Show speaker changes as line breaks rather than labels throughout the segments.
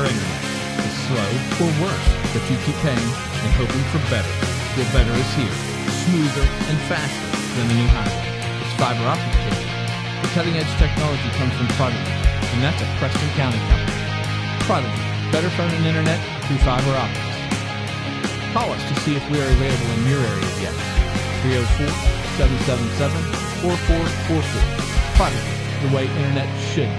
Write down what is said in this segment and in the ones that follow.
internet is slow or worse, but you keep paying and hoping for better. Well, better is here, smoother and faster than the new highway. It's fiber optic cable. The cutting-edge technology comes from Prodigy, and that's a Preston County company. Prodigy, better phone and internet through fiber optics. Call us to see if we are available in your area yet. 304-777-4444. Prodigy, the way internet should be.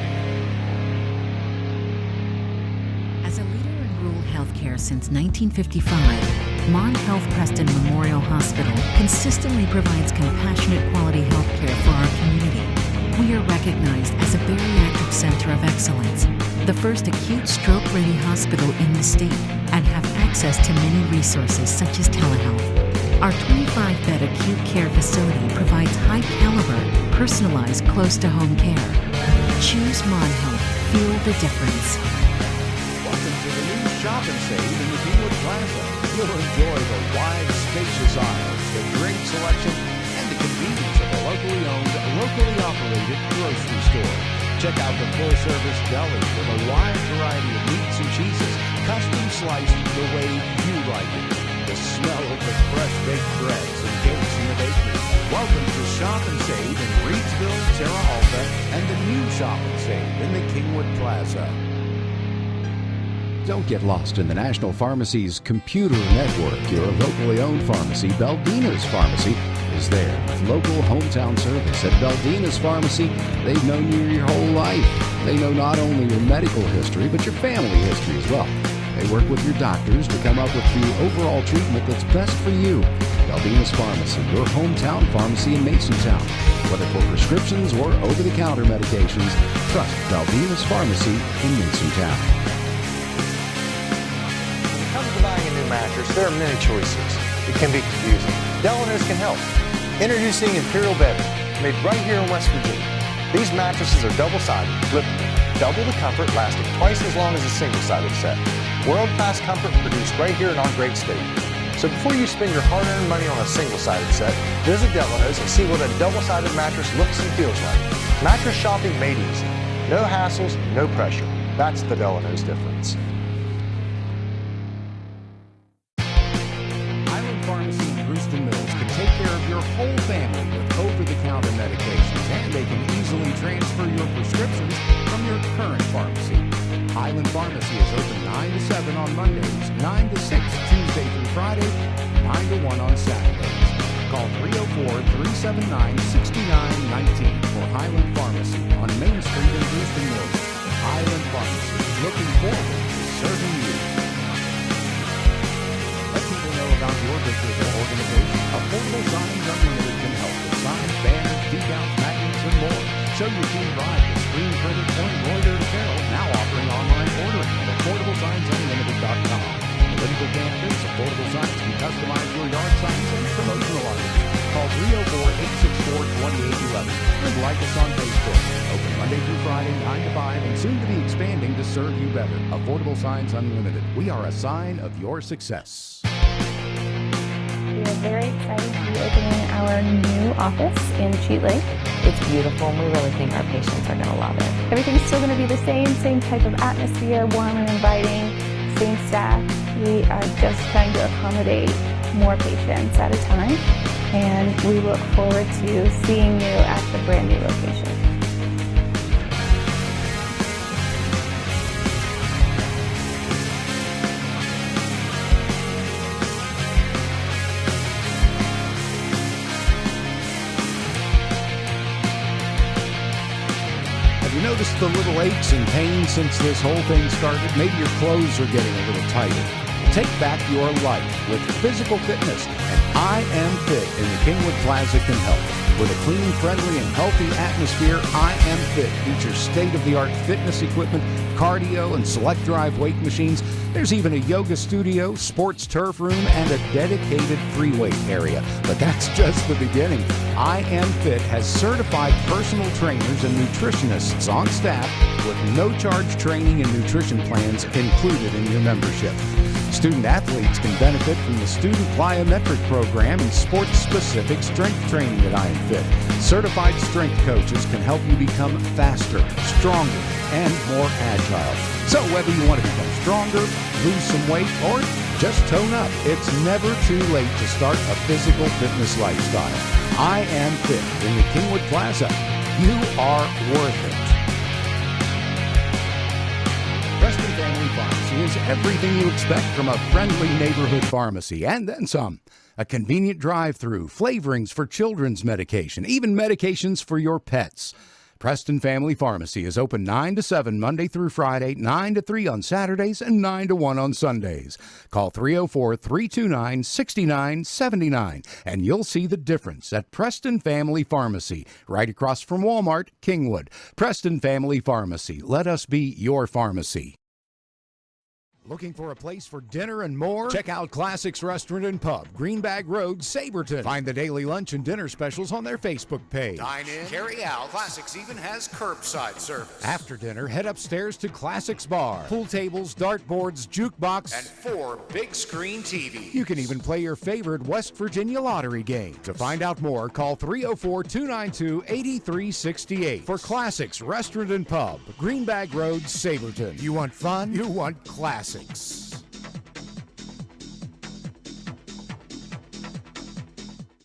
As a leader in rural healthcare since 1955, Mon Health Preston Memorial Hospital consistently provides compassionate quality healthcare for our community. We are recognized as a bariatric center of excellence, the first acute stroke-ready hospital in the state, and have access to many resources such as telehealth. Our 25-bed acute care facility provides high-caliber, personalized, close-to-home care. Choose Mon Health. Feel the difference.
Welcome to the new Shop and Save in the Kingwood Plaza. You'll enjoy the wide, spacious aisles, the great selection, and the convenience of a locally owned, locally operated grocery store. Check out the full-service deli with a wide variety of meats and cheeses, custom sliced the way you like it. The smell of the fresh baked breads and cakes in the bakery. Welcome to Shop and Save in Reedsville, Terra Alta, and the new Shop and Save in the Kingwood Plaza. Don't get lost in the National Pharmacy's computer network. Your locally owned pharmacy, Baldina's Pharmacy, is there with local hometown service. At Baldina's Pharmacy, they've known you your whole life. They know not only your medical history, but your family history as well. They work with your doctors to come up with the overall treatment that's best for you. Baldina's Pharmacy, your hometown pharmacy in Masontown. Whether for prescriptions or over-the-counter medications, trust Baldina's Pharmacy in Masontown.
When it comes to buying a new mattress, there are many choices. It can be confusing. Delano's can help. Introducing Imperial Bedding, made right here in West Virginia. These mattresses are double-sided, flippable, double the comfort, lasting twice as long as a single-sided set. World-class comfort produced right here in our great state. So before you spend your hard-earned money on a single-sided set, visit Delano's and see what a double-sided mattress looks and feels like. Mattress shopping made easy. No hassles, no pressure. That's the Delano's difference.
Highland Pharmacy in Brewston Mills can take care of your whole family with over-the-counter medications, and they can easily transfer your prescriptions from your current pharmacy. Highland Pharmacy is open 9 to 7 on Mondays, 9 to 6 Tuesday through Friday, 9 to 1 on Saturdays. Call 304-379-6919 for Highland Pharmacy on Main Street in Brewston Mills. Highland Pharmacy, looking forward to serving you. Let people know about your business or organization. Affordable Signs Unlimited can help with signs, banners, decals, magnets, and more. Show your team pride with screen-printed or embroidered apparel, now offering online ordering at AffordableSignsUnlimited.com. Political candidates, Affordable Signs can customize your yard signs and promotional items. Call 304-864-2811 and like us on Facebook. Open Monday through Friday, 9 to 5, and soon to be expanding to serve you better. Affordable Signs Unlimited. We are a sign of your success.
We are very excited to be opening our new office in Cheat Lake.
It's beautiful, and we really think our patients are going to love it.
Everything's still going to be the same type of atmosphere, warm and inviting, same staff. We are just trying to accommodate more patients at a time, and we look forward to seeing you at the brand new location.
Notice the little aches and pains since this whole thing started? Maybe your clothes are getting a little tighter. Take back your life with physical fitness, and I Am Fit in the Kingwood Plaza can help. With a clean, friendly, and healthy atmosphere, I Am Fit features state-of-the-art fitness equipment, cardio, and select drive weight machines. There's even a yoga studio, sports turf room, and a dedicated free weight area. But that's just the beginning. I Am Fit has certified personal trainers and nutritionists on staff with no-charge training and nutrition plans included in your membership. Student athletes can benefit from the Student Plyometric Program and sports-specific strength training at I Am Fit. Certified strength coaches can help you become faster, stronger, and more agile. So whether you want to become stronger, lose some weight, or just tone up, it's never too late to start a physical fitness lifestyle. I Am Fit in the Kingwood Plaza. You are worth it. Preston Family Pharmacy is everything you expect from a friendly neighborhood pharmacy, and then some. A convenient drive-through, flavorings for children's medication, even medications for your pets. Preston Family Pharmacy is open 9 to 7 Monday through Friday, 9 to 3 on Saturdays, and 9 to 1 on Sundays. Call 304-329-6979, and you'll see the difference at Preston Family Pharmacy, right across from Walmart, Kingwood. Preston Family Pharmacy. Let us be your pharmacy. Looking for a place for dinner and more? Check out Classics Restaurant and Pub, Greenbag Road, Saberton. Find the daily lunch and dinner specials on their Facebook page. Dine in, carry out. Classics even has curbside service. After dinner, head upstairs to Classics Bar. Pool tables, dartboards, jukebox, and 4 big screen TVs. You can even play your favorite West Virginia lottery game. To find out more, call 304-292-8368 for Classics Restaurant and Pub, Greenbag Road, Saberton. You want fun? You want classics.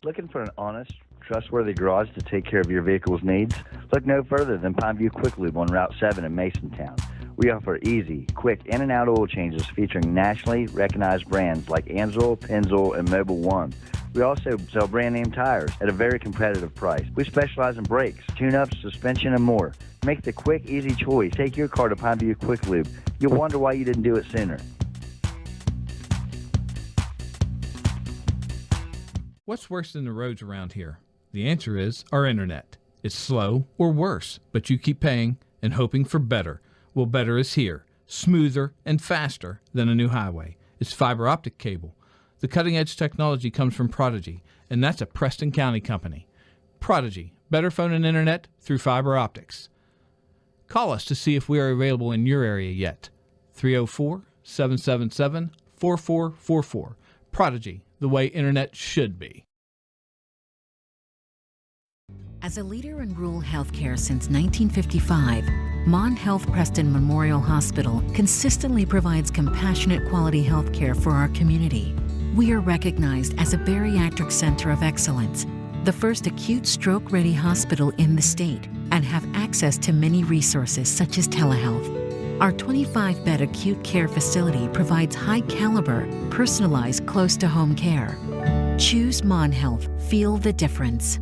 Looking for an honest, trustworthy garage to take care of your vehicle's needs? Look no further than Pineview Quick Lube on Route 7 in Masontown. We offer easy, quick in and out oil changes featuring nationally recognized brands like Anzel, Pennzoil, and Mobil 1. We also sell brand name tires at a very competitive price. We specialize in brakes, tune-ups, suspension, and more. Make the quick, easy choice. Take your car to Pineview Quick Lube. You'll wonder why you didn't do it sooner.
What's worse than the roads around here? The answer is our internet. It's slow or worse, but you keep paying and hoping for better. Well, better is here, smoother and faster than a new highway. It's fiber optic cable. The cutting-edge technology comes from Prodigy, and that's a Preston County company. Prodigy, better phone and internet through fiber optics. Call us to see if we are available in your area yet. 304-777-4444. Prodigy, the way internet should be.
As a leader in rural healthcare since 1955, Mon Health Preston Memorial Hospital consistently provides compassionate quality healthcare for our community. We are recognized as a bariatric center of excellence, the first acute stroke-ready hospital in the state, and have access to many resources such as telehealth. Our 25-bed acute care facility provides high-caliber, personalized, close-to-home care. Choose Mon Health. Feel the difference.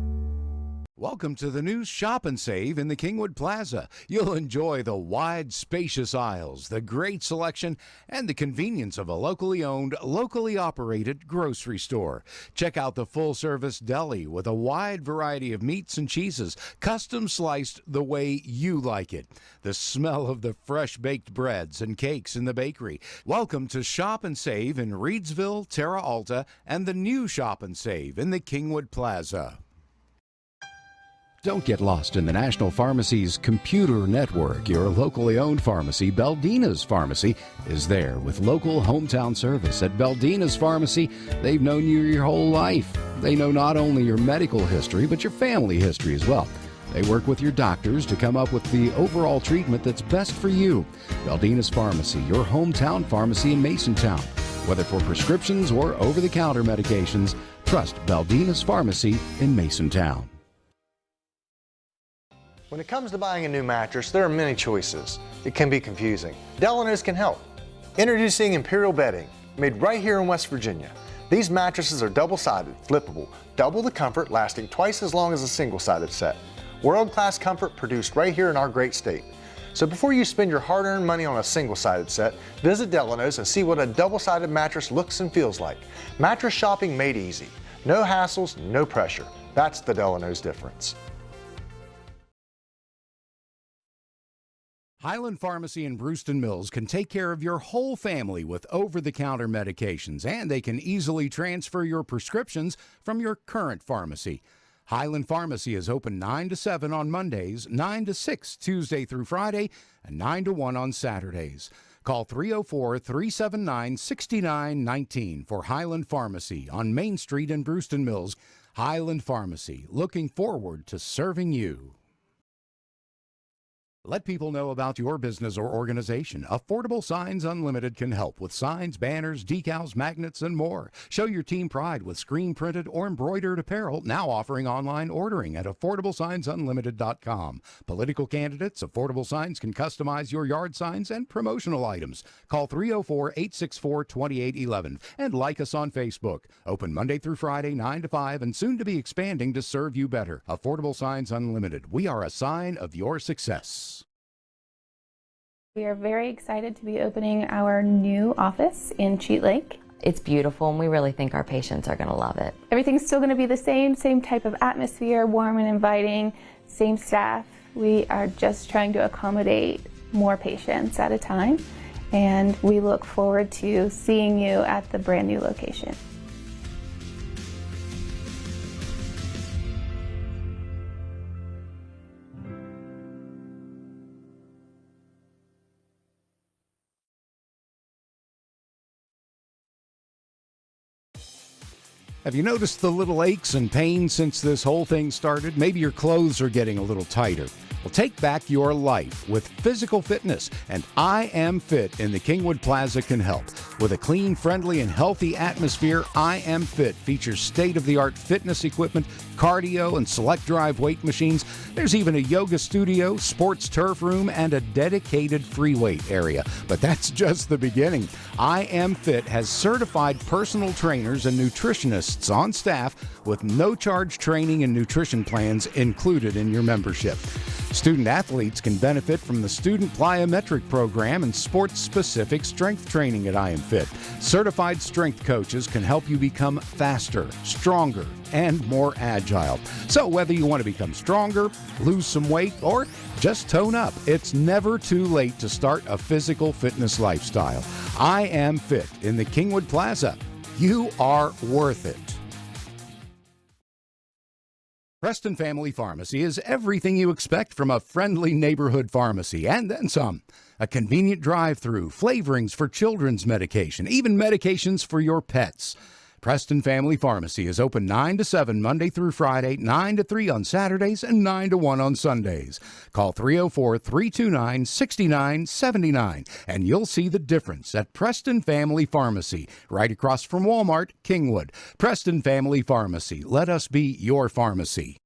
Welcome to the new Shop and Save in the Kingwood Plaza. You'll enjoy the wide, spacious aisles, the great selection, and the convenience of a locally owned, locally operated grocery store. Check out the full-service deli with a wide variety of meats and cheeses, custom sliced the way you like it. The smell of the fresh-baked breads and cakes in the bakery. Welcome to Shop and Save in Reedsville, Terra Alta, and the new Shop and Save in the Kingwood Plaza. Don't get lost in the National Pharmacy's computer network. Your locally owned pharmacy, Beldina's Pharmacy, is there with local hometown service. At Beldina's Pharmacy, they've known you your whole life. They know not only your medical history, but your family history as well. They work with your doctors to come up with the overall treatment that's best for you. Beldina's Pharmacy, your hometown pharmacy in Masontown. Whether for prescriptions or over-the-counter medications, trust Beldina's Pharmacy in Masontown.
When it comes to buying a new mattress, there are many choices. It can be confusing. Delano's can help. Introducing Imperial Bedding, made right here in West Virginia. These mattresses are double-sided, flippable, double the comfort, lasting twice as long as a single-sided set. World-class comfort produced right here in our great state. So before you spend your hard-earned money on a single-sided set, visit Delano's and see what a double-sided mattress looks and feels like. Mattress shopping made easy. No hassles, no pressure. That's the Delano's difference.
Highland Pharmacy in Brewston Mills can take care of your whole family with over-the-counter medications, and they can easily transfer your prescriptions from your current pharmacy. Highland Pharmacy is open 9 to 7 on Mondays, 9 to 6 Tuesday through Friday, and 9 to 1 on Saturdays. Call 304-379-6919 for Highland Pharmacy on Main Street in Brewston Mills. Highland Pharmacy, looking forward to serving you. Let people know about your business or organization. Affordable Signs Unlimited can help with signs, banners, decals, magnets, and more. Show your team pride with screen-printed or embroidered apparel, now offering online ordering at AffordableSignsUnlimited.com. Political candidates, Affordable Signs can customize your yard signs and promotional items. Call 304-864-2811 and like us on Facebook. Open Monday through Friday, 9 to 5, and soon to be expanding to serve you better. Affordable Signs Unlimited. We are a sign of your success.
We are very excited to be opening our new office in Cheat Lake.
It's beautiful, and we really think our patients are going to love it.
Everything's still going to be the same type of atmosphere, warm and inviting, same staff. We are just trying to accommodate more patients at a time, and we look forward to seeing you at the brand new location.
Have you noticed the little aches and pains since this whole thing started? Maybe your clothes are getting a little tighter. Well, take back your life with physical fitness, and I Am Fit in the Kingwood Plaza can help. With a clean, friendly, and healthy atmosphere, I Am Fit features state-of-the-art fitness equipment, cardio, and select drive weight machines. There's even a yoga studio, sports turf room, and a dedicated free weight area. But that's just the beginning. I Am Fit has certified personal trainers and nutritionists on staff with no-charge training and nutrition plans included in your membership. Student athletes can benefit from the Student Plyometric Program and sports-specific strength training at I Am Fit. Certified strength coaches can help you become faster, stronger, and more agile. So whether you want to become stronger, lose some weight, or just tone up, it's never too late to start a physical fitness lifestyle. I Am Fit in the Kingwood Plaza. You are worth it. Preston Family Pharmacy is everything you expect from a friendly neighborhood pharmacy, and then some. A convenient drive-through, flavorings for children's medication, even medications for your pets. Preston Family Pharmacy is open 9 to 7 Monday through Friday, 9 to 3 on Saturdays, and 9 to 1 on Sundays. Call 304-329-6979, and you'll see the difference at Preston Family Pharmacy, right across from Walmart, Kingwood. Preston Family Pharmacy. Let us be your pharmacy.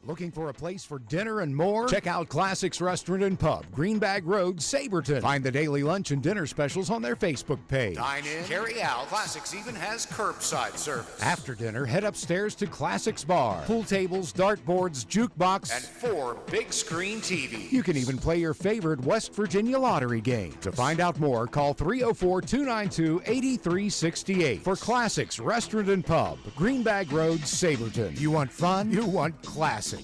Looking for a place for dinner and more? Check out Classics Restaurant and Pub, Greenbag Road, Saberton. Find the daily lunch and dinner specials on their Facebook page. Dine in, carry out. Classics even has curbside service. After dinner, head upstairs to Classics Bar. Pool tables, dartboards, jukebox, and 4 big screen TVs. You can even play your favorite West Virginia lottery game. To find out more, call 304-292-8368 for Classics Restaurant and Pub, Greenbag Road, Saberton. You want fun? You want classics.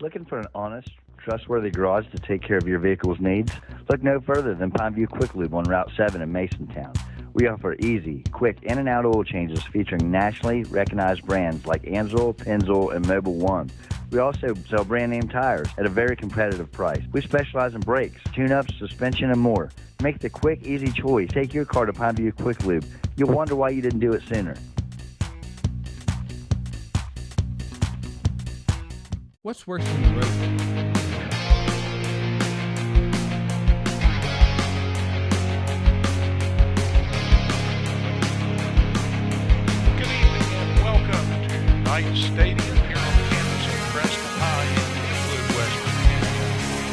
Looking for an honest, trustworthy garage to take care of your vehicle's needs? Look no further than Pineview Quick Lube on Route 7 in Masontown. We offer easy, quick in and out oil changes featuring nationally recognized brands like Amsoil, Pennzoil, and Mobil 1. We also sell brand name tires at a very competitive price. We specialize in brakes, tune-ups, suspension, and more. Make the quick, easy choice. Take your car to Pineview Quick Lube. You'll wonder why you didn't do it sooner.
What's worse than the road?
Good evening and welcome to Knight Stadium here on the campus of Preston High in Kingwood, West Virginia.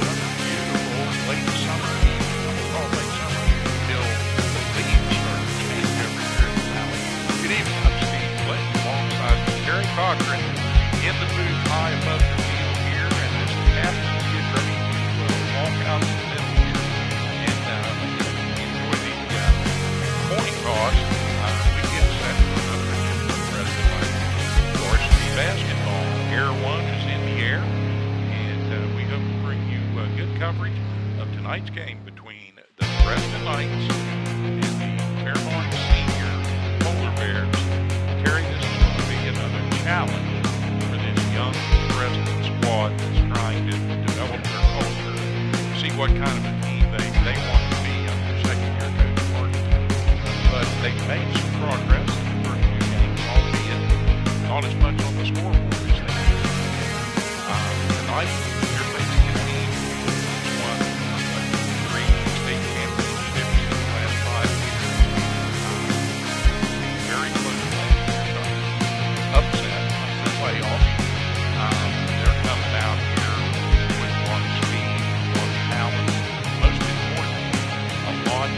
Another beautiful late summer evening. All late summer until the leaves start to change over here in the valley. Good evening, I'm Steve Clinton alongside Terry Cochran in the booth high above the field here, and as the captains get ready to walk out in the middle here and enjoy the coin toss, we get set for another edition of Preston High Varsity Basketball. Air 1 is in the air, and we hope to bring you good coverage of tonight's game between the Preston Knights and the Fairmont Senior Polar Bears. Terry, this is going to be another challenge for this young Preston squad that's trying to develop their culture, see what kind of a team they want to be under second-year coach Martin. But they've made some progress in the first few games, albeit not as much on the scoreboard as they need. Tonight, they're facing a team that's won 3 state championships in the last 5 years. Very close last year. Upset playoffs. They're coming out here with a lot of speed, a lot of talent, most importantly, a lot of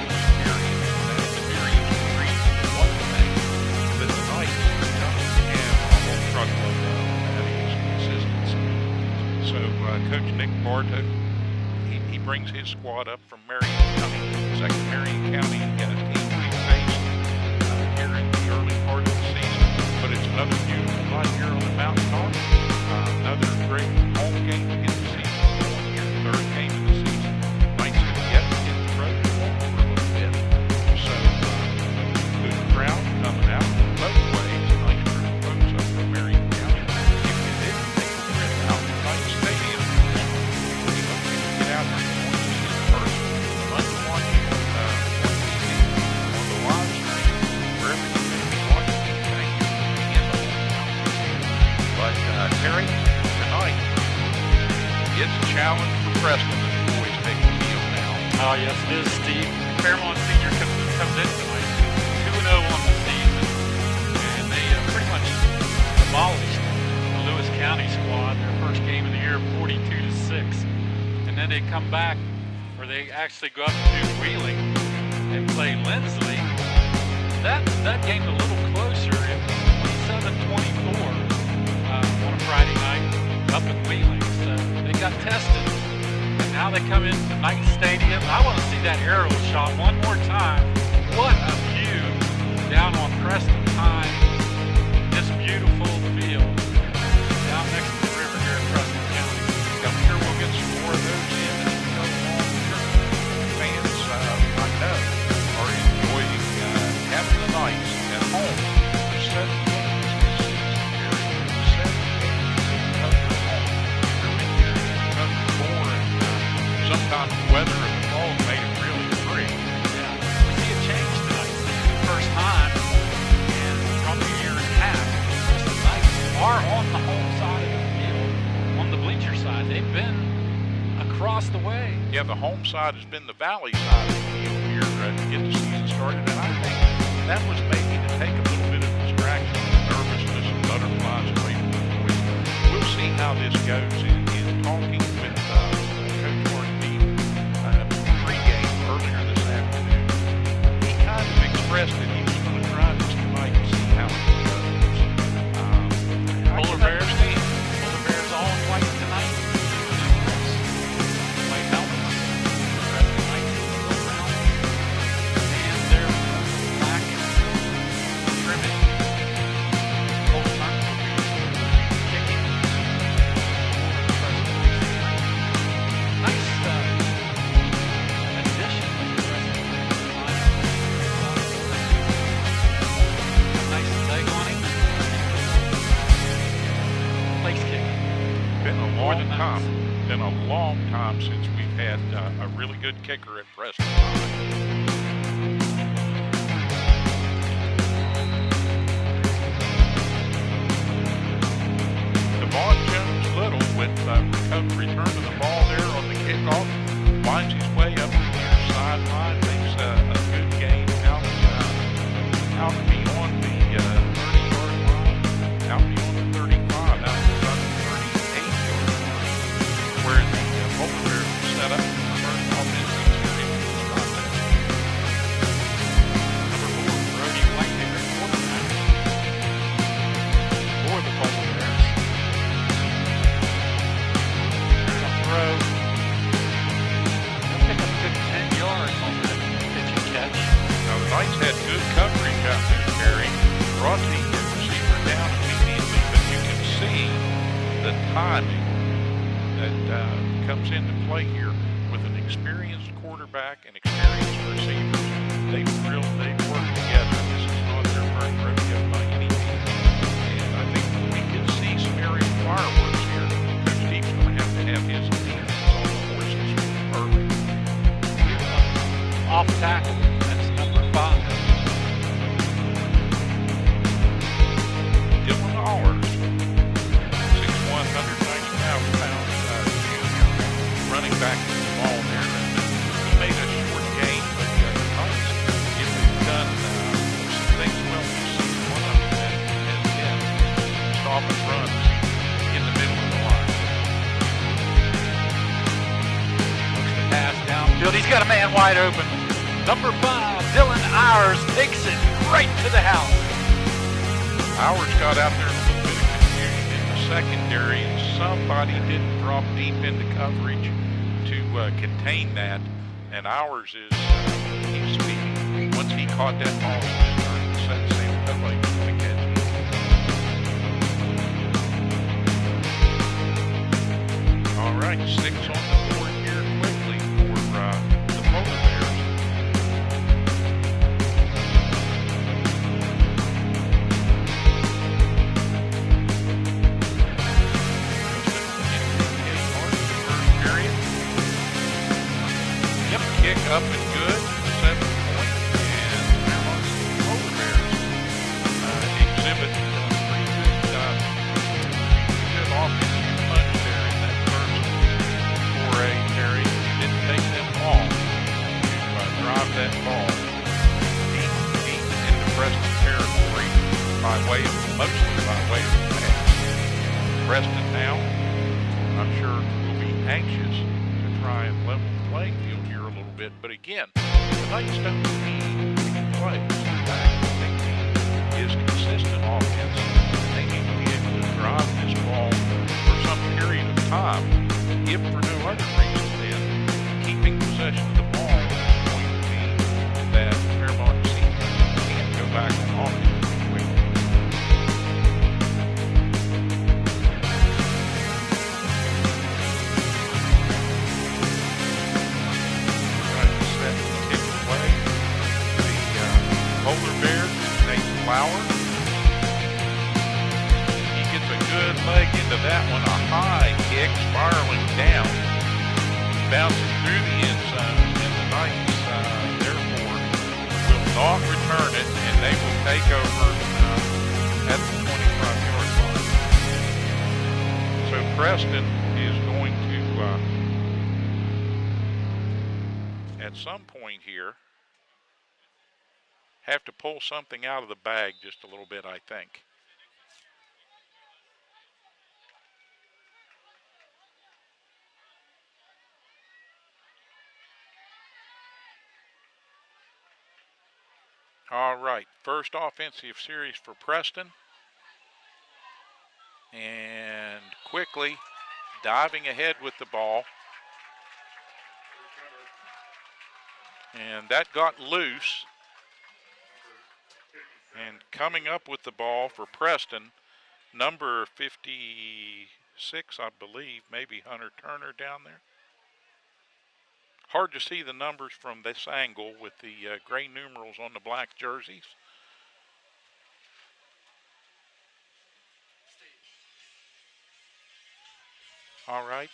experience. That experience brings one thing that the Knights don't have a whole truckload of, that is consistency. So Coach Nick Bartow, he brings his squad up from Marion County, second Marion County, and a team we faced here in the early part of the season. But it's another beautiful night here on the mountaintop. Another great home game to get the season going here. Third game of the season. Knights have yet to get the road for a little bit. So good crowd coming out both ways. Nice group of folks up from Marion County. If you didn't take the trip out to Knight Stadium, we hope you can get out there and join us in person. Fun to watch it on TV, on the live stream, wherever you may be watching. Thank you for being in the hometown. But Terry, tonight, it's a challenge for Preston as the boys take the field now.
Oh, yes, it is, Steve. Fairmont Senior comes in tonight, 2-0 on the season, and they pretty much demolished the Lewis County squad, their first game of the year, 42-6. And then they come back, or they actually go up to Wheeling and play Lindsley. That game's a little closer, it was 27-24 on a Friday night up in Wheeling. So they got tested. And now they come into Knight Stadium. I want to see that aerial shot one more time. What a view down on Preston High. This beautiful field down next to the river here in Preston County.
I'm sure we'll get some more of those in as we go along here. Fans, I know, are enjoying having the Knights at home for 7 games this season. 7 games being covered at home. They're in here covered 4, and sometimes the weather and the fog made it really free.
Yeah, we see a change tonight. The first time in probably a year and a half, Preston Knights are on the home side of the field, on the bleacher side. They've been across the way.
Yeah, the home side has been the valley side of the field here to get the season started, and I think that was maybe to take a little bit of distraction, nervousness, and butterflies away from the boys. We'll see how this goes in talking with Coach Varsity pregame earlier this afternoon. He kind of expressed that he was going to try this tonight to see how it goes.
Polar Bears team. Polar Bears all in white tonight. White helmets. Preston Knights silver helmets. And their black and silver trimming. Whole time will be kicking for the Preston Knights tonight. Nice addition to the Preston Knights lineup. A nice leg on him. Place kick.
Been a
More
long
than
time. Been a long time since we've had a really good kicker at Preston High. Devon Jones-Little with return to the ball there on the kickoff. Winds his way up to the near sideline. Makes a good game out beyond the 30-yard line. Out beyond the 35. Out to about the 38-yard line. Where the Polar Bears will set up the first offensive series in this contest.
Number 4, Brody Whitehair, quarterback for the Polar Bears. There's a throw. They'll pick up a good 10 yards on that pitch and catch.
Now, the Knights had good coverage out there, Terry. Brought the receiver down immediately, but you can see the timing that comes into play here with an experienced quarterback and experienced receivers. They've worked together. This is not their first rodeo by any means. And I think we can see some aerial fireworks here. Coach Steve's going to have his defense on the horses early.
Off tackle. That's number 5.
getting back to the ball there, and he made a short gain, but the Knights, if they've done some things well this season, one of them has been stopping runs in the middle of the line.
Looks to pass downfield. He's got a man wide open. Number 5, Dylan Ayers takes it right to the house.
Ayers got out there in a little bit of confusion in the secondary, and somebody didn't drop deep into coverage to contain that. And Ayers is, he's speaking. Once he caught that ball, he just started to set sail. Felt like he was going to catch it. All right, 6 on the board here quickly for the Polar Bears. Kick up and good, 7 point, and the Fairmont Polar Bears exhibit pretty good offensive punch there in that first foray, Terry. Didn't take them long to drive that ball deep into Preston territory mostly by way of pass. Preston now, I'm sure, will be anxious to try and level the playing field here a little bit, but again, the Knights don't need big plays. In fact, they need is consistent offense. They need to be able to drive this ball for some period of time, if for no other reason than keeping possession of the ball is going to mean that Fairmont can't go back on offense quickly. Polar Bears, Nate Flower. He gets a good leg into that one. A high kick spiraling down, bouncing through the end zone, and the Knights, therefore, will not return it, and they will take over at the 25-yard line. So Preston is going to, at some point here, have to pull something out of the bag just a little bit, I think. All right, first offensive series for Preston. And quickly diving ahead with the ball. And that got loose. And coming up with the ball for Preston, number 56, I believe, maybe Hunter Turner down there. Hard to see the numbers from this angle with the gray numerals on the black jerseys. All right.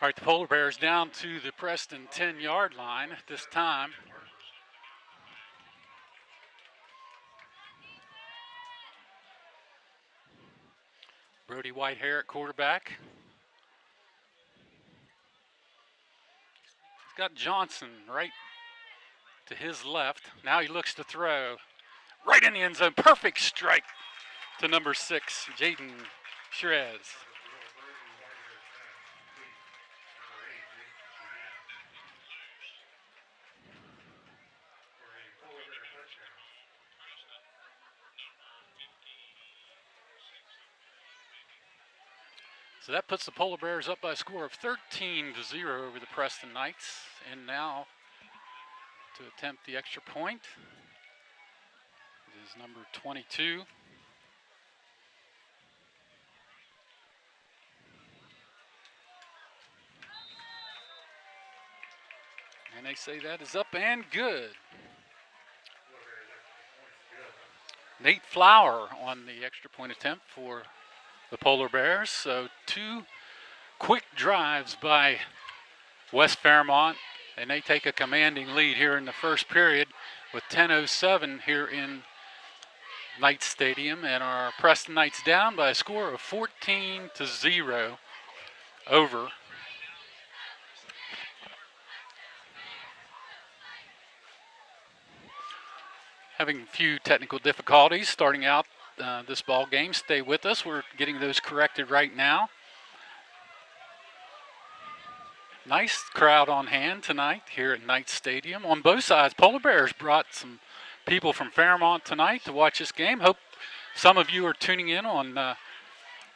All right, the Polar Bears down to the Preston 10-yard line at this time. Brody Whitehair at quarterback. He's got Johnson right to his left. Now he looks to throw right in the end zone. Perfect strike to number 6, Jaden Shrez. So that puts the Polar Bears up by a score of 13-0 over the Preston Knights. And now to attempt the extra point is number 22. And they say that is up and good. Nate Flower on the extra point attempt for the Polar Bears. So 2 quick drives by West Fairmont, and they take a commanding lead here in the first period with 10:07 here in Knights Stadium, and our Preston Knights down by a score of 14-0 over having a few technical difficulties starting out this ball game. Stay with us. We're getting those corrected right now. Nice crowd on hand tonight here at Knights Stadium. On both sides, Polar Bears brought some people from Fairmont tonight to watch this game. Hope some of you are tuning in on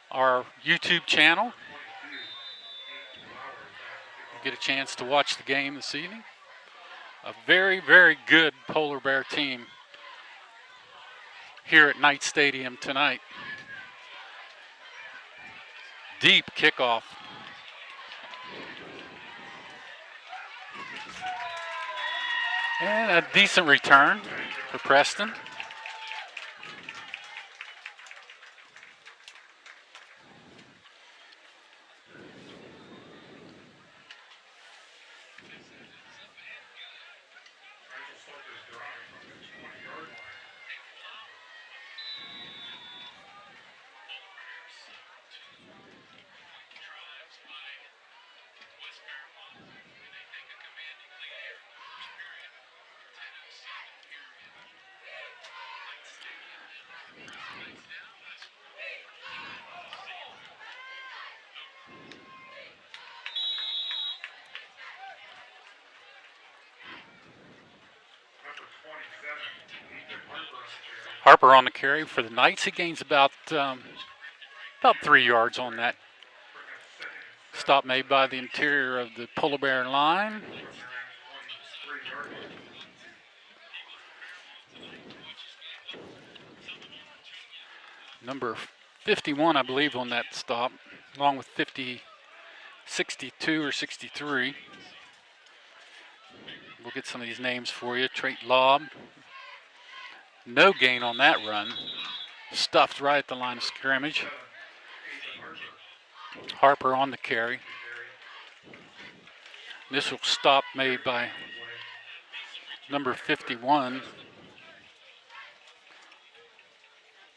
our YouTube channel. You get a chance to watch the game this evening. A very, very good Polar Bear team here at Knights Stadium tonight. Deep kickoff. And a decent return for Preston. Harper on the carry for the Knights. He gains about 3 yards on that stop made by the interior of the Polar Bear line. Number 51, I believe, on that stop, along with 62 or 63. We'll get some of these names for you. Trait Lobb. No gain on that run. Stuffed right at the line of scrimmage. Harper on the carry. This will stop made by number 51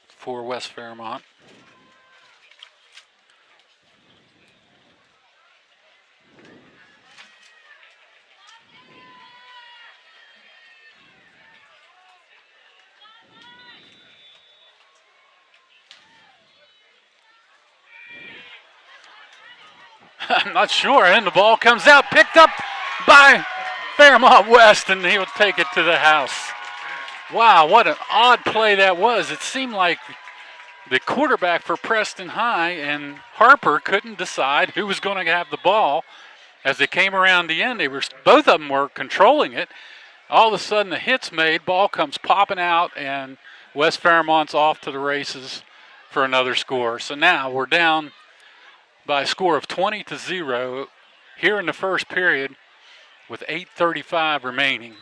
for West Fairmont. I'm not sure, and the ball comes out, picked up by Fairmont West, and he'll take it to the house. Wow, what an odd play that was. It seemed like the quarterback for Preston High and Harper couldn't decide who was going to have the ball. As they came around the end, both of them were controlling it. All of a sudden, the hit's made, ball comes popping out, and West Fairmont's off to the races for another score. So now we're down by a score of 20-0 here in the first period with 8:35 remaining.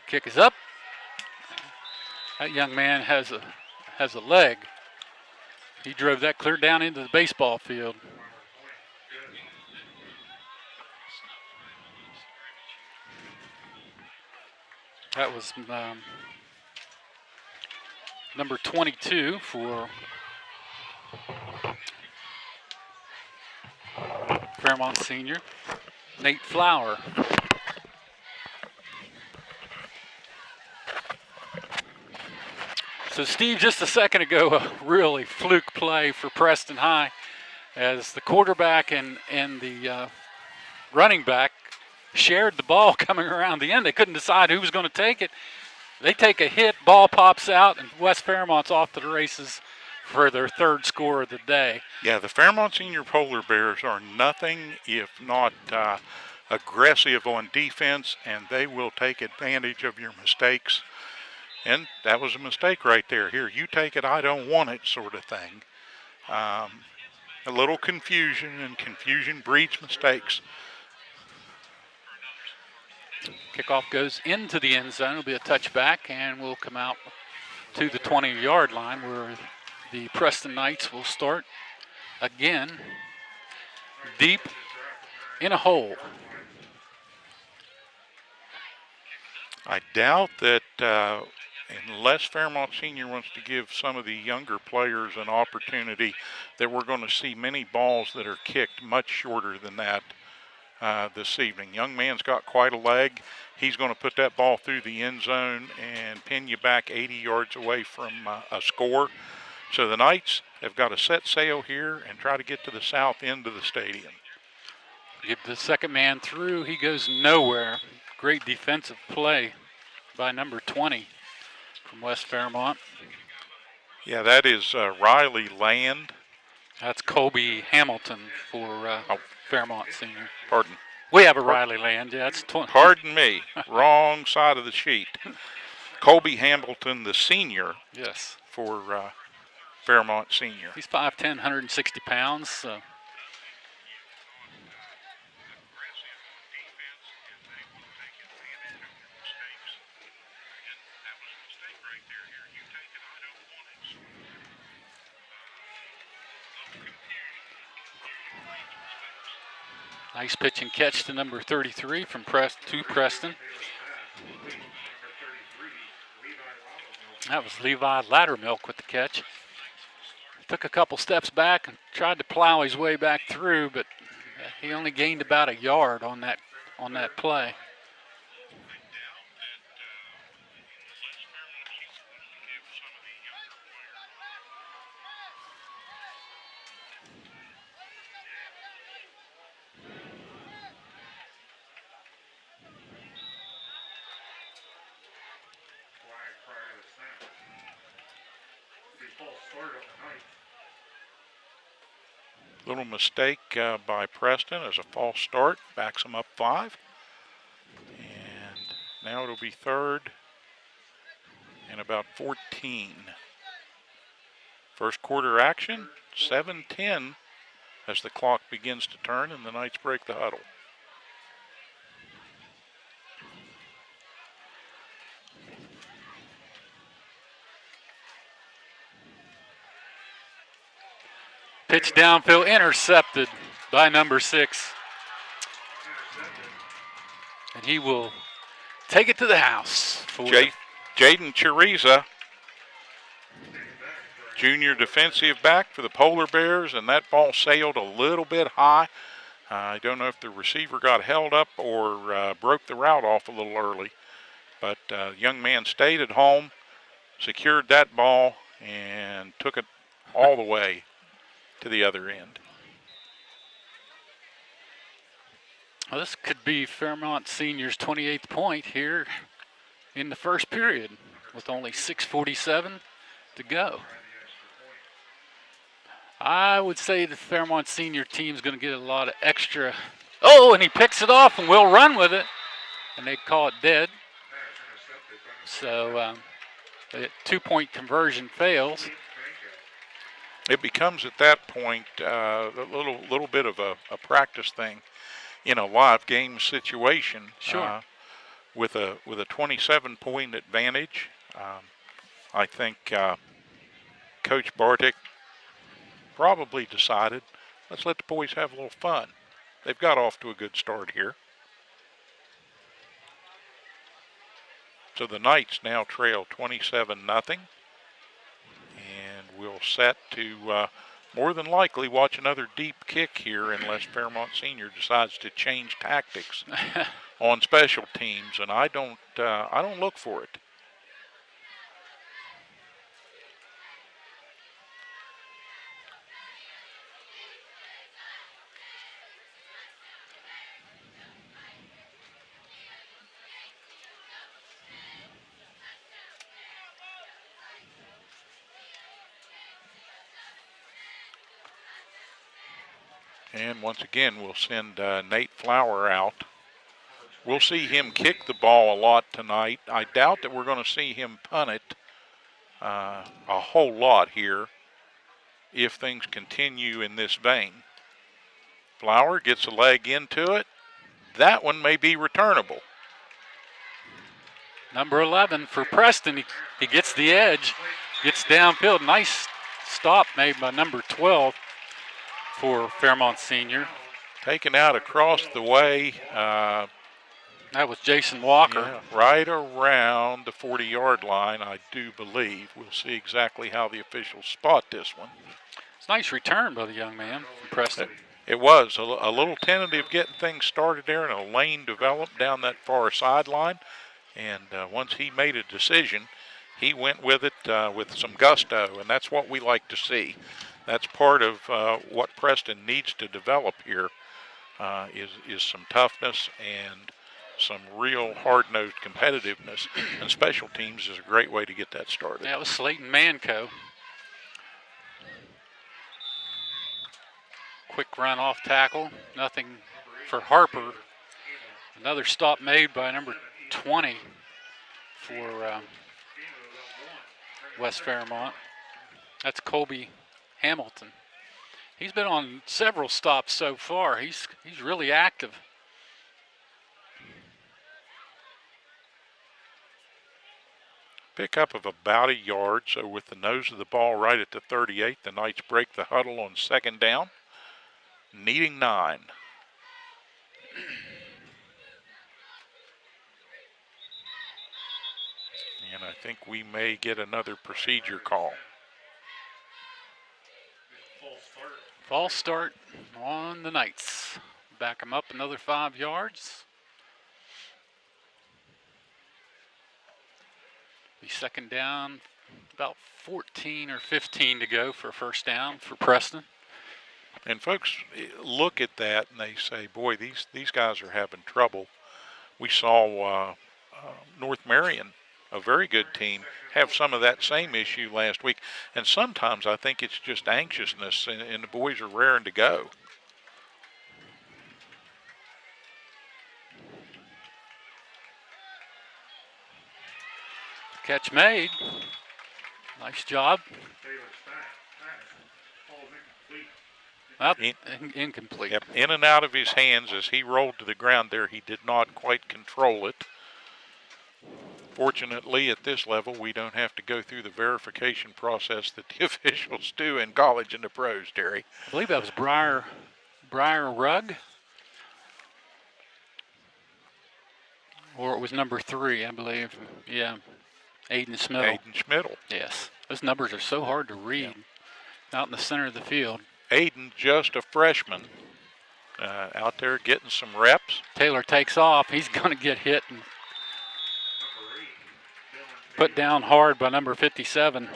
Kick is up. That young man has a leg. He drove that clear down into the baseball field. That was number 22 for Fairmont Senior, Nate Flower. So Steve, just a second ago, a really fluke play for Preston High as the quarterback and the running back shared the ball coming around the end. They couldn't decide who was going to take it. They take a hit, ball pops out, and West Fairmont's off to the races for their third score of the day.
Yeah, the Fairmont Senior Polar Bears are nothing if not aggressive on defense, and they will take advantage of your mistakes. And that was a mistake right there. Here, you take it, I don't want it sort of thing. A little confusion, and confusion breeds mistakes.
Kickoff goes into the end zone. It'll be a touchback, and will come out to the 20-yard line where the Preston Knights will start again deep in a hole.
I doubt that unless Fairmont Senior wants to give some of the younger players an opportunity, that we're going to see many balls that are kicked much shorter than that this evening. Young man's got quite a leg. He's going to put that ball through the end zone and pin you back 80 yards away from a score. So the Knights have got to set sail here and try to get to the south end of the stadium.
Get the second man through. He goes nowhere. Great defensive play by number 20 from West Fairmont.
Yeah, that is Riley Land.
That's Colby Hamilton for Fairmont Senior.
Pardon.
We have a Riley Land. Yeah, that's 20.
Pardon me. Wrong side of the sheet. Colby Hamilton, the senior.
Yes.
For Fairmont Senior.
He's 5'10", 160 pounds. So. Nice pitch and catch to number 33 from Preston. That was Levi Laddermilk with the catch. Took a couple steps back and tried to plow his way back through, but he only gained about a yard on that play.
Little mistake by Preston as a false start, backs him up 5. And now it'll be third and about 14. First quarter action, 7-10 as the clock begins to turn and the Knights break the huddle.
Pitch downfield, intercepted by number 6. And he will take it to the house for
Jaden Chiriza, junior defensive back for the Polar Bears, and that ball sailed a little bit high. I don't know if the receiver got held up or broke the route off a little early, but young man stayed at home, secured that ball, and took it all the way to the other end.
Well, this could be Fairmont Senior's 28th point here in the first period with only 6:47 to go. I would say the Fairmont Senior team is going to get a lot of extra. Oh, and he picks it off and will run with it. And they call it dead. So the 2-point conversion fails.
It becomes at that point a little bit of a practice thing in a live game situation.
Sure.
With a 27-point advantage, I think Coach Bartik probably decided, let's let the boys have a little fun. They've got off to a good start here. So the Knights now trail 27-0. We'll set to more than likely watch another deep kick here unless Fairmont Senior decides to change tactics on special teams, and I don't look for it. And once again, we'll send Nate Flower out. We'll see him kick the ball a lot tonight. I doubt that we're going to see him punt it a whole lot here. if things continue in this vein. Flower gets a leg into it. That one may be returnable.
Number 11 for Preston. He gets the edge, gets downfield. Nice stop made by number 12 for Fairmont Senior.
Taken out across the way.
That was Jason Walker.
Yeah, right around the 40-yard line, I do believe. We'll see exactly how the officials spot this one.
It's a nice return by the young man from Preston.
It was a little tentative getting things started there, and a lane developed down that far sideline. And once he made a decision, he went with it with some gusto, and that's what we like to see. That's part of what Preston needs to develop here, is some toughness and some real hard-nosed competitiveness, and special teams is a great way to get that started.
That was Slayton Manco. Quick run off tackle, nothing for Harper. Another stop made by number 20 for West Fairmont. That's Colby Hamilton. He's been on several stops so far. He's really active.
Pickup of about a yard, so with the nose of the ball right at the 38, the Knights break the huddle on second down, needing 9. And I think we may get another procedure call.
False start on the Knights. Back them up another 5 yards. Be second down, about 14 or 15 to go for a first down for Preston.
And folks look at that and they say, boy, these guys are having trouble. We saw North Marion, a very good team, have some of that same issue last week. And sometimes I think it's just anxiousness, and the boys are raring to go.
Catch made. Nice job. Incomplete.
Yep, in and out of his hands as he rolled to the ground there. He did not quite control it. Fortunately, at this level, we don't have to go through the verification process that the officials do in college and the pros, Terry.
I believe that was Briar Rugg. Or it was number 3, I believe. Yeah. Aiden Schmidl.
Aiden Schmidl.
Yes. Those numbers are so hard to read out in the center of the field.
Aiden, just a freshman, out there getting some reps.
Taylor takes off. He's going to get hit and put down hard by number 57,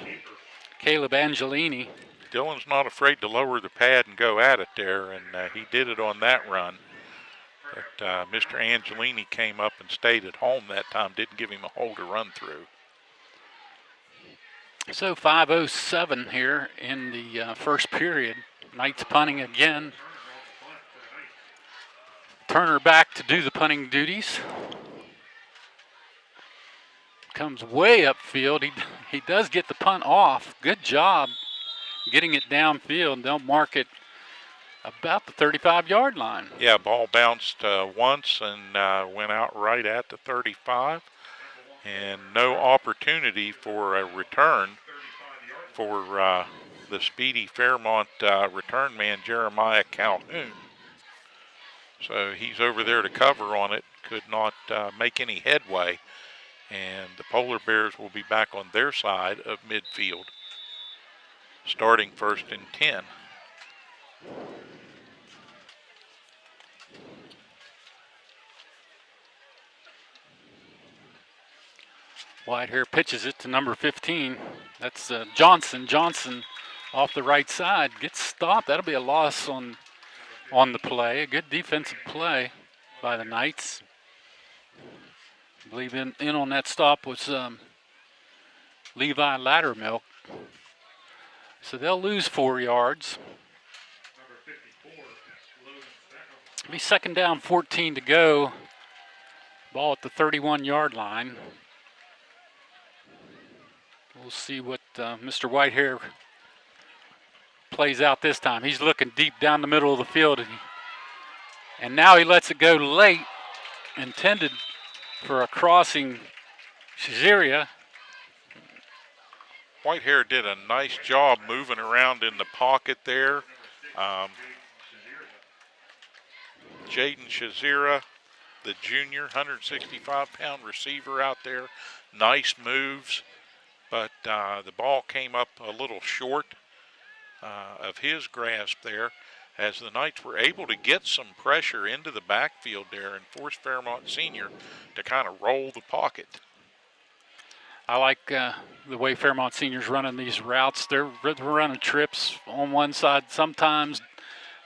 Caleb Angelini.
Dylan's not afraid to lower the pad and go at it there, and he did it on that run. But Mr. Angelini came up and stayed at home that time, didn't give him a hole to run through.
So 5:07 here in the first period. Knights punting again. Turner back to do the punting duties. Comes way upfield. He does get the punt off. Good job getting it downfield. They'll mark it about the 35-yard line.
Yeah, ball bounced once and went out right at the 35. And no opportunity for a return for the speedy Fairmont return man, Jeremiah Calhoun. So he's over there to cover on it, could not make any headway. And the Polar Bears will be back on their side of midfield, starting 1st and 10.
Whitehair pitches it to number 15. That's Johnson. Johnson off the right side gets stopped. That'll be a loss on the play. A good defensive play by the Knights. I believe in on that stop was Levi Laddermilk. So they'll lose 4 yards. It'll be second down, 14 to go. Ball at the 31-yard line. We'll see what Mr. Whitehair plays out this time. He's looking deep down the middle of the field, and now he lets it go late, intended for a crossing Shaziria.
Whitehair did a nice job moving around in the pocket there. Jaden Shazira, the junior, 165-pound receiver out there. Nice moves, but the ball came up a little short of his grasp there, as the Knights were able to get some pressure into the backfield there and force Fairmont Senior to kind of roll the pocket.
I like the way Fairmont Senior's running these routes. They're running trips on one side. Sometimes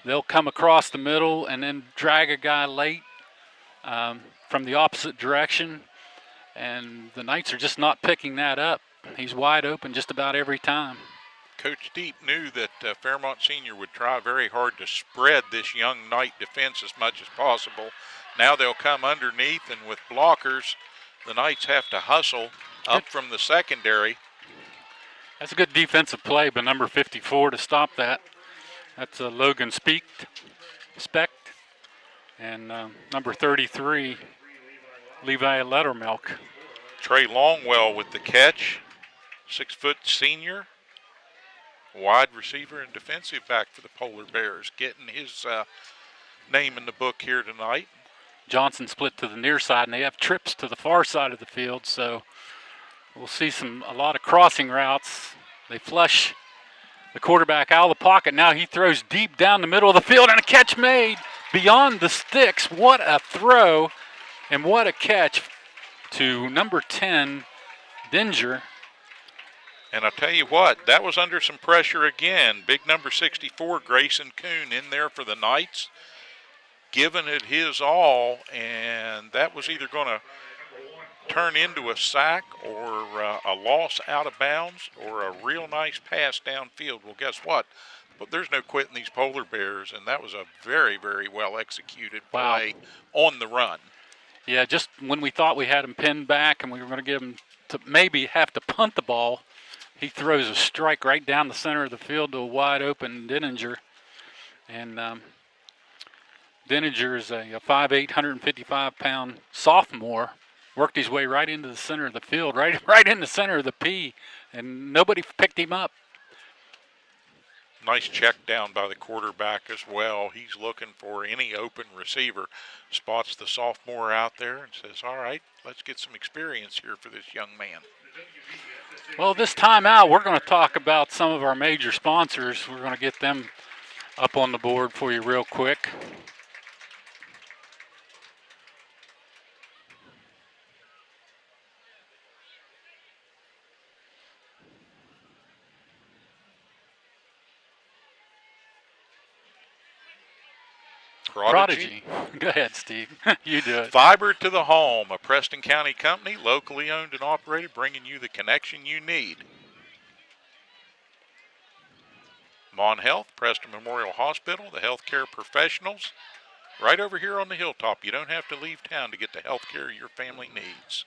they'll come across the middle and then drag a guy late from the opposite direction, and the Knights are just not picking that up. He's wide open just about every time.
Coach Deep knew that Fairmont Senior would try very hard to spread this young Knight defense as much as possible. Now they'll come underneath, and with blockers, the Knights have to hustle up from the secondary.
That's a good defensive play by number 54 to stop that. That's Logan Specht, and number 33, Levi Lettermilk.
Trey Longwell with the catch, 6-foot senior, wide receiver and defensive back for the Polar Bears, getting his name in the book here tonight.
Johnson split to the near side, and they have trips to the far side of the field, so we'll see a lot of crossing routes. They flush the quarterback out of the pocket. Now he throws deep down the middle of the field, and a catch made beyond the sticks. What a throw and what a catch to number 10, Dinger.
And I'll tell you what, that was under some pressure again. Big number 64, Grayson Kuhn, in there for the Knights, giving it his all, and that was either going to turn into a sack or a loss out of bounds or a real nice pass downfield. Well, guess what? But there's no quitting these Polar Bears, and that was a very, very well executed play on the run.
Yeah, just when we thought we had him pinned back and we were going to give him to maybe have to punt the ball, he throws a strike right down the center of the field to a wide open Denninger. And Denninger is a 5'8", 155-pound sophomore. Worked his way right into the center of the field, right in the center of the P, and nobody picked him up.
Nice check down by the quarterback as well. He's looking for any open receiver. Spots the sophomore out there and says, all right, let's get some experience here for this young man.
Well, this time out, we're going to talk about some of our major sponsors. We're going to get them up on the board for you real quick. Prodigy. Go ahead, Steve. You do it.
Fiber to the Home, a Preston County company, locally owned and operated, bringing you the connection you need. Mon Health, Preston Memorial Hospital, the healthcare professionals, right over here on the hilltop. You don't have to leave town to get the health care your family needs.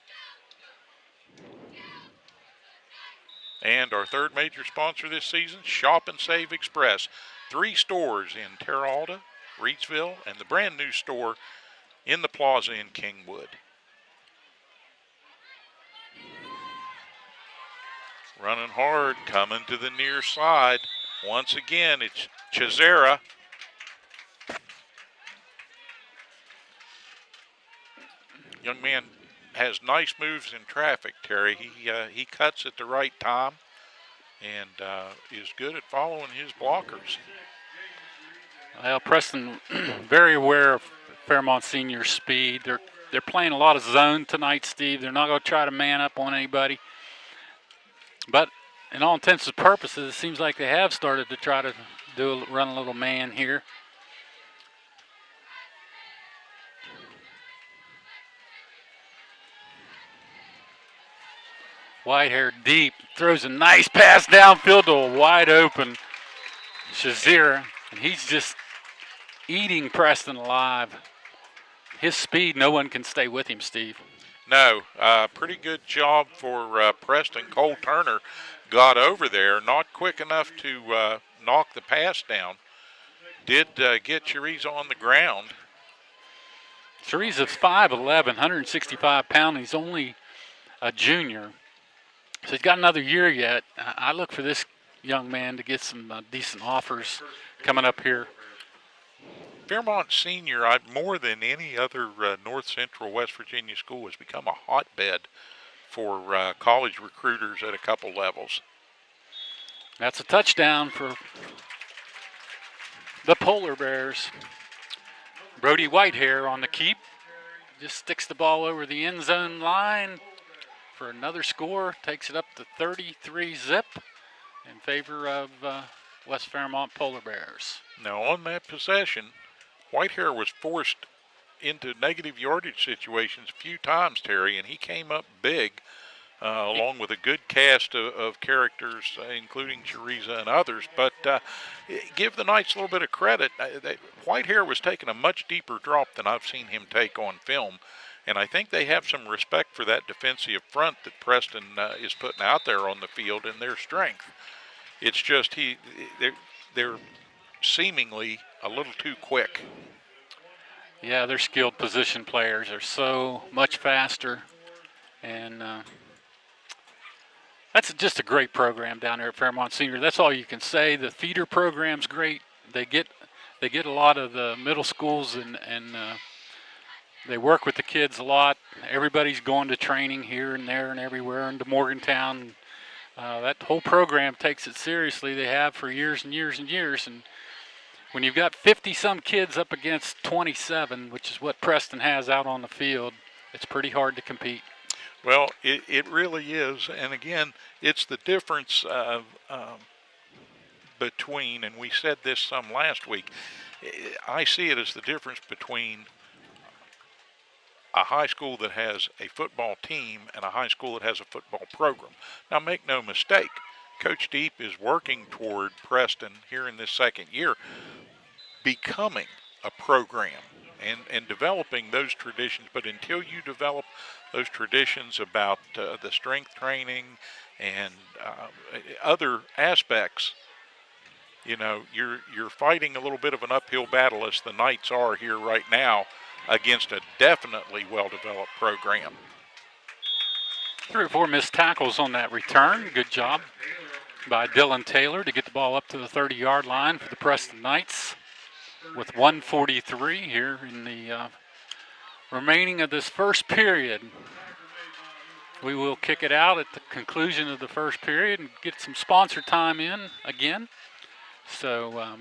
And our third major sponsor this season, Shop and Save Express. 3 stores in Terra Alta, Reedsville, and the brand new store in the plaza in Kingwood. Running hard, coming to the near side. Once again, it's Chazera. Young man has nice moves in traffic, Terry. He cuts at the right time and is good at following his blockers.
Well, Preston, very aware of Fairmont Senior's speed. They're playing a lot of zone tonight, Steve. They're not going to try to man up on anybody. But in all intents and purposes, it seems like they have started to try to run a little man here. Whitehair deep, throws a nice pass downfield to a wide open Shazir, and he's just eating Preston alive. His speed, no one can stay with him, Steve.
No, pretty good job for Preston. Cole Turner got over there, not quick enough to knock the pass down. Did get Choriza on the ground.
Choriza's 5'11", 165 pounds. He's only a junior, so he's got another year yet. I look for this young man to get some decent offers coming up here.
Fairmont Senior, more than any other North Central West Virginia school, has become a hotbed for college recruiters at a couple levels.
That's a touchdown for the Polar Bears. Brody Whitehair on the keep. Just sticks the ball over the end zone line for another score. Takes it up to 33-zip in favor of West Fairmont Polar Bears.
Now on that possession, Whitehair was forced into negative yardage situations a few times, Terry, and he came up big, along with a good cast of characters, including Choriza and others. But give the Knights a little bit of credit. Whitehair was taking a much deeper drop than I've seen him take on film, and I think they have some respect for that defensive front that Preston is putting out there on the field and their strength. It's just they're seemingly a little too quick.
Yeah, they're skilled position players. They're so much faster, and that's just a great program down there at Fairmont Senior. That's all you can say. The feeder program's great. They get a lot of the middle schools, and they work with the kids a lot. Everybody's going to training here and there and everywhere, into Morgantown. That whole program takes it seriously. They have for years and years and years. And when you've got 50-some kids up against 27, which is what Preston has out on the field, it's pretty hard to compete.
Well, it really is. And again, it's the difference between, and we said this some last week, I see it as the difference between a high school that has a football team and a high school that has a football program. Now, make no mistake, Coach Deep is working toward Preston here in this second year becoming a program and developing those traditions. But until you develop those traditions about the strength training and other aspects, you know, you're fighting a little bit of an uphill battle, as the Knights are here right now, against a definitely well-developed program.
3 or 4 missed tackles on that return. Good job by Dylan Taylor to get the ball up to the 30-yard line for the Preston Knights with 1:43 here in the remaining of this first period. We will kick it out at the conclusion of the first period and get some sponsor time in again, so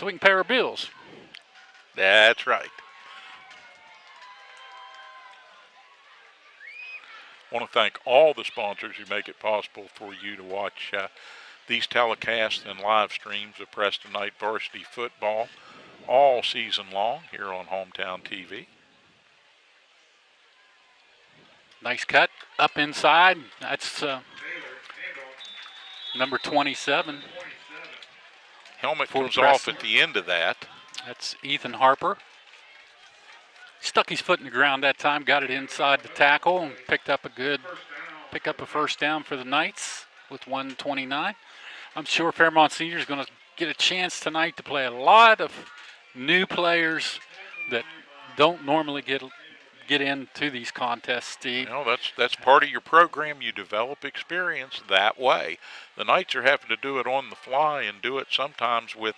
we can pay our bills.
That's right. I want to thank all the sponsors who make it possible for you to watch these telecasts and live streams of Preston Knight varsity football all season long here on Hometown TV.
Nice cut up inside. That's number 27.
Helmet comes off at the end of that.
That's Ethan Harper. Stuck his foot in the ground that time, got it inside the tackle, and picked up a first down for the Knights with 1:29. I'm sure Fairmont Senior is going to get a chance tonight to play a lot of new players that don't normally get into these contests, Steve.
You know, that's part of your program. You develop experience that way. The Knights are having to do it on the fly and do it sometimes with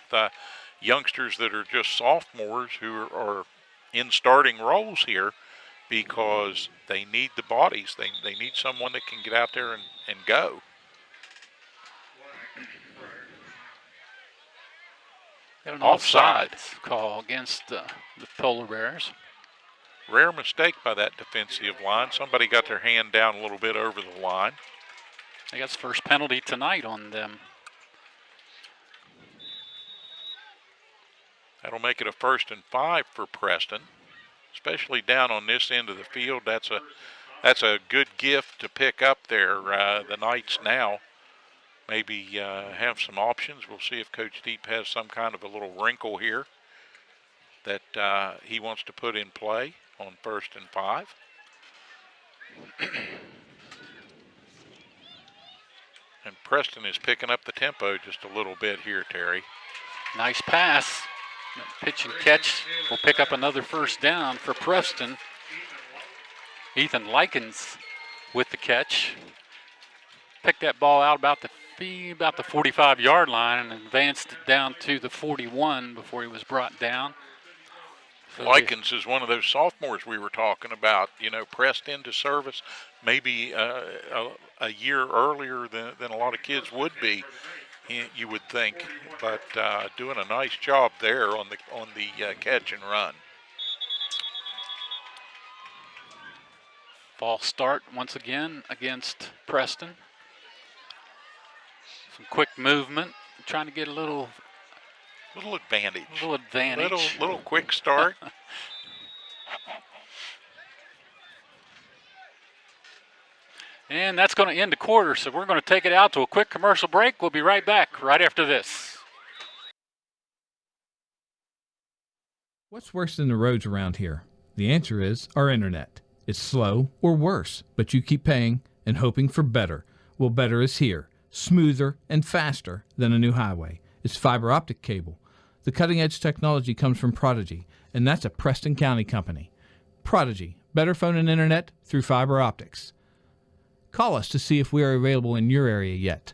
youngsters that are just sophomores who are in starting roles here because they need the bodies. They need someone that can get out there and go.
Got an offside call against the Polar Bears.
Rare mistake by that defensive line. Somebody got their hand down a little bit over the line.
I guess first penalty tonight on them.
That'll make it a 1st and 5 for Preston, especially down on this end of the field. That's a good gift to pick up there. The Knights now maybe have some options. We'll see if Coach Deep has some kind of a little wrinkle here that he wants to put in play on 1st and 5. And Preston is picking up the tempo just a little bit here, Terry.
Nice pass. Pitch and catch will pick up another first down for Preston. Ethan Likens with the catch. Picked that ball out about the 45-yard line and advanced it down to the 41 before he was brought down. So
Likens is one of those sophomores we were talking about, pressed into service maybe a year earlier than a lot of kids would be, you would think, but doing a nice job there on the catch and run.
False start once again against Preston. Some quick movement, trying to get a little
advantage.
Little
quick start.
And that's going to end the quarter, so we're going to take it out to a quick commercial break. We'll be right back right after this.
What's worse than the roads around here? The answer is our internet. It's slow or worse, but you keep paying and hoping for better. Well, better is here, smoother and faster than a new highway. It's fiber optic cable. The cutting-edge technology comes from Prodigy, and that's a Preston County company. Prodigy, better phone and internet through fiber optics. Call us to see if we are available in your area yet.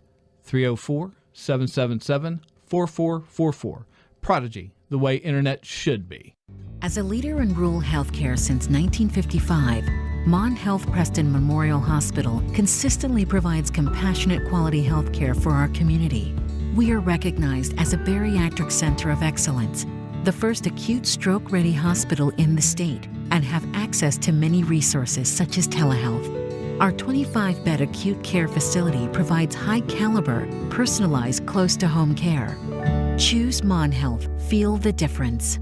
304-777-4444. Prodigy, the way internet should be.
As a leader in rural healthcare since 1955, Mon Health Preston Memorial Hospital consistently provides compassionate quality healthcare for our community. We are recognized as a bariatric center of excellence, the first acute stroke-ready hospital in the state, and have access to many resources such as telehealth. Our 25-bed acute care facility provides high-caliber, personalized, close-to-home care. Choose Mon Health. Feel the difference.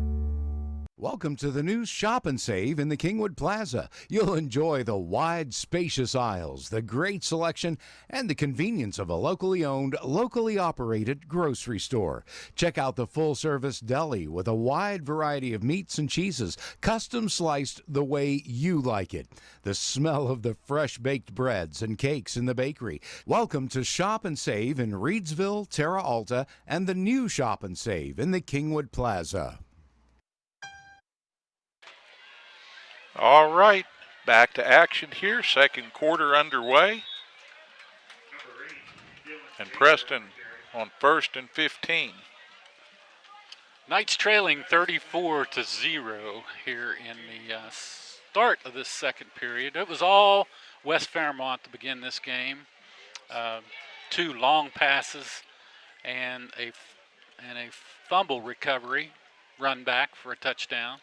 Welcome to the new Shop and Save in the Kingwood Plaza. You'll enjoy the wide, spacious aisles, the great selection, and the convenience of a locally owned, locally operated grocery store. Check out the full-service deli with a wide variety of meats and cheeses, custom sliced the way you like it. The smell of the fresh-baked breads and cakes in the bakery. Welcome to Shop and Save in Reedsville, Terra Alta, and the new Shop and Save in the Kingwood Plaza.
All right, back to action here. Second quarter underway. And Preston on 1st and 15.
Knights trailing 34-0 here in the start of this second period. It was all West Fairmont to begin this game. 2 long passes and a fumble recovery, run back for a touchdown.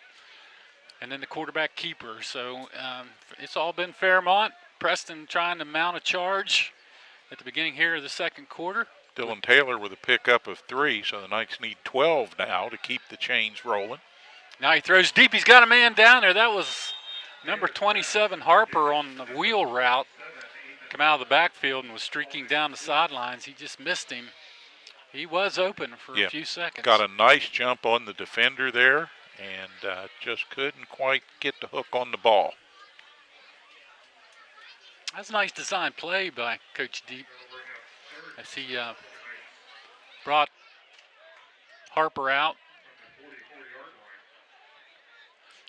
And then the quarterback keeper. So it's all been Fairmont. Preston trying to mount a charge at the beginning here of the second quarter.
Dylan Taylor with a pickup of 3, so the Knights need 12 now to keep the chains rolling.
Now he throws deep. He's got a man down there. That was number 27, Harper, on the wheel route. Come out of the backfield and was streaking down the sidelines. He just missed him. He was open for a few seconds.
Got a nice jump on the defender there. And just couldn't quite get the hook on the ball.
That's a nice design play by Coach Deep as he brought Harper out.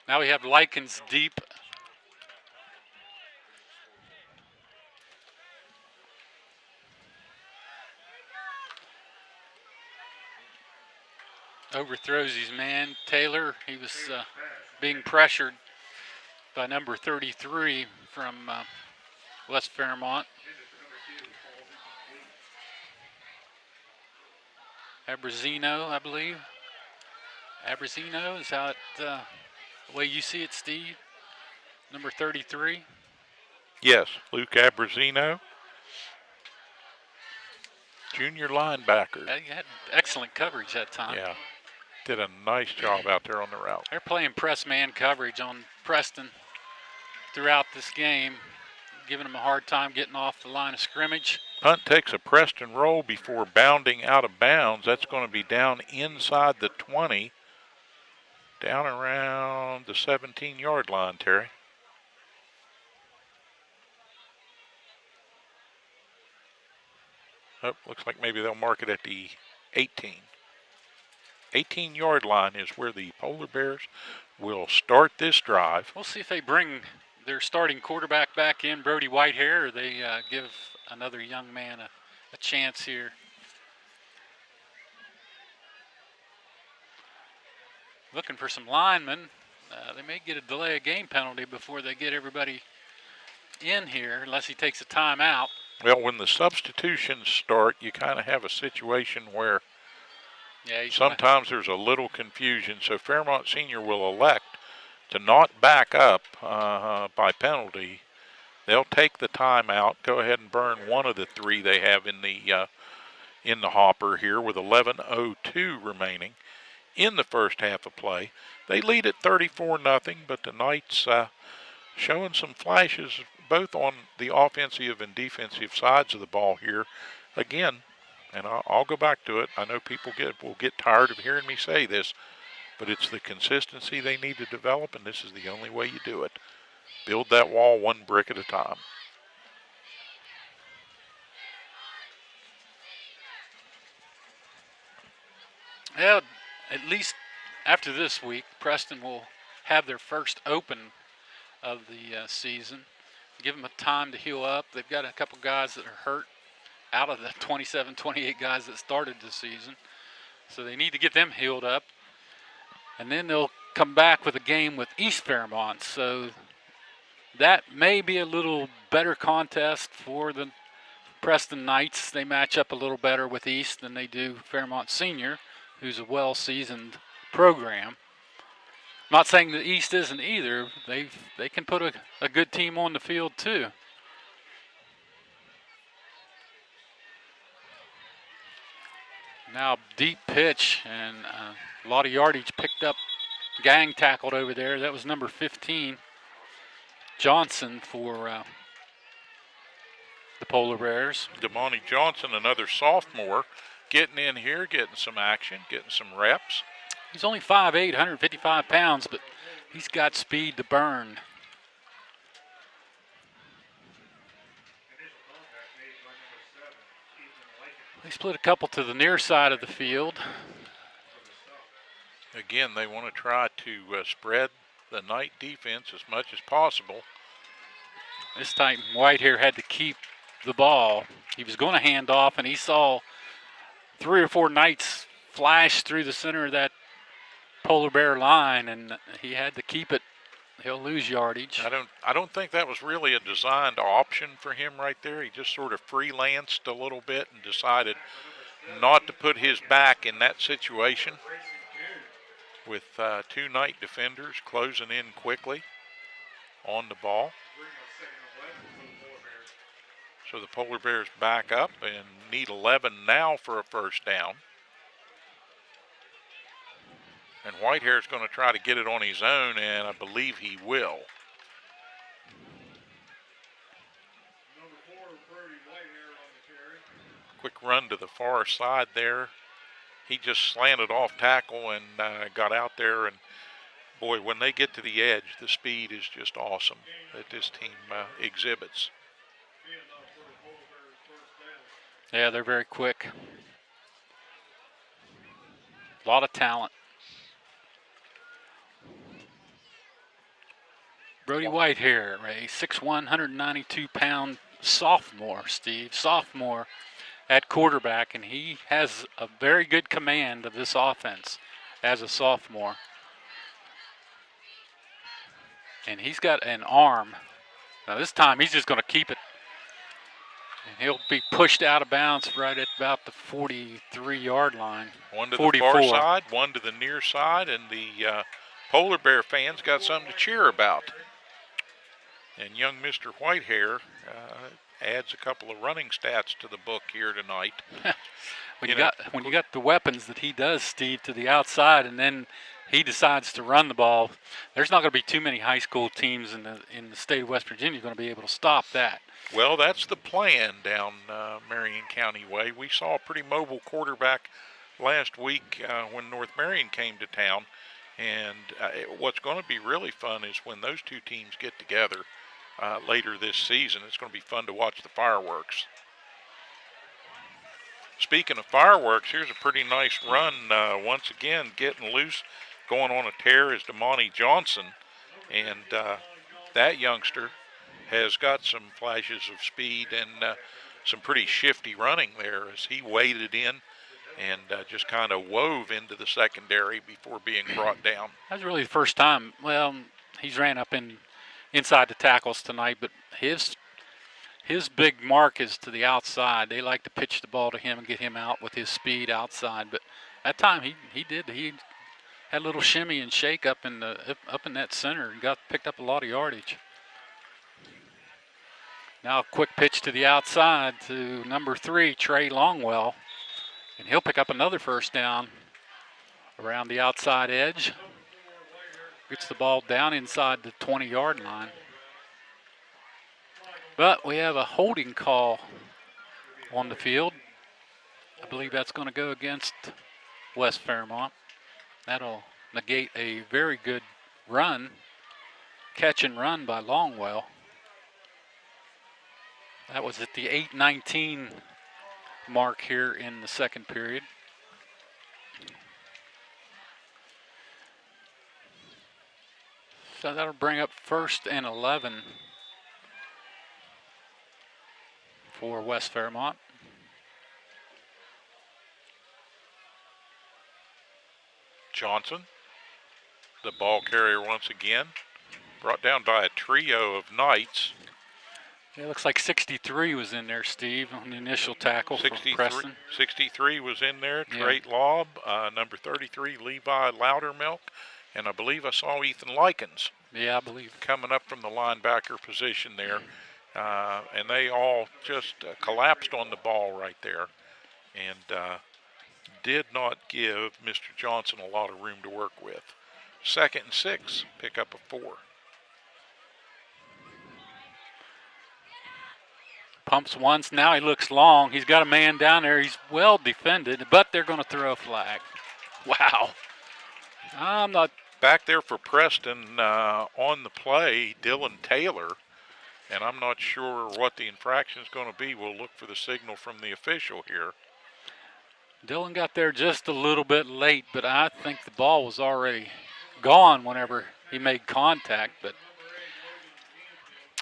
Now we have Likens deep. Overthrows his man, Taylor. He was being pressured by number 33 from West Fairmont. Abrazino, I believe. Abrazino, is how the way you see it, Steve? Number 33?
Yes, Luke Abrazino. Junior linebacker.
He had excellent coverage that time.
Yeah. Did a nice job out there on the route.
They're playing press man coverage on Preston throughout this game, giving them a hard time getting off the line of scrimmage.
Punt takes a Preston roll before bounding out of bounds. That's going to be down inside the 20, down around the 17-yard line, Terry. Oh, looks like maybe they'll mark it at the 18. 18-yard line is where the Polar Bears will start this drive.
We'll see if they bring their starting quarterback back in, Brody Whitehair, or they give another young man a chance here. Looking for some linemen. They may get a delay of game penalty before they get everybody in here, unless he takes a timeout.
Well, when the substitutions start, you kind of have a situation where sometimes there's a little confusion. So Fairmont Senior will elect to not back up by penalty. They'll take the timeout, go ahead and burn one of the three they have in the hopper here with 11:02 remaining in the first half of play. They lead at 34-0, but the Knights showing some flashes both on the offensive and defensive sides of the ball here. Again, and I'll go back to it. I know people will get tired of hearing me say this, but it's the consistency they need to develop, and this is the only way you do it. Build that wall one brick at a time.
Well, at least after this week, Preston will have their first open of the season. Give them a time to heal up. They've got a couple guys that are hurt out of the 27, 28 guys that started this season. So they need to get them healed up. And then they'll come back with a game with East Fairmont. So that may be a little better contest for the Preston Knights. They match up a little better with East than they do Fairmont Senior, who's a well-seasoned program. Not saying that East isn't either. They can put a good team on the field too. Now deep pitch and a lot of yardage picked up. Gang tackled over there. That was number 15, Johnson, for the Polar Bears.
Damani Johnson, another sophomore, getting in here, getting some action, getting some reps.
He's only 5'8", 155 pounds, but he's got speed to burn. They split a couple to the near side of the field.
Again, they want to try to spread the Knight defense as much as possible.
This time Whitehair had to keep the ball. He was going to hand off, and he saw 3 or 4 Knights flash through the center of that Polar Bear line, and he had to keep it. He'll lose yardage.
I don't think that was really a designed option for him right there. He just sort of freelanced a little bit and decided not to put his back in that situation, with 2 Knight defenders closing in quickly on the ball. So the Polar Bears back up and need 11 now for a first down. And Whitehair's going to try to get it on his own, and I believe he will. Quick run to the far side there. He just slanted off tackle and got out there. And, boy, when they get to the edge, the speed is just awesome that this team exhibits.
Yeah, they're very quick. A lot of talent. Brody Whitehair, a 6'1", 192-pound sophomore, sophomore at quarterback, and he has a very good command of this offense as a sophomore. And he's got an arm. Now this time he's just going to keep it. And he'll be pushed out of bounds right at about the 43-yard line.
One to
44.
the far side, one to the near side, and the Polar Bear fans got something to cheer about. And young Mr. Whitehair adds a couple of running stats to the book here tonight.
when you got the weapons that he does, Steve, to the outside, and then he decides to run the ball, there's not going to be too many high school teams in the state of West Virginia going to be able to stop that.
Well, that's the plan down Marion County way. We saw a pretty mobile quarterback last week when North Marion came to town. And what's going to be really fun is when those two teams get together later this season. It's going to be fun to watch the fireworks. speaking of fireworks, here's a pretty nice run. Once again, getting loose, going on a tear is Damani Johnson. And that youngster has got some flashes of speed and some pretty shifty running there as he waded in and just kind of wove into the secondary before being brought down.
That was really the first time. Well, he's ran up inside the tackles tonight, but his big mark is to the outside. They like to pitch the ball to him and get him out with his speed outside. But that time he had a little shimmy and shake up in that center and picked up a lot of yardage. Now a quick pitch to the outside to number 3, Trey Longwell. And he'll pick up another first down around the outside edge. Gets the ball down inside the 20-yard line. But we have a holding call on the field. I believe that's going to go against West Fairmont. That'll negate a very good run, catch and run by Longwell. That was at the 8:19 mark here in the second period. So that'll bring up 1st and 11 for West Fairmont.
Johnson, the ball carrier once again, brought down by a trio of Knights.
It looks like 63 was in there, Steve, on the initial tackle for Preston.
63 was in there, Trey Lobb, number 33, Levi Loudermilk, and I believe I saw Ethan Likens.
Yeah, I believe.
Coming up from the linebacker position there. And they all just collapsed on the ball right there and did not give Mr. Johnson a lot of room to work with. 2nd and 6, pick up a 4.
Pumps once, now he looks long. He's got a man down there. He's well defended, but they're going to throw a flag. Wow. I'm not.
Back there for Preston on the play, Dylan Taylor. And I'm not sure what the infraction is going to be. We'll look for the signal from the official here.
Dylan got there just a little bit late, but I think the ball was already gone whenever he made contact, but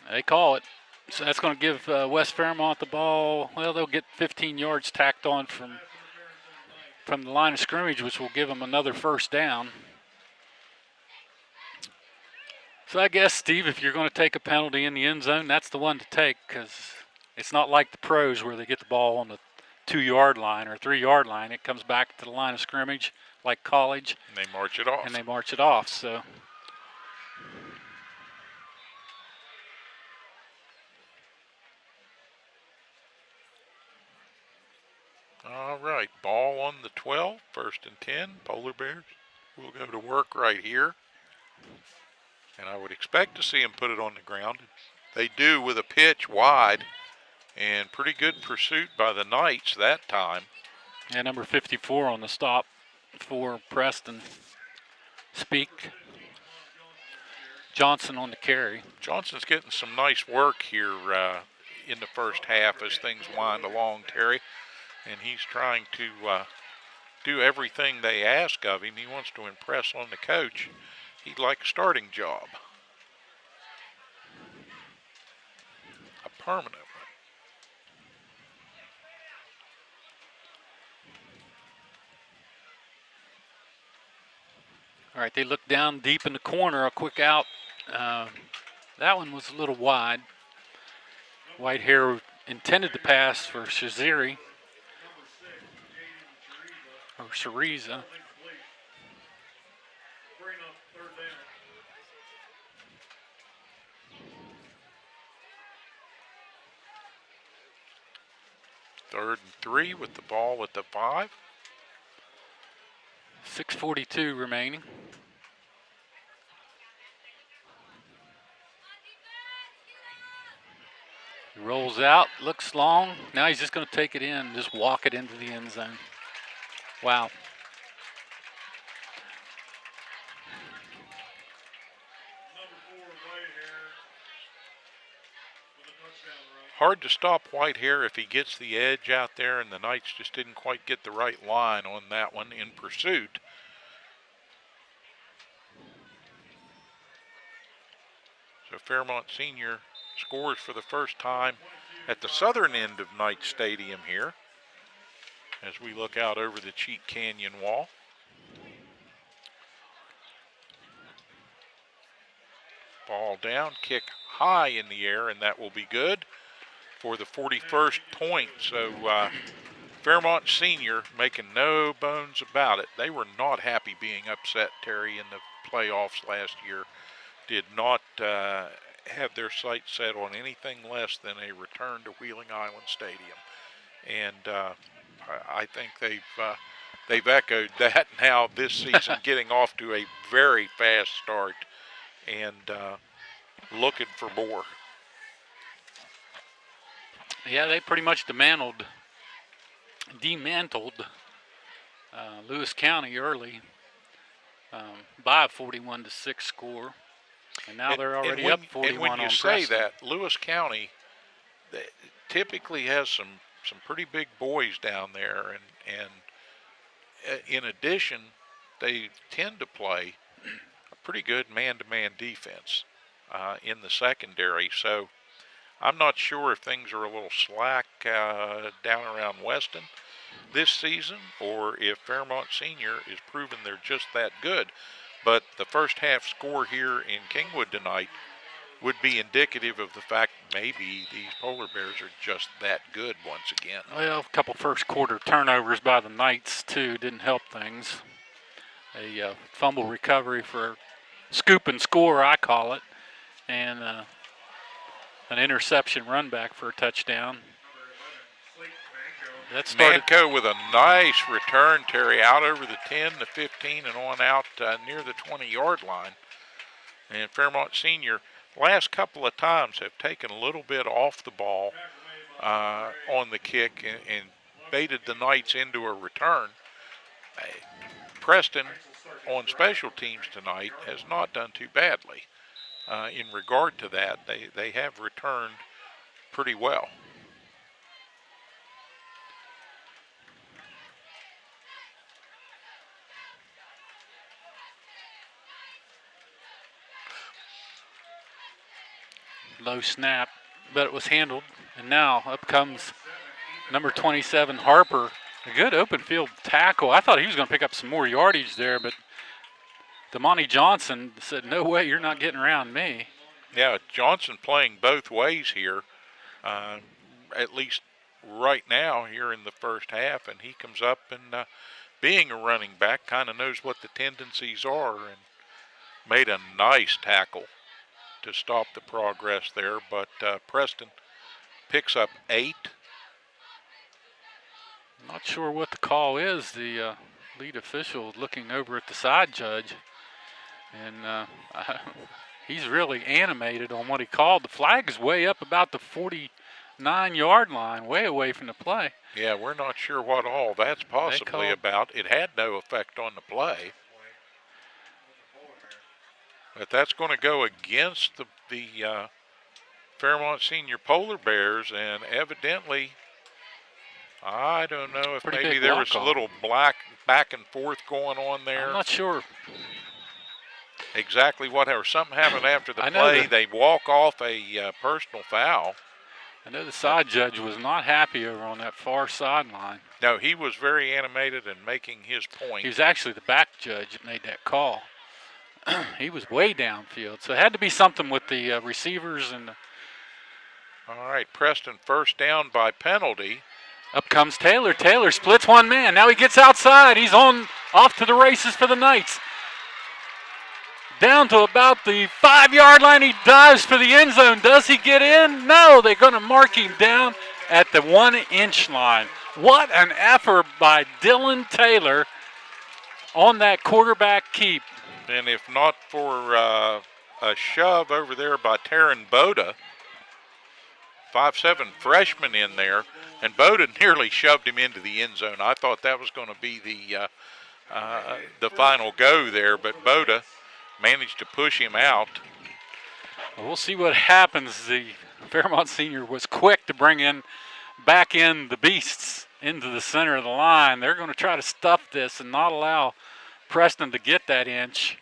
they call it. So that's going to give West Fairmont the ball. Well, they'll get 15 yards tacked on from the line of scrimmage, which will give them another first down. So I guess, Steve, if you're going to take a penalty in the end zone, that's the one to take, because it's not like the pros where they get the ball on the 2-yard line or 3-yard line. It comes back to the line of scrimmage like college.
And they march it off.
And they march it off, so.
All right, ball on the 12, 1st and 10. Polar Bears will go to work right here. And I would expect to see him put it on the ground. They do with a pitch wide, and pretty good pursuit by the Knights that time.
Yeah, number 54 on the stop for Preston. Speak. Johnson on the carry.
Johnson's getting some nice work here in the first half as things wind along, Terry. And he's trying to do everything they ask of him. He wants to impress on the coach. He'd like a starting job. A permanent one.
All right, they look down deep in the corner, a quick out. That one was a little wide. Whitehair intended to pass for Shaziri. Or Shariza.
Third and 3 with the ball at the 5.
6:42 remaining. He rolls out, looks long. Now he's just going to take it in, just walk it into the end zone. Wow.
hard to stop Whitehair if he gets the edge out there, and the Knights just didn't quite get the right line on that one in pursuit. So Fairmont Senior scores for the first time at the southern end of Knight Stadium here as we look out over the Cheat Canyon wall. Ball down, kick high in the air, and that will be good for the 41st point. So Fairmont Senior making no bones about it. They were not happy being upset, Terry, in the playoffs last year. Did not have their sights set on anything less than a return to Wheeling Island Stadium. And I think they've echoed that now this season, getting off to a very fast start and looking for more.
Yeah, they pretty much dismantled Lewis County early by a 41-6 score, and now they're already up 41 on Preston.
And when you say that, Lewis County typically has some pretty big boys down there, and in addition, they tend to play a pretty good man-to-man defense in the secondary. So I'm not sure if things are a little slack down around Weston this season, or if Fairmont Senior is proving they're just that good. But the first half score here in Kingwood tonight would be indicative of the fact maybe these Polar Bears are just that good once again.
Well, a couple first quarter turnovers by the Knights, too, didn't help things. A fumble recovery for scoop and score, I call it, and an interception run back for a touchdown. That started.
Manco with a nice return, Terry, out over the 10, the 15, and on out near the 20-yard line. And Fairmont Senior, last couple of times, have taken a little bit off the ball on the kick and baited the Knights into a return. Preston, on special teams tonight, has not done too badly in regard to that. They have returned pretty well.
Low snap, but it was handled. And now up comes number 27, Harper. A good open field tackle. I thought he was going to pick up some more yardage there, but Damani Johnson said, no way, you're not getting around me.
Yeah, Johnson playing both ways here, at least right now here in the first half, and he comes up and being a running back kind of knows what the tendencies are and made a nice tackle to stop the progress there, but Preston picks up 8.
Not sure what the call is. The lead official looking over at the side judge, and he's really animated on what he called. The flag's way up about the 49-yard line, way away from the play.
Yeah, we're not sure what all that's possibly about. It had no effect on the play. But that's going to go against the Fairmont Senior Polar Bears, and evidently, I don't know if maybe there was a little back and forth going on there.
I'm not sure
exactly what happened. Something happened after the play. They walk off a personal foul.
I know the side judge was not happy over on that far sideline.
No, he was very animated and making his point.
He was actually the back judge that made that call. He was way downfield, so it had to be something with the receivers. And
all right, Preston first down by penalty.
Up comes Taylor. Taylor splits one man. Now he gets outside. He's off to the races for the Knights. Down to about the 5-yard line. He dives for the end zone. Does he get in? No, they're going to mark him down at the 1-inch line. What an effort by Dylan Taylor on that quarterback keep.
And if not for a shove over there by Taryn Boda, 5'7" freshman in there, and Boda nearly shoved him into the end zone. I thought that was going to be the final go there, but Boda managed to push him out.
We'll see what happens. The Fairmont Senior was quick to bring in back in the beasts into the center of the line. They're going to try to stuff this and not allow Preston to get that inch.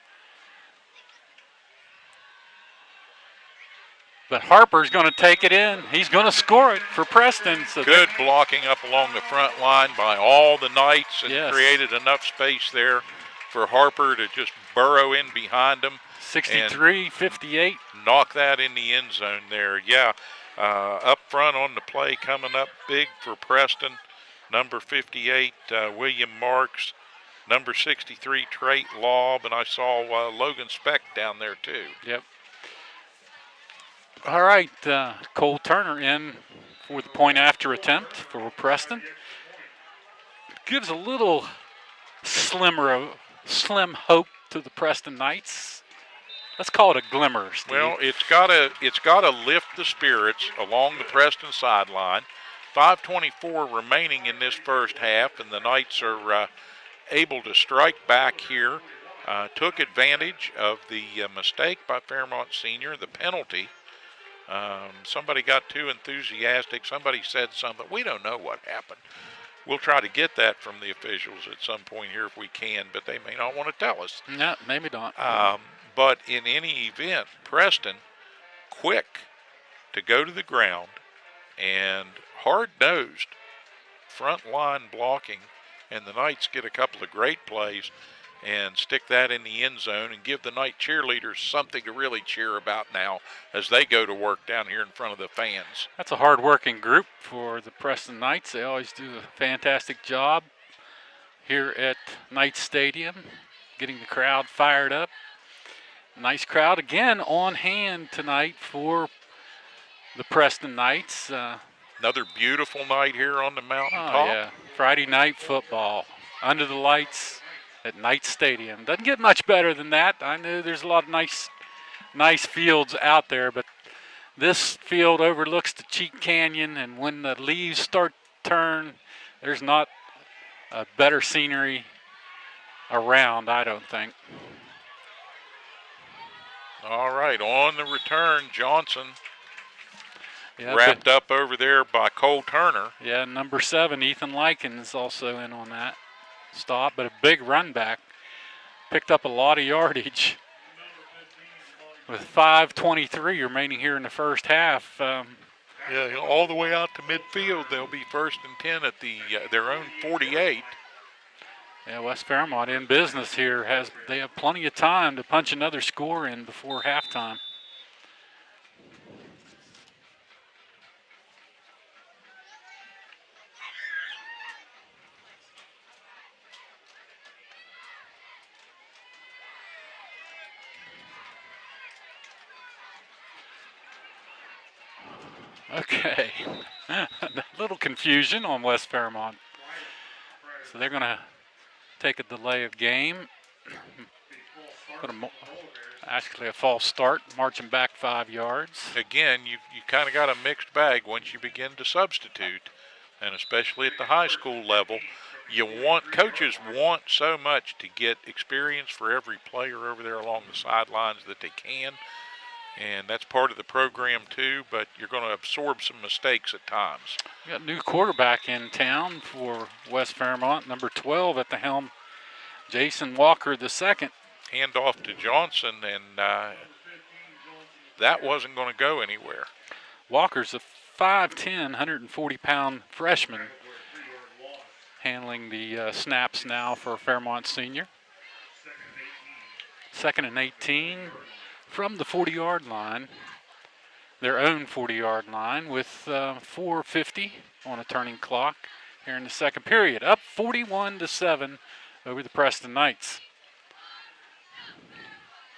But Harper's going to take it in. He's going to score it for Preston. So
good blocking up along the front line by all the Knights, and
yes,
created enough space there for Harper to just burrow in behind him.
63-58.
Knock that in the end zone there. Yeah, up front on the play coming up big for Preston. Number 58, William Marks. Number 63, Trait Laub. And I saw Logan Speck down there too.
Yep. All right, Cole Turner in for the point after attempt for Preston. Gives a little slim hope to the Preston Knights. Let's call it a glimmer, Steve.
Well, it's gotta lift the spirits along the Preston sideline. 5:24 remaining in this first half, and the Knights are able to strike back here. Took advantage of the mistake by Fairmont Senior, the penalty. Somebody got too enthusiastic. Somebody said something. We don't know what happened. We'll try to get that from the officials at some point here if we can, but they may not want to tell us.
No, maybe not.
But in any event, Preston, quick to go to the ground and hard-nosed front line blocking, and the Knights get a couple of great plays and stick that in the end zone and give the Knight cheerleaders something to really cheer about now as they go to work down here in front of the fans.
That's a hard-working group for the Preston Knights. They always do a fantastic job here at Knights Stadium, getting the crowd fired up. Nice crowd again on hand tonight for the Preston Knights.
Another beautiful night here on the mountaintop.
Oh, yeah. Friday night football under the lights at Knight Stadium. Doesn't get much better than that. I know there's a lot of nice fields out there, but this field overlooks the Cheat Canyon, and when the leaves start to turn, there's not a better scenery around, I don't think.
All right, on the return, Johnson wrapped up over there by Cole Turner.
Yeah, number 7, Ethan Likens, also in on that stop, but a big run back. Picked up a lot of yardage. With 5:23 remaining here in the first half.
Yeah, all the way out to midfield. They'll be 1st and 10 at their own 48.
Yeah, West Fairmont in business here. They have plenty of time to punch another score in before halftime. Okay, a little confusion on West Fairmont. So they're going to take a delay of game. Actually a false start, marching back 5 yards.
Again, you kind of got a mixed bag once you begin to substitute, and especially at the high school level. Coaches want so much to get experience for every player over there along the sidelines that they can. And that's part of the program too, but you're going to absorb some mistakes at times.
We got a new quarterback in town for West Fairmont, number 12 at the helm, Jason Walker II.
Hand off to Johnson, and that wasn't going to go anywhere.
Walker's a 5'10", 140-pound freshman, handling the snaps now for Fairmont Senior. 2nd and 18. From the 40-yard line, their own 40-yard line, with 4:50 on a turning clock here in the second period. Up 41-7 over the Preston Knights.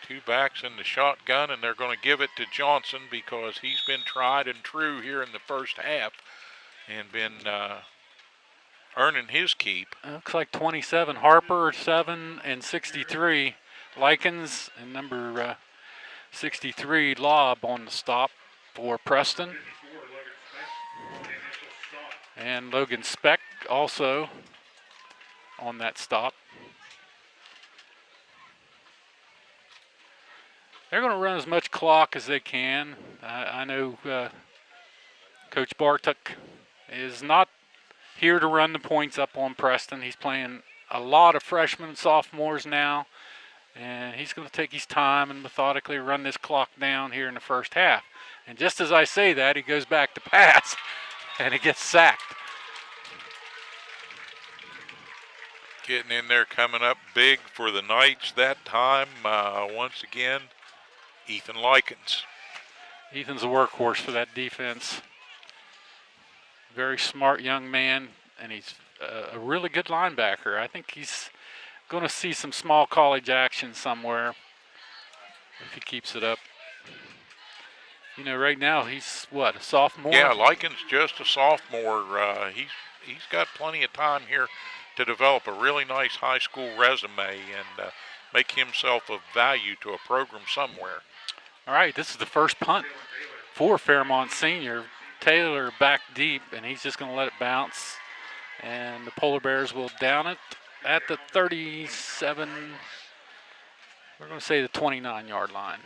2 backs in the shotgun, and they're going to give it to Johnson because he's been tried and true here in the first half and been earning his keep.
Looks like 27, Harper, 7, and 63, Likens, and number 63, Laub on the stop for Preston. And Logan Speck also on that stop. They're going to run as much clock as they can. I know Coach Bartuk is not here to run the points up on Preston. He's playing a lot of freshmen and sophomores now, and he's going to take his time and methodically run this clock down here in the first half. And just as I say that, he goes back to pass, and he gets sacked.
Getting in there, coming up big for the Knights that time. Once again, Ethan Likens.
Ethan's a workhorse for that defense. Very smart young man, and he's a really good linebacker. I think he's going to see some small college action somewhere if he keeps it up. You know, right now he's what, a sophomore?
Yeah, Likens just a sophomore. He's got plenty of time here to develop a really nice high school resume and make himself of value to a program somewhere.
All right, this is the first punt for Fairmont Senior. Taylor back deep, and he's just going to let it bounce. And the Polar Bears will down it at the 37, we're going to say the 29-yard line.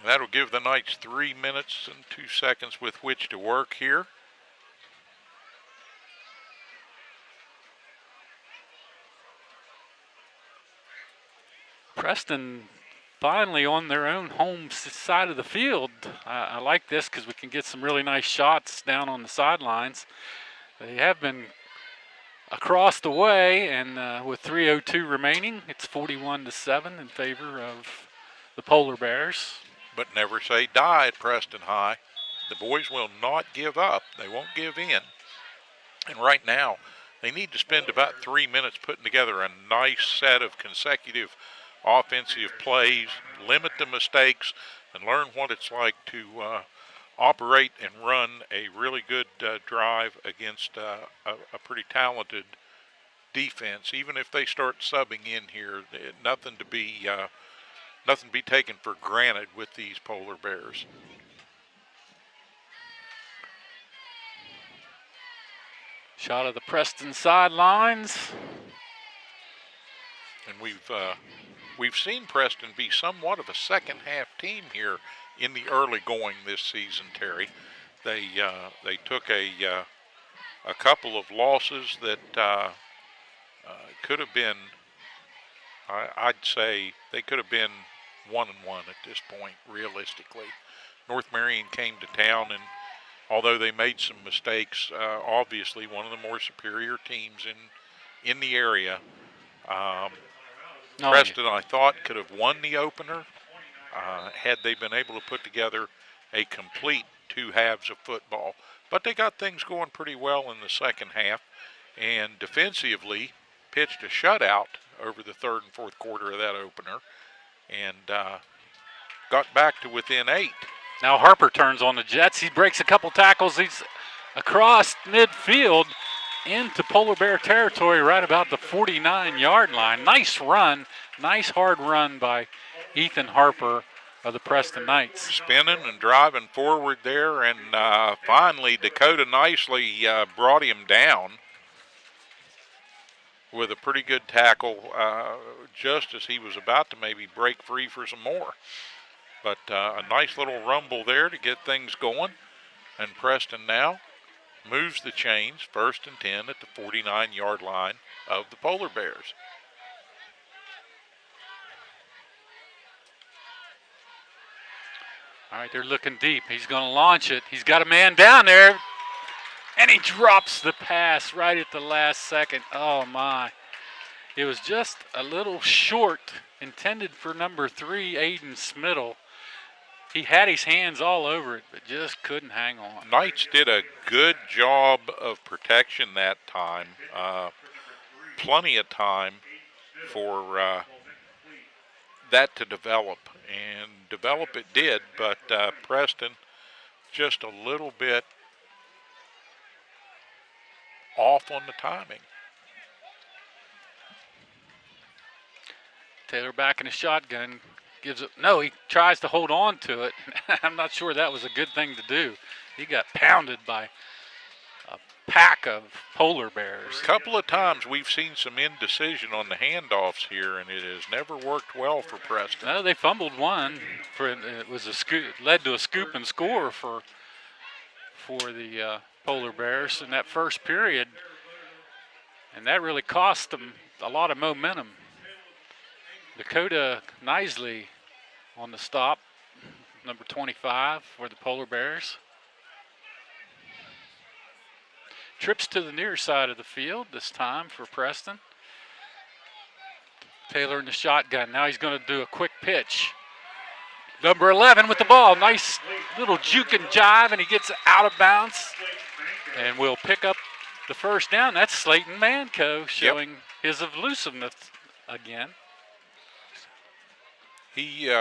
That'll give the Knights 3 minutes and 2 seconds with which to work here.
Preston finally on their own home side of the field. I like this because we can get some really nice shots down on the sidelines. They have been across the way, and with 3:02 remaining, it's 41-7 in favor of the Polar Bears.
But never say die at Preston High. The boys will not give up. They won't give in. And right now, they need to spend about 3 minutes putting together a nice set of consecutive offensive plays, limit the mistakes, and learn what it's like to operate and run a really good drive against a pretty talented defense. Even if they start subbing in here, nothing to be taken for granted with these Polar Bears.
Shot of the Preston sidelines.
And we've seen Preston be somewhat of a second half team here in the early going this season, Terry. They took a couple of losses that could have been, I'd say they could have been 1-1 at this point, realistically. North Marion came to town, and although they made some mistakes, obviously one of the more superior teams in the area. Preston, I thought, could have won the opener had they been able to put together a complete 2 halves of football. But they got things going pretty well in the second half, and defensively pitched a shutout over the third and fourth quarter of that opener, and got back to within 8.
Now Harper turns on the Jets. He breaks a couple tackles. He's across midfield into Polar Bear territory right about the 49-yard line. Nice run, nice hard run by Ethan Harper of the Preston Knights.
Spinning and driving forward there, and finally Dakota nicely brought him down with a pretty good tackle just as he was about to maybe break free for some more. But a nice little rumble there to get things going, and Preston now moves the chains, 1st and 10 at the 49-yard line of the Polar Bears.
All right, they're looking deep. He's going to launch it. He's got a man down there, and he drops the pass right at the last second. Oh, my. It was just a little short, intended for number 3, Aiden Smittle. He had his hands all over it, but just couldn't hang on.
Knights did a good job of protection that time. Plenty of time for that to develop, and develop it did, but Preston just a little bit off on the timing.
Taylor back in the shotgun. Gives it, no, he tries to hold on to it. I'm not sure that was a good thing to do. He got pounded by a pack of Polar Bears.
A couple of times we've seen some indecision on the handoffs here, and it has never worked well for Preston.
No, they fumbled one. It was a scoop, led to a scoop and score for for the Polar Bears in that first period, and that really cost them a lot of momentum. Dakota Knisely on the stop, number 25 for the Polar Bears. Trips to the near side of the field this time for Preston. Taylor in the shotgun. Now he's going to do a quick pitch. Number 11 with the ball. Nice little juke and jive, and he gets out of bounds. And we'll pick up the first down. That's Slayton Manco showing his elusiveness again.
He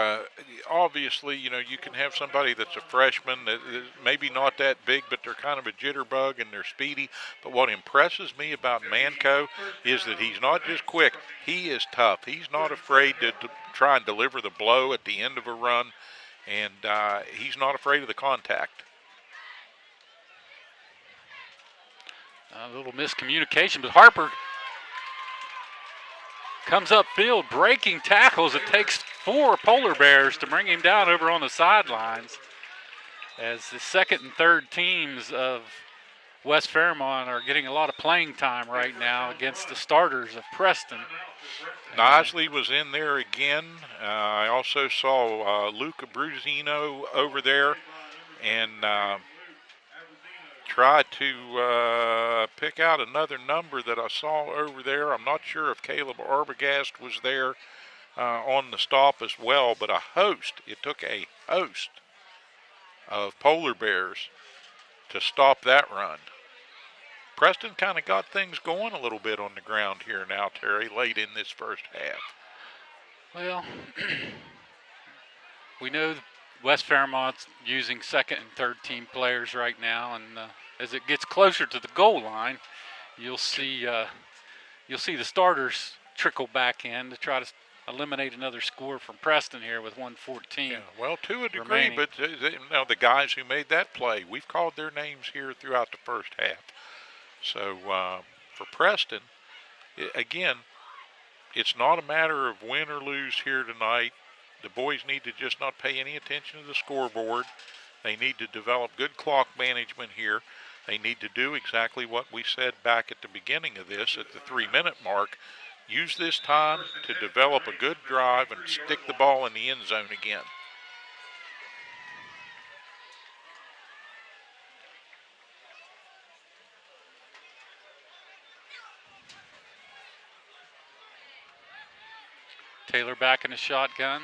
obviously, you know, you can have somebody that's a freshman that is maybe not that big, but they're kind of a jitterbug and they're speedy. But what impresses me about Manco is that he's not just quick, he is tough. He's not afraid to try and deliver the blow at the end of a run, and he's not afraid of the contact.
A little miscommunication, but Harper comes upfield, breaking tackles. It takes 4 Polar Bears to bring him down over on the sidelines, as the second and third teams of West Fairmont are getting a lot of playing time right now against the starters of Preston.
Knisely was in there again. I also saw Luca Brusino over there, and tried to pick out another number that I saw over there. I'm not sure if Caleb Arbogast was there on the stop as well, but it took a host of Polar Bears to stop that run. Preston kind of got things going a little bit on the ground here now, Terry, late in this first half.
Well, we know West Fairmont's using second and third team players right now, and as it gets closer to the goal line, you'll see the starters trickle back in to try to eliminate another score from Preston here with 1:14.
Yeah, well, to a degree,
remaining.
but now the guys who made that play, we've called their names here throughout the first half. So for Preston, again, it's not a matter of win or lose here tonight. The boys need to just not pay any attention to the scoreboard. They need to develop good clock management here. They need to do exactly what we said back at the beginning of this, at the 3-minute mark. Use this time to develop a good drive and stick the ball in the end zone again.
Taylor back in the shotgun.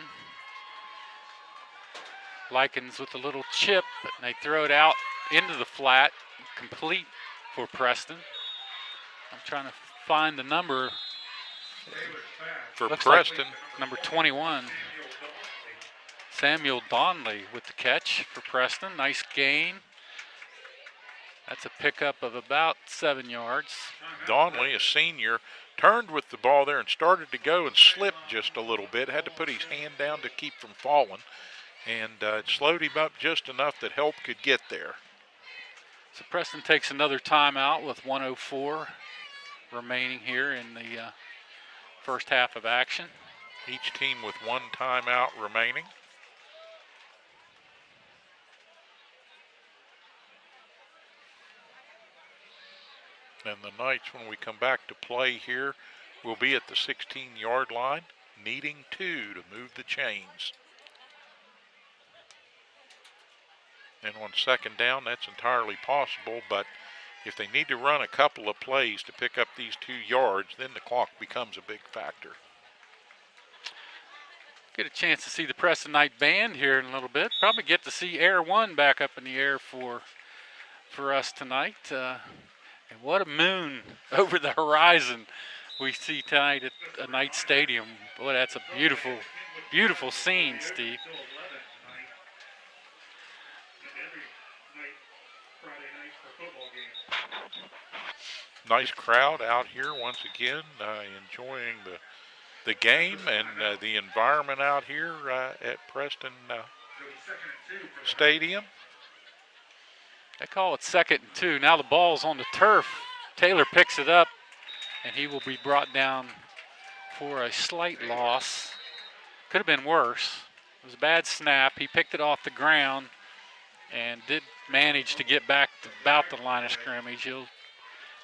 Likens with a little chip, and they throw it out into the flat, complete for Preston. I'm trying to find the number.
For
Looks
Preston,
like number 21. Samuel Donley with the catch for Preston. Nice gain. That's a pickup of about 7 yards.
Donley, a senior, turned with the ball there and started to go and slipped just a little bit. Had to put his hand down to keep from falling. And it slowed him up just enough that help could get there.
So Preston takes another timeout with 1:04 remaining here in the first half of action.
Each team with 1 timeout remaining. And the Knights, when we come back to play here, will be at the 16-yard line, needing 2 to move the chains. And on second down, that's entirely possible, but if they need to run a couple of plays to pick up these 2 yards, then the clock becomes a big factor.
Get a chance to see the Preston Knight Band here in a little bit. Probably get to see Air One back up in the air for us tonight. And what a moon over the horizon we see tonight at Knight Stadium. Boy, that's a beautiful, beautiful scene, Steve.
Nice crowd out here once again, enjoying the game and the environment out here at Preston Stadium.
They call it 2nd and 2. Now the ball's on the turf. Taylor picks it up, and he will be brought down for a slight loss. Could have been worse. It was a bad snap. He picked it off the ground and did manage to get back to about the line of scrimmage.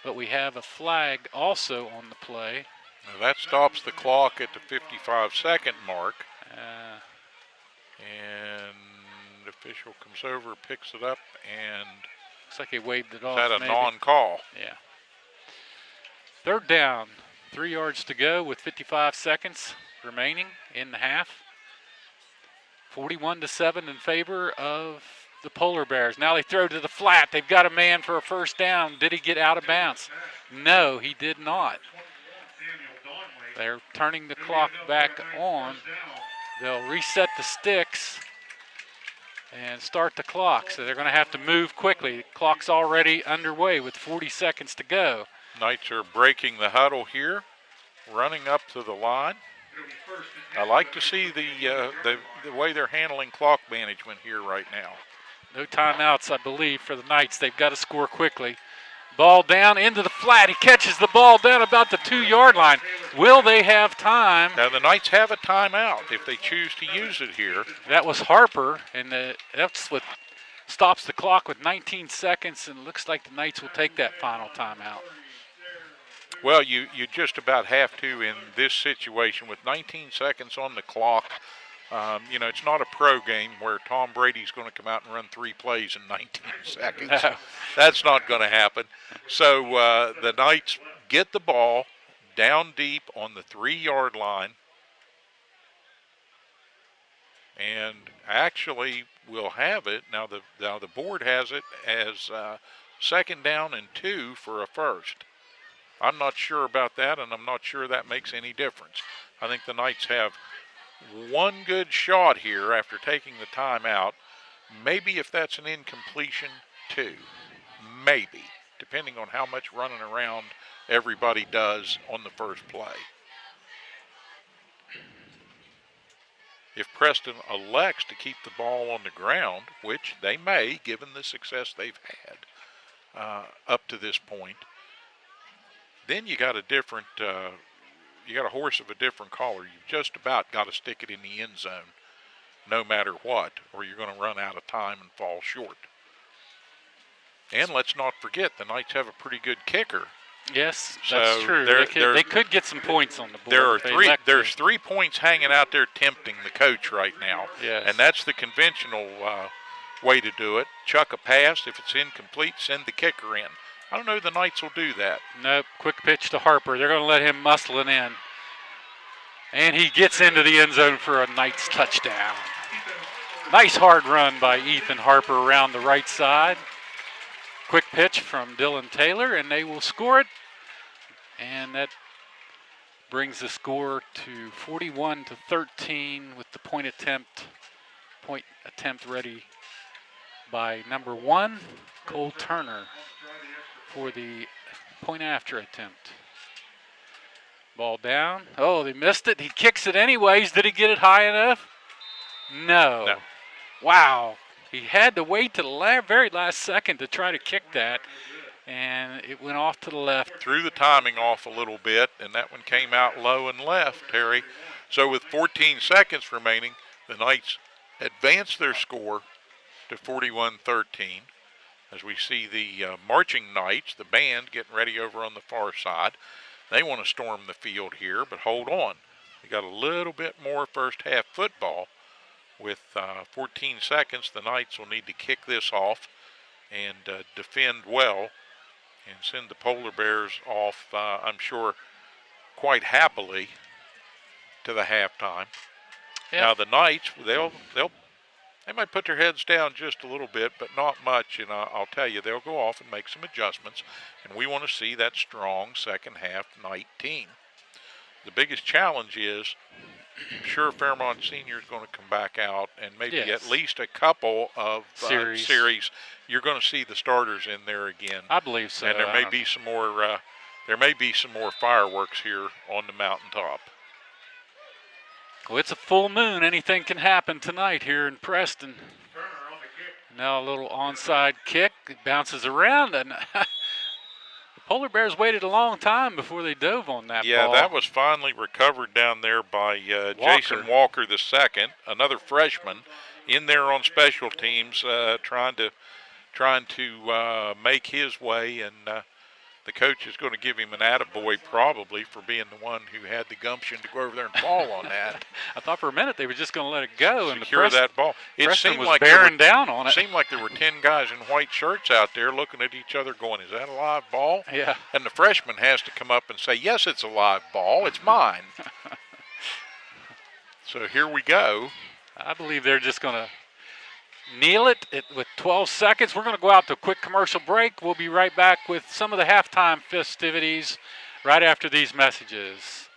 But we have a flag also on the play.
Now that stops the clock at the 55-second mark. And the official comes over, picks it up, and
looks like he waved it off.
Is that a
maybe.
non-call?
Yeah. Third down, 3 yards to go with 55 seconds remaining in the half. 41-7 in favor of the Polar Bears. Now they throw to the flat. They've got a man for a first down. Did he get out of bounds? No, he did not. They're turning the clock back on. They'll reset the sticks and start the clock. So they're going to have to move quickly. The clock's already underway with 40 seconds to go.
Knights are breaking the huddle here, running up to the line. I like to see the way they're handling clock management here right now.
No timeouts, I believe, for the Knights. They've got to score quickly. Ball down into the flat. He catches the ball down about the 2-yard line. Will they have time?
Now the Knights have a timeout if they choose to use it here.
That was Harper, and that's what stops the clock with 19 seconds, and it looks like the Knights will take that final timeout.
Well, you just about have to in this situation with 19 seconds on the clock. It's not a pro game where Tom Brady's going to come out and run 3 plays in 19 seconds.
No.
That's not going to happen. So the Knights get the ball down deep on the 3-yard line and actually will have it. Now the board has it as 2nd down and 2 for a first. I'm not sure about that, and I'm not sure that makes any difference. I think the Knights have one good shot here after taking the timeout. Maybe if that's an incompletion, 2. Maybe, depending on how much running around everybody does on the first play. If Preston elects to keep the ball on the ground, which they may, given the success they've had up to this point, then you got a different, you got a horse of a different color. You've just about got to stick it in the end zone, no matter what, or you're going to run out of time and fall short. And let's not forget, the Knights have a pretty good kicker.
Yes,
so
that's true. They could get some points on the board.
There's 3 points hanging out there tempting the coach right now.
Yes.
And that's the conventional way to do it. Chuck a pass. If it's incomplete, send the kicker in. I don't know the Knights will do that.
Nope. Quick pitch to Harper. They're going to let him muscle it in. And he gets into the end zone for a Knights touchdown. Nice hard run by Ethan Harper around the right side. Quick pitch from Dylan Taylor, and they will score it. And that brings the score to 41-13 with the point attempt ready by number 1, Cole Turner, for the point after attempt. Ball down. Oh, they missed it. He kicks it anyways. Did he get it high enough? No. Wow. He had to wait to the very last second to try to kick that, and it went off to the left.
Threw the timing off a little bit, and that one came out low and left, Terry. So with 14 seconds remaining, the Knights advance their score to 41-13. As we see the marching Knights, the band, getting ready over on the far side. They want to storm the field here, but hold on. They got a little bit more first half football. With 14 seconds, the Knights will need to kick this off and defend well and send the Polar Bears off, I'm sure, quite happily to the halftime. Yep. Now the Knights, they might put their heads down just a little bit, but not much, and I'll tell you, they'll go off and make some adjustments, and we want to see that strong second half Knight team. The biggest challenge is, I'm sure Fairmont Senior is going to come back out and maybe at least a couple of series. You're going to see the starters in there again.
I believe so.
And there may be some more. There may be some more fireworks here on the mountaintop.
Well, it's a full moon. Anything can happen tonight here in Preston. Now a little onside kick. It bounces around, and the Polar Bears waited a long time before they dove on that ball.
Yeah, that was finally recovered down there by Jason Walker II, another freshman, in there on special teams, trying to trying to make his way, and the coach is going to give him an attaboy probably for being the one who had the gumption to go over there and fall on that.
I thought for a minute they were just going to let it go and
secure that ball. It
Preston
seemed
was
like
bearing down on it.
Seemed like there were 10 guys in white shirts out there looking at each other going, is that a live ball?
Yeah.
And the freshman has to come up and say, yes, it's a live ball. It's mine. So here we go.
I believe they're just going to kneel it with 12 seconds. We're going to go out to a quick commercial break. We'll be right back with some of the halftime festivities right after these messages.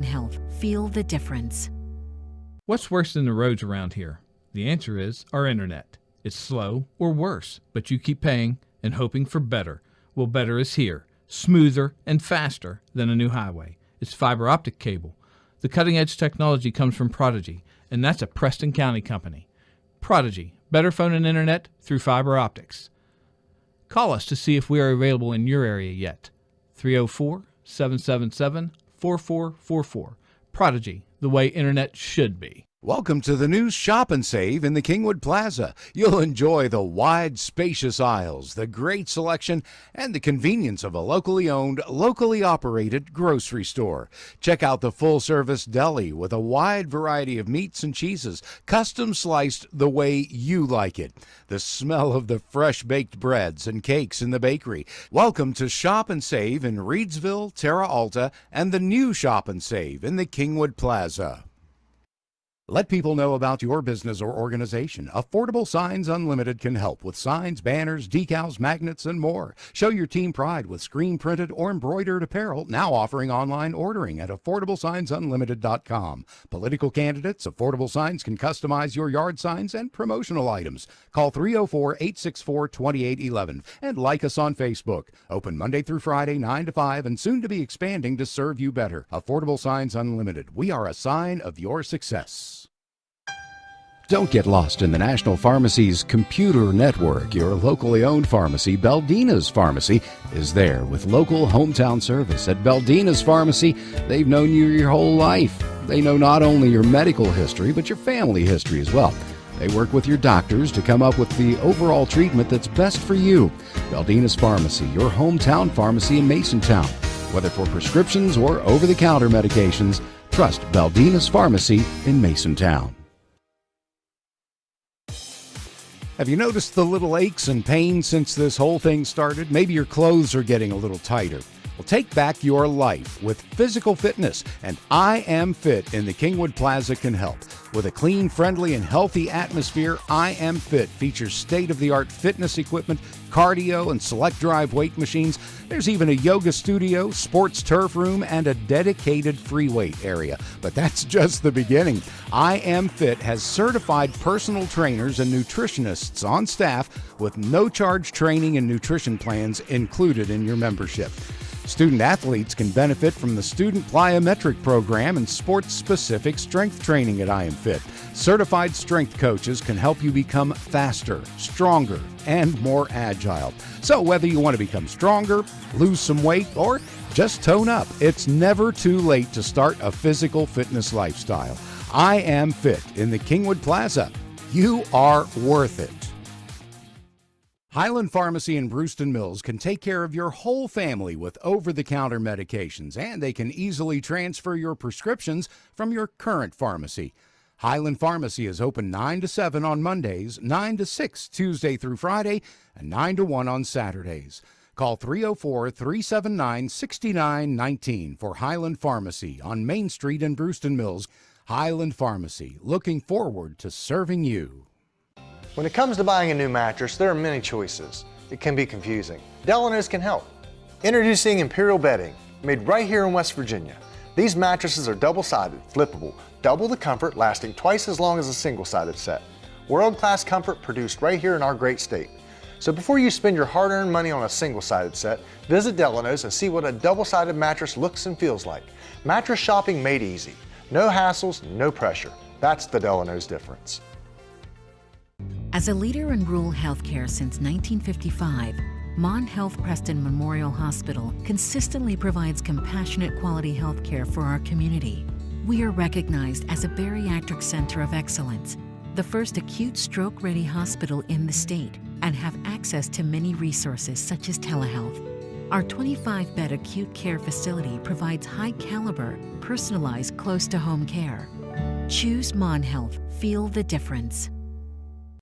Health. Feel the difference.
What's worse than the roads around here? The answer is our internet. It's slow or worse, but you keep paying and hoping for better. Well, better is here, smoother and faster than a new highway. It's fiber optic cable. The cutting-edge technology comes from Prodigy, and that's a Preston County company. Prodigy, better phone and internet through fiber optics. Call us to see if we are available in your area yet. 304-777-4444. Prodigy, the way internet should be.
Welcome to the new Shop and Save in the Kingwood Plaza. You'll enjoy the wide, spacious aisles, the great selection, and the convenience of a locally owned, locally operated grocery store. Check out the full-service deli with a wide variety of meats and cheeses, custom sliced the way you like it. The smell of the fresh-baked breads and cakes in the bakery. Welcome to Shop and Save in Reedsville, Terra Alta, and the new Shop and Save in the Kingwood Plaza. Let people know about your business or organization. Affordable Signs Unlimited can help with signs, banners, decals, magnets, and more. Show your team pride with screen-printed or embroidered apparel, now offering online ordering at AffordableSignsUnlimited.com. Political candidates, Affordable Signs can customize your yard signs and promotional items. Call 304-864-2811 and like us on Facebook. Open Monday through Friday, 9 to 5, and soon to be expanding to serve you better. Affordable Signs Unlimited. We are a sign of your success. Don't get lost in the National Pharmacy's computer network. Your locally owned pharmacy, Beldina's Pharmacy, is there with local hometown service. At Beldina's Pharmacy, they've known you your whole life. They know not only your medical history, but your family history as well. They work with your doctors to come up with the overall treatment that's best for you. Beldina's Pharmacy, your hometown pharmacy in Masontown. Whether for prescriptions or over-the-counter medications, trust Beldina's Pharmacy in Masontown. Have you noticed the little aches and pains since this whole thing started? Maybe your clothes are getting a little tighter. Well, take back your life with physical fitness, and I Am Fit in the Kingwood Plaza can help. With a clean, friendly, and healthy atmosphere, I Am Fit features state-of-the-art fitness equipment, cardio, and select drive weight machines. There's even a yoga studio, sports turf room, and a dedicated free weight area. But that's just the beginning. I Am Fit has certified personal trainers and nutritionists on staff with no-charge training and nutrition plans included in your membership. Student athletes can benefit from the Student Plyometric Program and sports-specific strength training at I Am Fit. Certified strength coaches can help you become faster, stronger, and more agile. So whether you want to become stronger, lose some weight, or just tone up, it's never too late to start a physical fitness lifestyle. I Am Fit in the Kingwood Plaza. You are worth it. Highland Pharmacy in Brewston Mills can take care of your whole family with over-the-counter medications, and they can easily transfer your prescriptions from your current pharmacy. Highland Pharmacy is open 9 to 7 on Mondays, 9 to 6 Tuesday through Friday, and 9 to 1 on Saturdays. Call 304-379-6919 for Highland Pharmacy on Main Street in Brewston Mills. Highland Pharmacy, looking forward to serving you.
When it comes to buying a new mattress, there are many choices. It can be confusing. Delano's can help. Introducing Imperial Bedding, made right here in West Virginia. These mattresses are double-sided, flippable, double the comfort, lasting twice as long as a single-sided set. World-class comfort produced right here in our great state. So before you spend your hard-earned money on a single-sided set, visit Delano's and see what a double-sided mattress looks and feels like. Mattress shopping made easy. No hassles, no pressure. That's the Delano's difference.
As a leader in rural healthcare since 1955, Mon Health Preston Memorial Hospital consistently provides compassionate quality healthcare for our community. We are recognized as a bariatric center of excellence, the first acute stroke-ready hospital in the state, and have access to many resources such as telehealth. Our 25-bed acute care facility provides high-caliber, personalized, close-to-home care. Choose Mon Health. Feel the difference.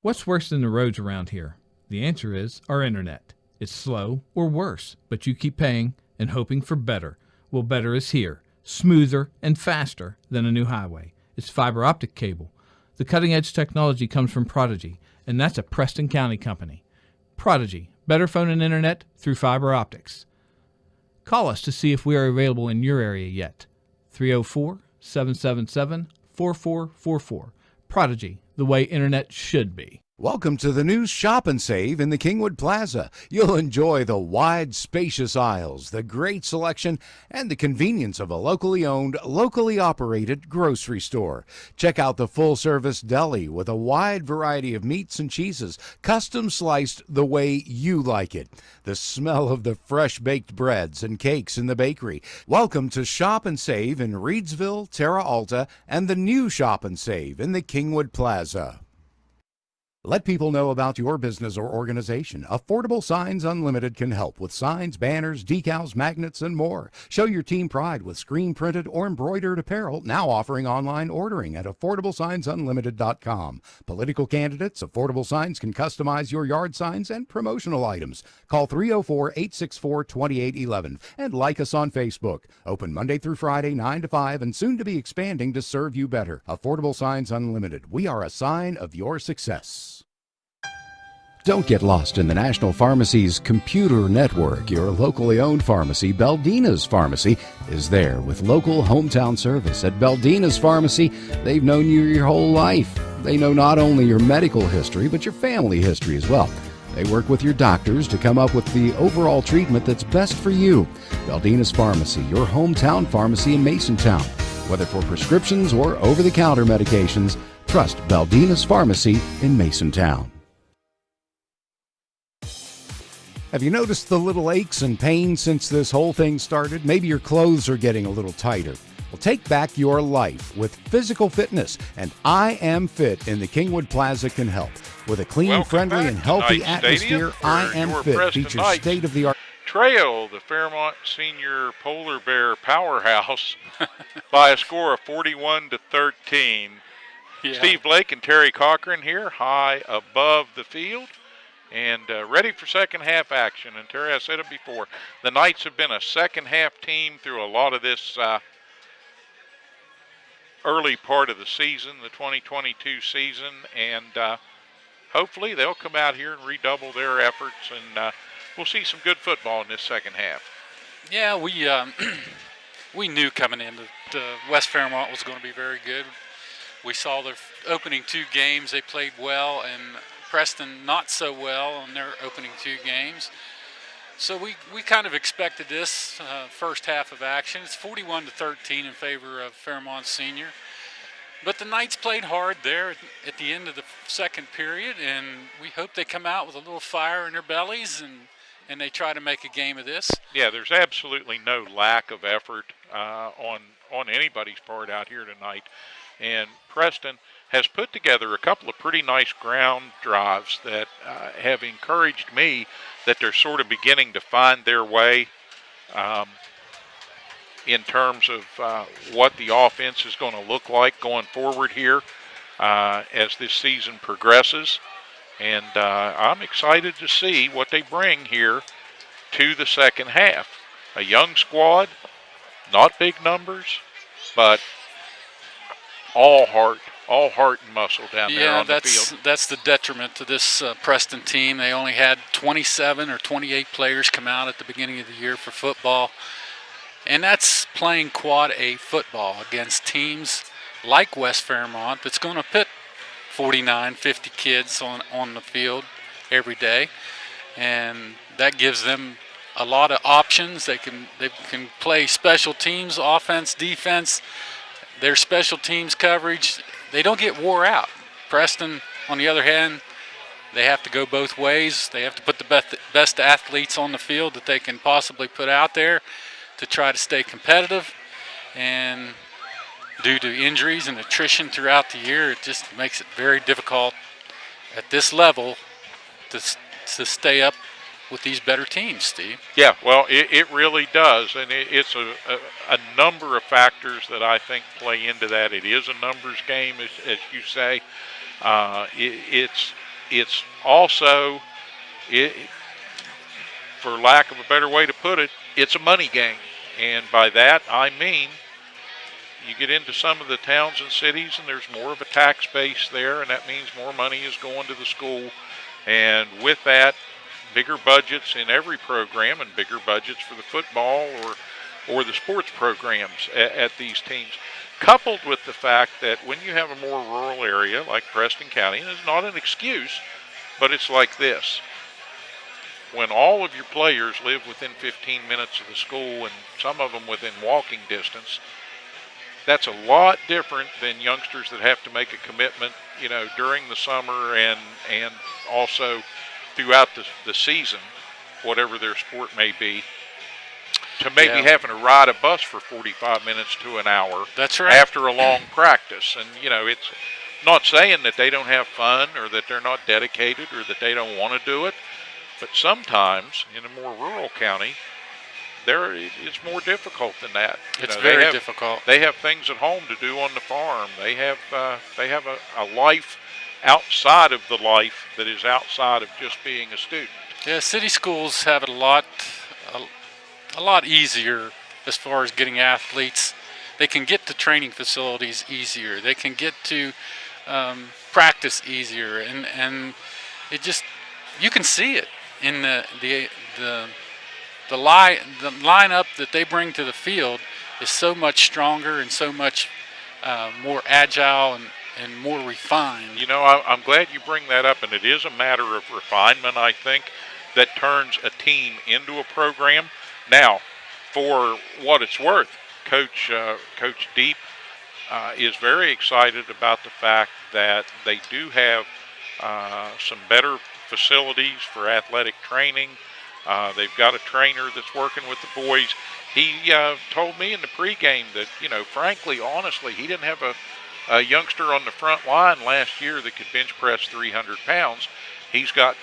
What's worse than the roads around here? The answer is our internet. It's slow or worse, but you keep paying and hoping for better. Well, better is here, smoother and faster than a new highway. It's fiber optic cable. The cutting-edge technology comes from Prodigy, and that's a Preston County company. Prodigy, better phone and internet through fiber optics. Call us to see if we are available in your area yet. 304-777-4444. Prodigy, the way internet should be.
Welcome to the new Shop and Save in the Kingwood Plaza. You'll enjoy the wide, spacious aisles, the great selection, and the convenience of a locally owned, locally operated grocery store. Check out the full-service deli with a wide variety of meats and cheeses, custom sliced the way you like it. The smell of the fresh-baked breads and cakes in the bakery. Welcome to Shop and Save in Reedsville, Terra Alta, and the new Shop and Save in the Kingwood Plaza. Let people know about your business or organization. Affordable Signs Unlimited can help with signs, banners, decals, magnets, and more. Show your team pride with screen-printed or embroidered apparel, now offering online ordering at AffordableSignsUnlimited.com. Political candidates, Affordable Signs can customize your yard signs and promotional items. Call 304-864-2811 and like us on Facebook. Open Monday through Friday, 9 to 5, and soon to be expanding to serve you better. Affordable Signs Unlimited. We are a sign of your success. Don't get lost in the National Pharmacy's computer network. Your locally owned pharmacy, Beldina's Pharmacy, is there with local hometown service. At Beldina's Pharmacy, they've known you your whole life. They know not only your medical history, but your family history as well. They work with your doctors to come up with the overall treatment that's best for you. Beldina's Pharmacy, your hometown pharmacy in Masontown. Whether for prescriptions or over-the-counter medications, trust Beldina's Pharmacy in Masontown. Have you noticed the little aches and pains since this whole thing started? Maybe your clothes are getting a little tighter. Well, take back your life with physical fitness, and I Am Fit in the Kingwood Plaza can help. With a clean, friendly, and healthy atmosphere, I Am Fit features state-of-the-art
trail the Fairmont Senior Polar Bear powerhouse by a score of 41-13. Yeah. Steve Blake and Terry Cochran here, high above the field. And ready for second half action. And Terry, I said it before, the Knights have been a second half team through a lot of this early part of the season, the 2022 season, and hopefully they'll come out here and redouble their efforts, and we'll see some good football in this second half.
Yeah, we knew coming in that West Fairmont was going to be very good. We saw their opening two games, they played well, and Preston not so well on their opening two games. So we kind of expected this first half of action. It's 41-13 in favor of Fairmont Senior. But the Knights played hard there at the end of the second period, and we hope they come out with a little fire in their bellies and they try to make a game of this.
Yeah, there's absolutely no lack of effort on anybody's part out here tonight. And Preston has put together a couple of pretty nice ground drives that have encouraged me that they're sort of beginning to find their way in terms of what the offense is going to look like going forward here as this season progresses. And I'm excited to see what they bring here to the second half. A young squad, not big numbers, but all heart and muscle down there on the field.
Yeah, that's the detriment to this Preston team. They only had 27 or 28 players come out at the beginning of the year for football. And that's playing quad A football against teams like West Fairmont that's going to put 49, 50 kids on the field every day. And that gives them a lot of options. They can play special teams, offense, defense, their special teams coverage. They don't get wore out. Preston, on the other hand, they have to go both ways. They have to put the best athletes on the field that they can possibly put out there to try to stay competitive. And due to injuries and attrition throughout the year, it just makes it very difficult at this level to stay up with these better teams, Steve.
Yeah, well, it really does, and it's a number of factors that I think play into that. It is a numbers game, as you say. It's also, for lack of a better way to put it, it's a money game. And by that, I mean, you get into some of the towns and cities, and there's more of a tax base there, and that means more money is going to the school. And with that, bigger budgets in every program and bigger budgets for the football or or the sports programs at these teams, coupled with the fact that when you have a more rural area like Preston County, and it's not an excuse, but it's like this. When all of your players live within 15 minutes of the school and some of them within walking distance, that's a lot different than youngsters that have to make a commitment, during the summer and also throughout the season, whatever their sport may be, to maybe having to ride a bus for 45 minutes to an hour.
That's right.
After a long practice. And, it's not saying that they don't have fun or that they're not dedicated or that they don't want to do it, but sometimes in a more rural county, it's more difficult than that.
It's very difficult.
They have things at home to do on the farm. They have a life outside of the life that is outside of just being a student.
Yeah, city schools have it a lot easier as far as getting athletes. They can get to training facilities easier. They can get to practice easier, and it just, you can see it in the lineup that they bring to the field is so much stronger and so much more agile and more refined.
I'm glad you bring that up, and it is a matter of refinement, I think, that turns a team into a program. Now, for what it's worth, Coach Deep is very excited about the fact that they do have some better facilities for athletic training. They've got a trainer that's working with the boys. He told me in the pregame that, frankly, honestly, he didn't have a youngster on the front line last year that could bench press 300 pounds. He's got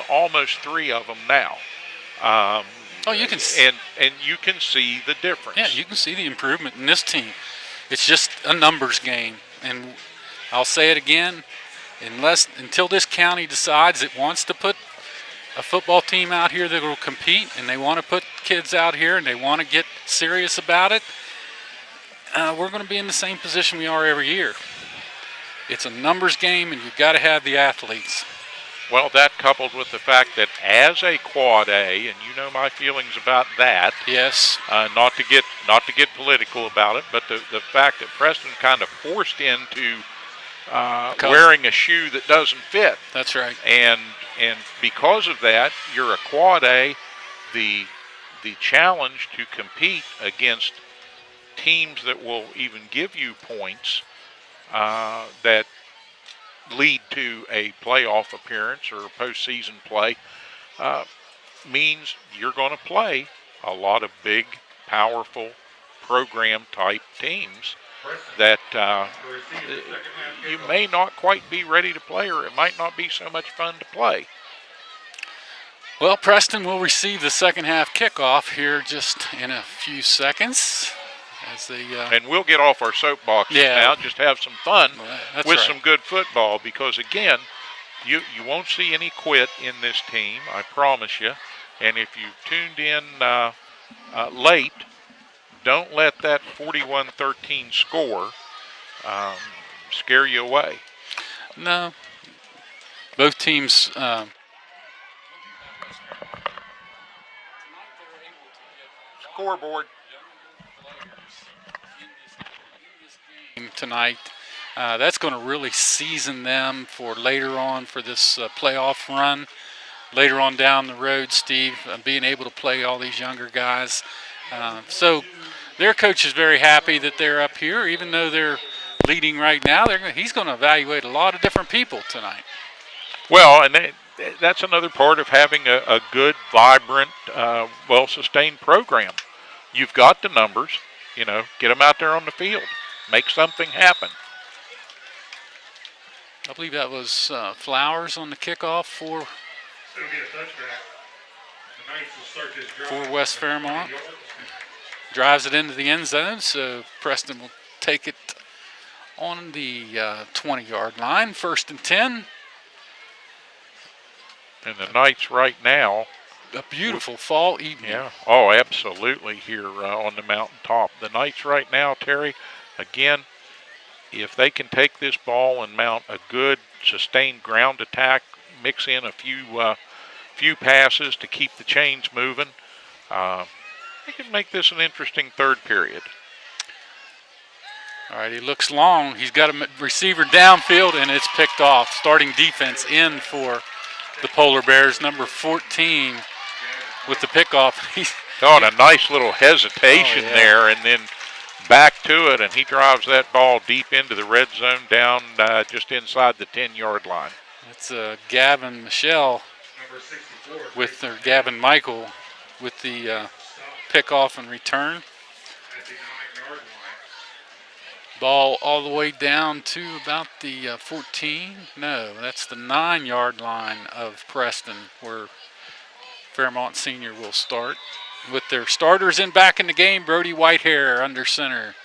almost three of them now.
You can
and you can see the difference.
Yeah, you can see the improvement in this team. It's just a numbers game, and I'll say it again, until this county decides it wants to put a football team out here that will compete, and they want to put kids out here and they want to get serious about it, we're going to be in the same position we are every year. It's a numbers game, and you've got to have the athletes.
Well, that coupled with the fact that as a quad A, and you know my feelings about that.
Yes.
Not to get political about it, but the fact that Preston kind of forced into wearing a shoe that doesn't fit.
That's right.
And because of that, you're a quad A. The challenge to compete against teams that will even give you points that lead to a playoff appearance or postseason play means you're going to play a lot of big, powerful program-type teams that you may not quite be ready to play, or it might not be so much fun to play.
Well, Preston will receive the second half kickoff here just in a few seconds.
And we'll get off our soapboxes now, just have some fun with some good football, because, again, you won't see any quit in this team, I promise you. And if you've tuned in late, don't let that 41-13 score scare you away.
No. Both teams...
Scoreboard.
Tonight. That's going to really season them for later on for this playoff run. Later on down the road, Steve, being able to play all these younger guys. So their coach is very happy that they're up here, even though they're leading right now. He's going to evaluate a lot of different people tonight.
Well, and that's another part of having a good, vibrant, well-sustained program. You've got the numbers, get them out there on the field. Make something happen.
I believe that was Flowers on the kickoff for West Fairmont. Drives it into the end zone, so Preston will take it on the 20-yard line, 1st and 10.
And the Knights right now.
A beautiful fall evening.
Yeah, oh, absolutely, here on the mountaintop. The Knights right now, Terry, again, if they can take this ball and mount a good, sustained ground attack, mix in a few passes to keep the chains moving, They could make this an interesting third period.
All right, he looks long. He's got a receiver downfield, and it's picked off. Starting defense in for the Polar Bears, number 14 with the pickoff.
And a nice little hesitation there, and then back to it, and he drives that ball deep into the red zone down just inside the 10-yard line.
It's Gavin Michelle with Gavin Michael with the pickoff and return. Ball all the way down to about the 14. No, that's the 9-yard line of Preston, where Fairmont Senior will start. With their starters back in the game, Brody Whitehair under center.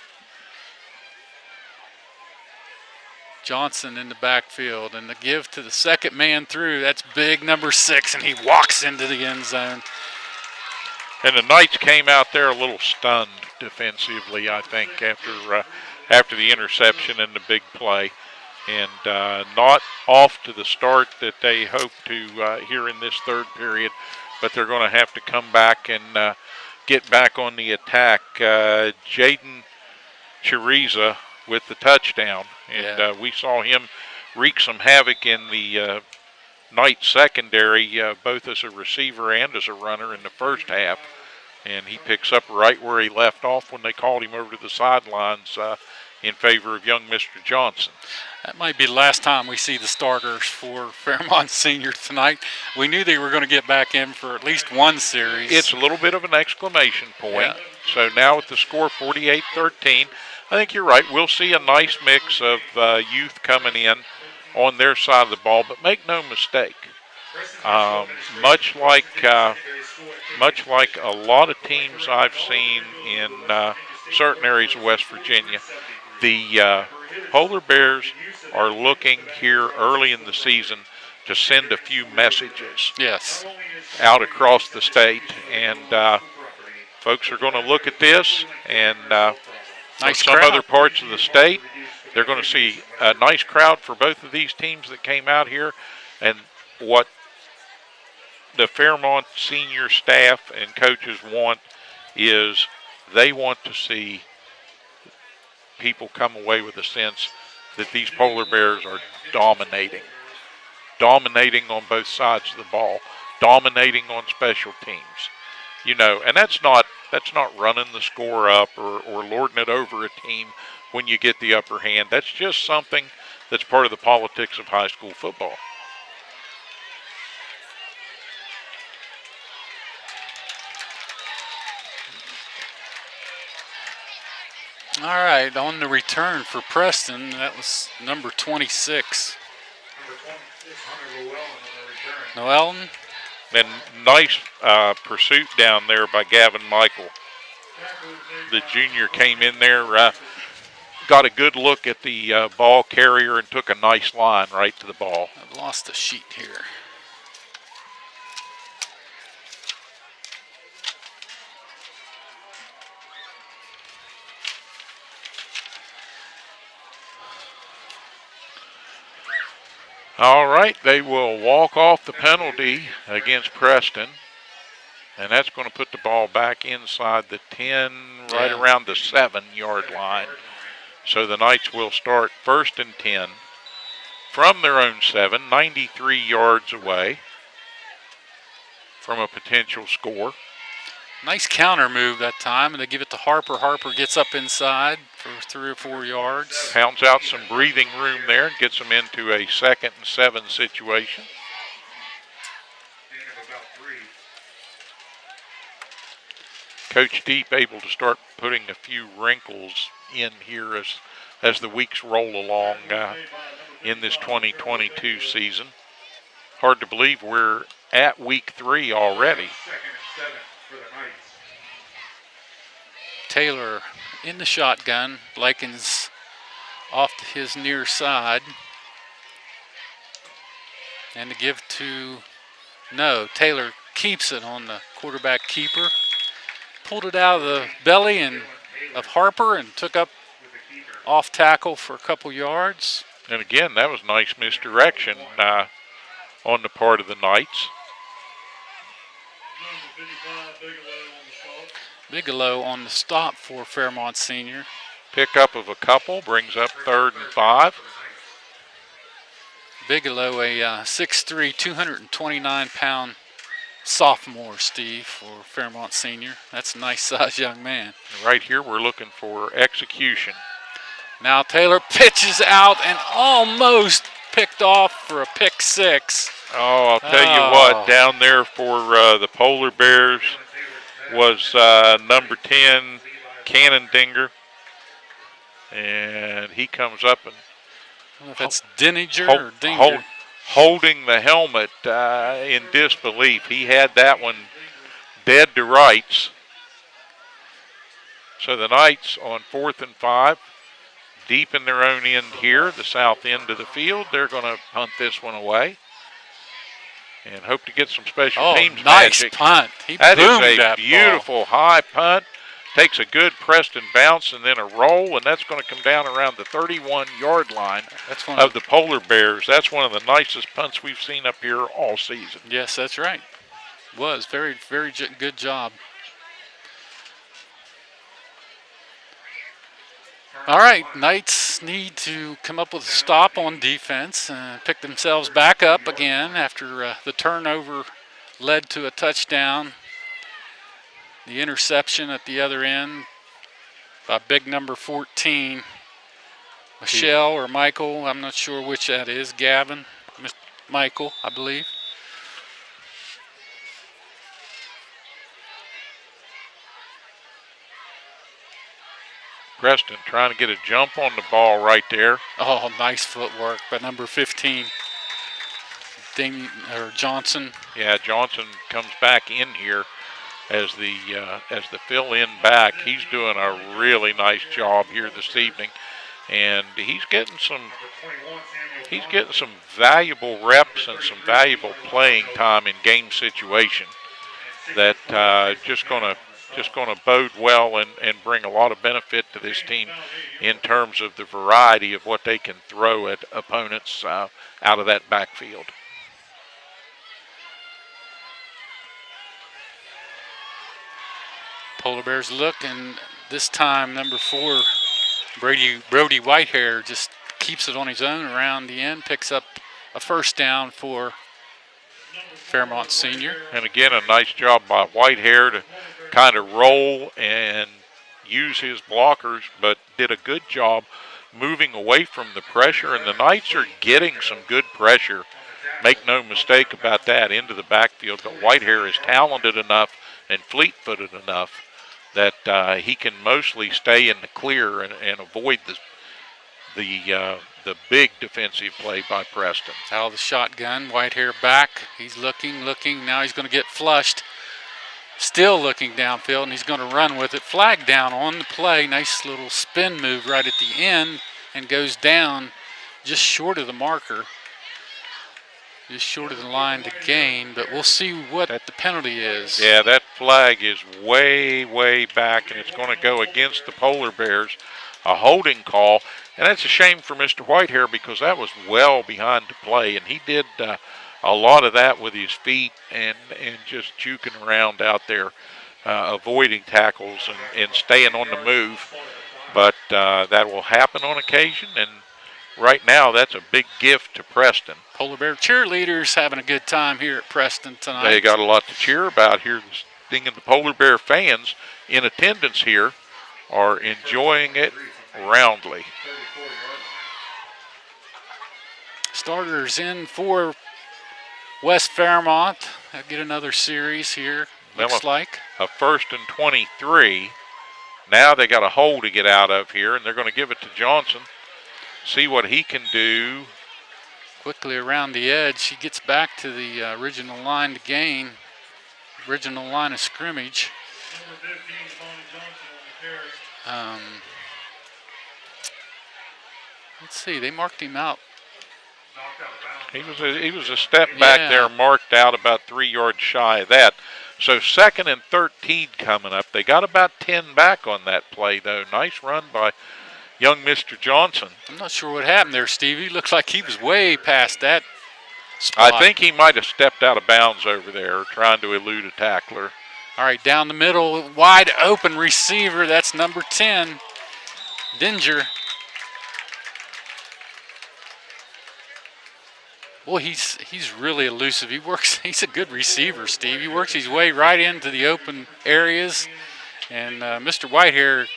Johnson in the backfield, and the give to the second man through. That's big, number 6, and he walks into the end zone.
And the Knights came out there a little stunned defensively, I think, after the interception and the big play, and not off to the start that they hope to here in this third period, but they're going to have to come back and get back on the attack. Jaden Chiriza with the touchdown, and we saw him wreak some havoc in the Knights secondary, both as a receiver and as a runner in the first half, and he picks up right where he left off when they called him over to the sidelines in favor of young Mr. Johnson.
That might be the last time we see the starters for Fairmont Senior tonight. We knew they were going to get back in for at least one series.
It's a little bit of an exclamation point. Yeah. So now with the score 48-13, I think you're right. We'll see a nice mix of youth coming in on their side of the ball, but make no mistake, much like a lot of teams I've seen in certain areas of West Virginia, the Polar Bears are looking here early in the season to send a few messages out across the state, and folks are going to look at this, and from some other parts of the state, they're going to see a nice crowd for both of these teams that came out here, and what the Fairmont senior staff and coaches want is they want to see people come away with a sense that these Polar Bears are dominating on both sides of the ball, dominating on special teams. You know, and that's not running the score up or lording it over a team when you get the upper hand. That's just something that's part of the politics of high school football.
All right, on the return for Preston, that was number 26.
Number 26, Hunter
Llewellyn.
And nice pursuit down there by Gavin Michael. The junior came in there, got a good look at the ball carrier and took a nice line right to the ball.
I've lost the sheet here.
All right, they will walk off the penalty against Preston, and that's going to put the ball back inside the 10, right around the 7-yard line. So the Knights will start 1st and 10 from their own 7, 93 yards away from a potential score.
Nice counter move that time, and they give it to Harper. Harper gets up inside for 3 or 4 yards.
Pounds out some breathing room there and gets them into a 2nd and 7 situation. Coach Deep able to start putting a few wrinkles in here as the weeks roll along in this 2022 season. Hard to believe we're at week 3 already.
Taylor in the shotgun. Likens off to his near side. And to give to, Taylor keeps it on the quarterback keeper. Pulled it out of the belly of Harper and took up off tackle for a couple yards.
And again, that was nice misdirection on the part of the Knights.
Bigelow on the stop for Fairmont Senior.
Pickup of a couple brings up 3rd and 5.
Bigelow, a 6'3", 229-pound sophomore, Steve, for Fairmont Senior. That's a nice-sized young man.
Right here, we're looking for execution.
Now Taylor pitches out and almost picked off for a pick 6.
Oh, I'll tell you what, down there for the Polar Bears was number 10, Cannondinger. And he comes up and
I don't know if that's Denninger or Dinger.
Holding the helmet in disbelief. He had that one dead to rights. So the Knights on 4th and 5, deep in their own end here, the south end of the field. They're going to punt this one away and hope to get some special teams
nice
magic.
Punt.
That is a beautiful high punt. Takes a good Preston bounce and then a roll, and that's going to come down around the 31-yard line of the Polar Bears. That's one of the nicest punts we've seen up here all season.
Yes, that's right. Was very, very good job. All right, Knights need to come up with a stop on defense and pick themselves back up again after the turnover led to a touchdown. The interception at the other end by big number 14, Michelle or Michael. I'm not sure which that is. Gavin, Michael, I believe.
Preston trying to get a jump on the ball right there.
Oh, nice footwork by number 15, Johnson.
Yeah, Johnson comes back in here as the fill-in back. He's doing a really nice job here this evening, and he's getting some valuable reps and some valuable playing time in game situation that just gonna bode well and bring a lot of benefit to this team in terms of the variety of what they can throw at opponents out of that backfield.
Polar Bears look, and this time number 4, Brody Whitehair just keeps it on his own around the end, picks up a first down for Fairmont Senior.
And again, a nice job by Whitehair to kind of roll and use his blockers, but did a good job moving away from the pressure, and the Knights are getting some good pressure. Make no mistake about that, into the backfield, but Whitehair is talented enough and fleet-footed enough that he can mostly stay in the clear and avoid the big defensive play by Preston.
Out of the shotgun, Whitehair back. He's looking. Now he's going to get flushed. Still looking downfield, and he's going to run with it. Flag down on the play. Nice little spin move right at the end, and goes down just short of the marker. Just short of the line to gain, but we'll see what the penalty is.
Yeah, that flag is way, way back, and it's going to go against the Polar Bears. A holding call, and that's a shame for Mr. Whitehair because that was well behind the play, and he did a lot of that with his feet and just juking around out there, avoiding tackles and staying on the move. But that will happen on occasion, and right now that's a big gift to Preston.
Polar Bear cheerleaders having a good time here at Preston tonight.
They got a lot to cheer about here. The Polar Bear fans in attendance here are enjoying it roundly.
Starters in for West Fairmont. They'll get another series here, looks like.
A 1st and 23. Now they got a hole to get out of here, and they're going to give it to Johnson. See what he can do.
Quickly around the edge. He gets back to the original line to gain. Original line of scrimmage. Let's see, they marked him out.
He was a step back there, marked out about 3 yards shy of that. So 2nd and 13 coming up. They got about 10 back on that play, though. Nice run by young Mr. Johnson.
I'm not sure what happened there, Stevie. Looks like he was way past that spot.
I think he might have stepped out of bounds over there trying to elude a tackler.
All right, down the middle, wide open receiver. That's number 10, Dinger. Boy, he's really elusive. He's a good receiver, Steve. He works his way right into the open areas, and Mr. Whitehair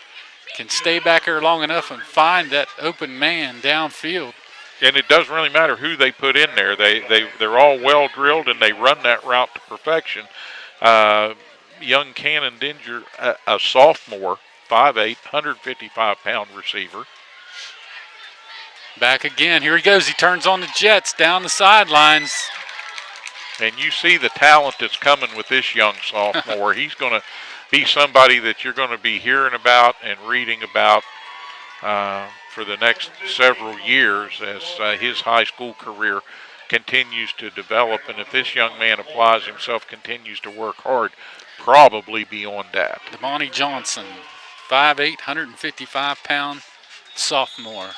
can stay back there long enough and find that open man downfield.
And it doesn't really matter who they put in there. They're all well drilled, and they run that route to perfection. Young Cannon Dinger, a sophomore, 5'8", 155-pound receiver.
Back again. Here he goes. He turns on the jets down the sidelines.
And you see the talent that's coming with this young sophomore. He's going to be somebody that you're going to be hearing about and reading about for the next several years as his high school career continues to develop. And if this young man applies himself, continues to work hard, probably beyond that.
Damani Johnson, 5'8", 155-pound sophomore.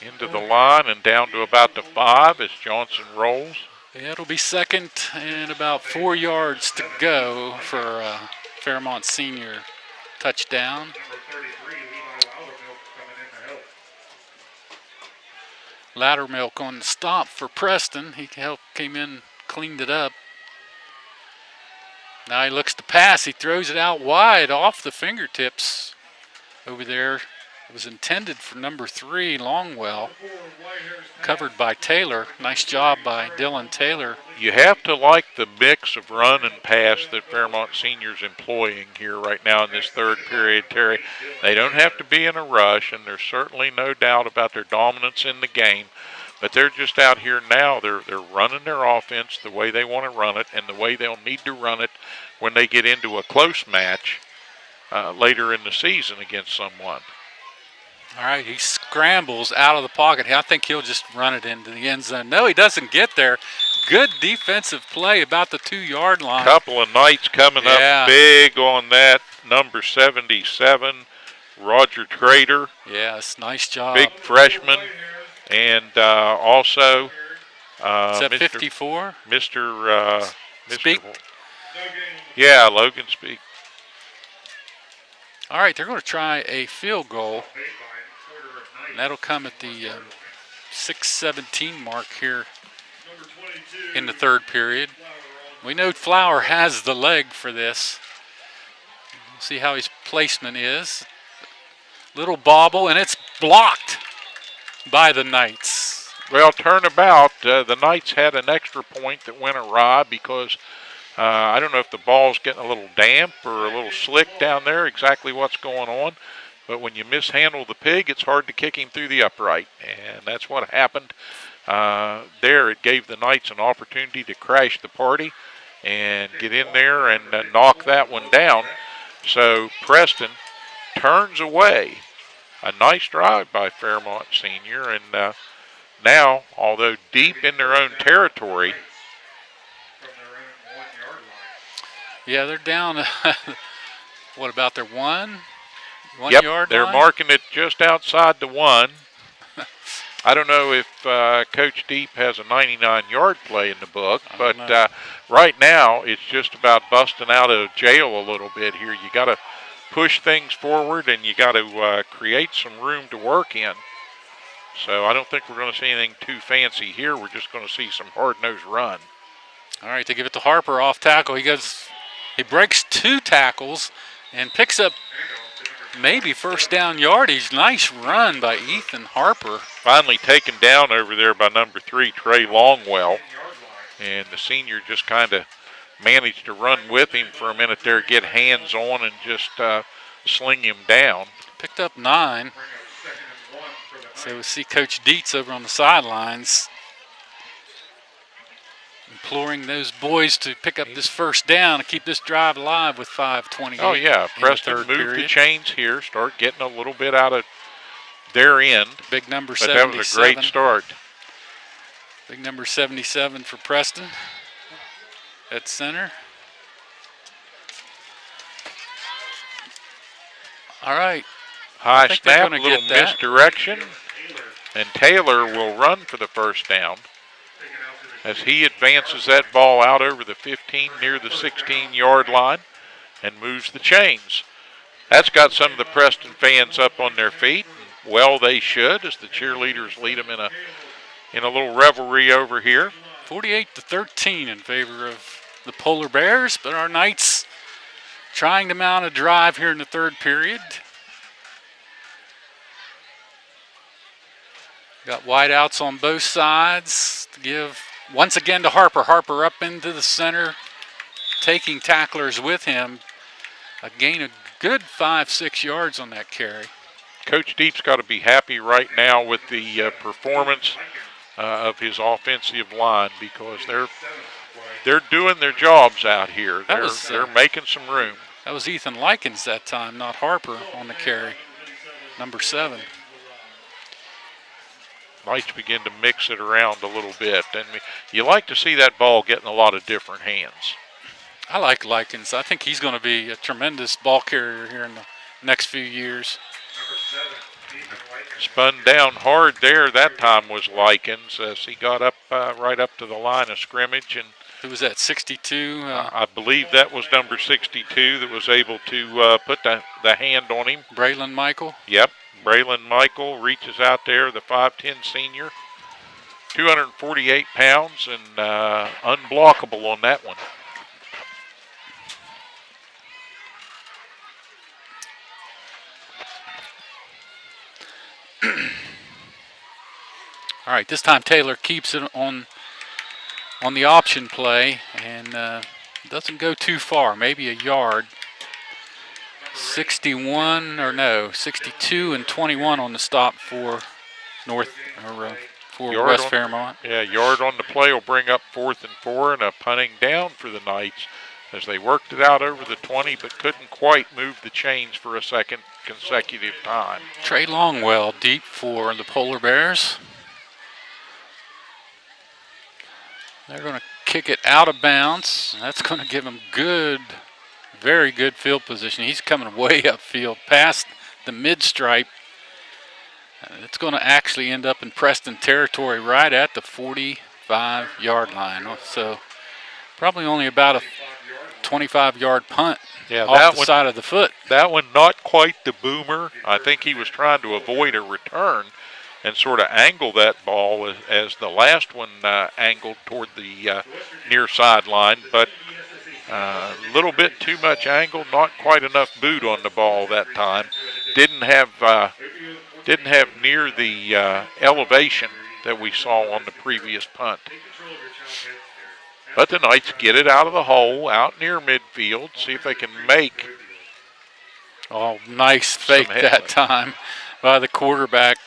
Into the line and down to about the 5 as Johnson rolls.
Yeah, it'll be second and about 4 yards to go for Fairmont Senior touchdown. Loudermilk on the stop for Preston. He came in, cleaned it up. Now he looks to pass. He throws it out wide off the fingertips over there. It was intended for number 3, Longwell, covered by Taylor. Nice job by Dylan Taylor.
You have to like the mix of run and pass that Fairmont Senior's employing here right now in this third period, Terry. They don't have to be in a rush, and there's certainly no doubt about their dominance in the game. But they're just out here now. They're running their offense the way they want to run it and the way they'll need to run it when they get into a close match later in the season against someone.
All right, he scrambles out of the pocket. I think he'll just run it into the end zone. No, he doesn't get there. Good defensive play about the 2-yard line.
Couple of Knights coming up big on that. Number 77, Roger Trader.
Yes, nice job.
Big freshman. And also
is that 54?
Mr.
Speak.
Yeah, Logan Speak.
All right, they're going to try a field goal. And that'll come at the 6:17 mark here in the third period. We know Flower has the leg for this. We'll see how his placement is. Little bobble, and it's blocked by the Knights.
Well, turnabout, the Knights had an extra point that went awry because I don't know if the ball's getting a little damp or a little slick down there, exactly what's going on. But when you mishandle the pig, it's hard to kick him through the upright. And that's what happened there. It gave the Knights an opportunity to crash the party and get in there and knock that one down. So Preston turns away. A nice drive by Fairmont Senior. And now, although deep in their own territory.
Yeah, they're down, what about their 1
yep,
yard
they're
line?
marking it just outside the 1. I don't know if Coach Deep has a 99-yard play in the book, but right now it's just about busting out of jail a little bit here. You got to push things forward, and you got to create some room to work in. So I don't think we're going to see anything too fancy here. We're just going to see some hard-nosed run.
All right, they give it to Harper off tackle. He breaks 2 tackles and picks up maybe first down yardage. Nice run by Ethan Harper.
Finally taken down over there by number 3, Trey Longwell. And the senior just kind of managed to run with him for a minute there, get hands on and just sling him down.
Picked up 9. So we'll see Coach Dietz over on the sidelines imploring those boys to pick up this first down and keep this drive alive with 5:28.
Oh, yeah. Preston moved the chains here, start getting a little bit out of their end.
Big number
but
77.
That was a great start.
Big number 77 for Preston at center. All right.
High snap, a little misdirection. And Taylor will run for the first down. as he advances that ball out over the 15 near the 16-yard line and moves the chains. That's got some of the Preston fans up on their feet. Well, they should, as the cheerleaders lead them in a little revelry over here.
48-13 in favor of the Polar Bears, but our Knights trying to mount a drive here in the third period. Got wideouts on both sides to give once again to Harper. Harper up into the center, taking tacklers with him. A gain of good 5-6 yards on that carry.
Coach Deep's got to be happy right now with the performance of his offensive line, because they're doing their jobs out here. They're making some room.
That was Ethan Likens that time, not Harper on the carry. Number 7.
Knights begin to mix it around a little bit, and you like to see that ball get in a lot of different hands.
I like Likens. I think he's going to be a tremendous ball carrier here in the next few years.
Spun down hard there. That time was Likens as he got up right up to the line of scrimmage. And
who was that, 62?
I believe that was number 62 that was able to put the hand on him.
Braylon Michael?
Yep. Braylon Michael reaches out there, the 5'10 senior. 248 pounds and unblockable on that one.
All right, this time Taylor keeps it on the option play and doesn't go too far, maybe a yard. 62 and 21 on the stop for West Fairmont.
Yeah, yard on the play will bring up 4th and 4 and a punting down for the Knights as they worked it out over the 20 but couldn't quite move the chains for a second consecutive time.
Trey Longwell deep for the Polar Bears. They're going to kick it out of bounds. That's going to give him very good field position. He's coming way upfield past the mid-stripe. It's going to actually end up in Preston territory right at the 45-yard line. So probably only about a 25-yard punt off the side of the foot.
That one not quite the boomer. I think he was trying to avoid a return and sort of angle that ball as the last one angled toward the near sideline, but a little bit too much angle, not quite enough boot on the ball that time. Didn't have near the elevation that we saw on the previous punt. But the Knights get it out of the hole, out near midfield, see if they can make.
Oh, nice fake that time by the quarterback.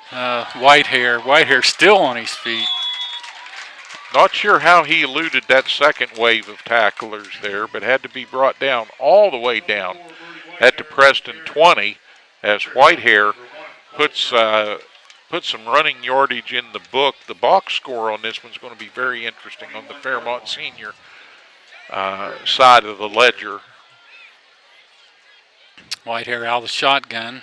Whitehair still on his feet.
Not sure how he eluded that second wave of tacklers there, but had to be brought down all the way down at the Preston 20 as Whitehair puts some running yardage in the book. The box score on this one's going to be very interesting on the Fairmont Senior side of the ledger.
Whitehair out of the shotgun.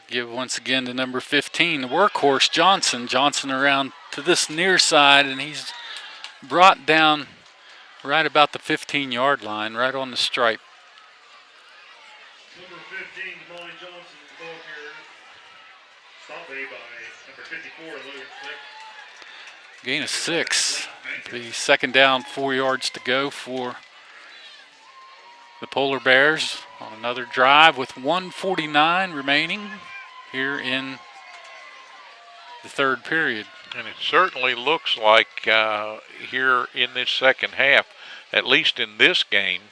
Give once again to number 15, the workhorse Johnson. Johnson around to this near side, and he's brought down right about the 15-yard line, right on the stripe.
Number 15, Molly Johnson, the ball carrier. Stop made by number 54, Lewis Slick.
Gain of 6. The second down, 4 yards to go for the Polar Bears on another drive with 1:49 remaining here in the third period.
And it certainly looks like here in this second half, at least in this game,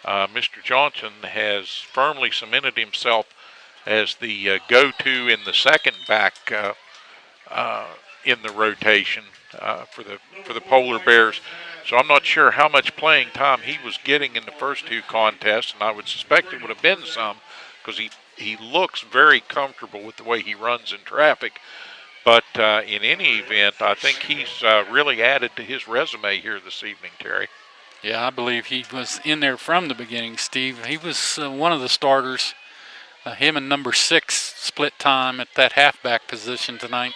Mr. Johnson has firmly cemented himself as the go-to in the second back in the rotation for the Polar Bears. So I'm not sure how much playing time he was getting in the first two contests, and I would suspect it would have been some because he looks very comfortable with the way he runs in traffic. But in any event, I think he's really added to his resume here this evening, Terry.
Yeah, I believe he was in there from the beginning, Steve. He was one of the starters Him and number 6 split time at that halfback position tonight.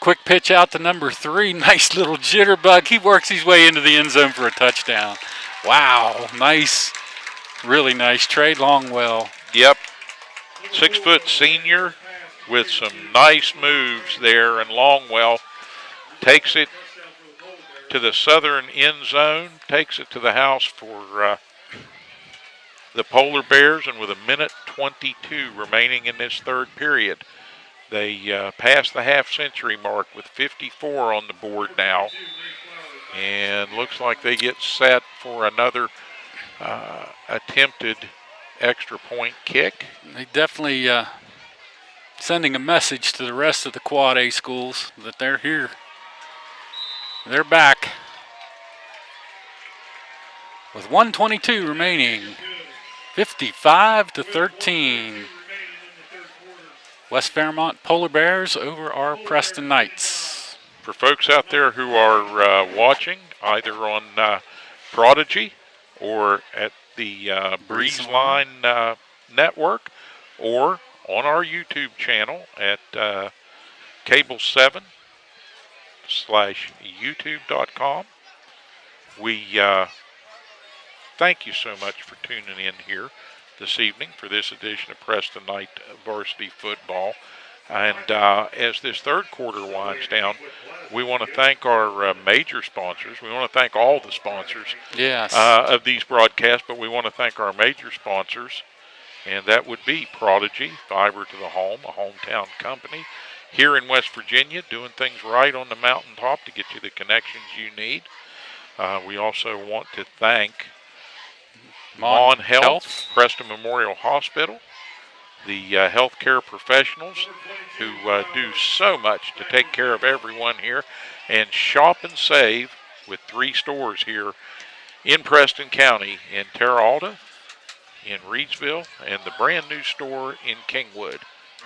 Quick pitch out to number 3. Nice little jitterbug. He works his way into the end zone for a touchdown. Wow, nice, really nice. Trey Longwell.
Yep, 6-foot senior with some nice moves there, and Longwell takes it to the southern end zone, takes it to the house for the Polar Bears, and with 1:22 remaining in this third period, they passed the half-century mark with 54 on the board now, and looks like they get set for another attempted extra point kick.
They definitely sending a message to the rest of the Quad A schools that they're here. They're back. With 1:22 remaining, 55-13. West Fairmont Polar Bears over our Preston Knights.
For folks out there who are watching, either on Prodigy or at the Breezeline Network, or on our YouTube channel at cable7/youtube.com. We thank you so much for tuning in here this evening for this edition of Preston Knight Varsity Football. And as this third quarter winds down, we want to thank our major sponsors. We want to thank all the sponsors of these broadcasts, but we want to thank our major sponsors, and that would be Prodigy, Fiber to the Home, a hometown company here in West Virginia, doing things right on the mountaintop to get you the connections you need. We also want to thank Mon Health, Preston Memorial Hospital, the healthcare professionals who do so much to take care of everyone here, and Shop and Save with 3 stores here in Preston County, in Terra Alta, in Reedsville, and the brand new store in Kingwood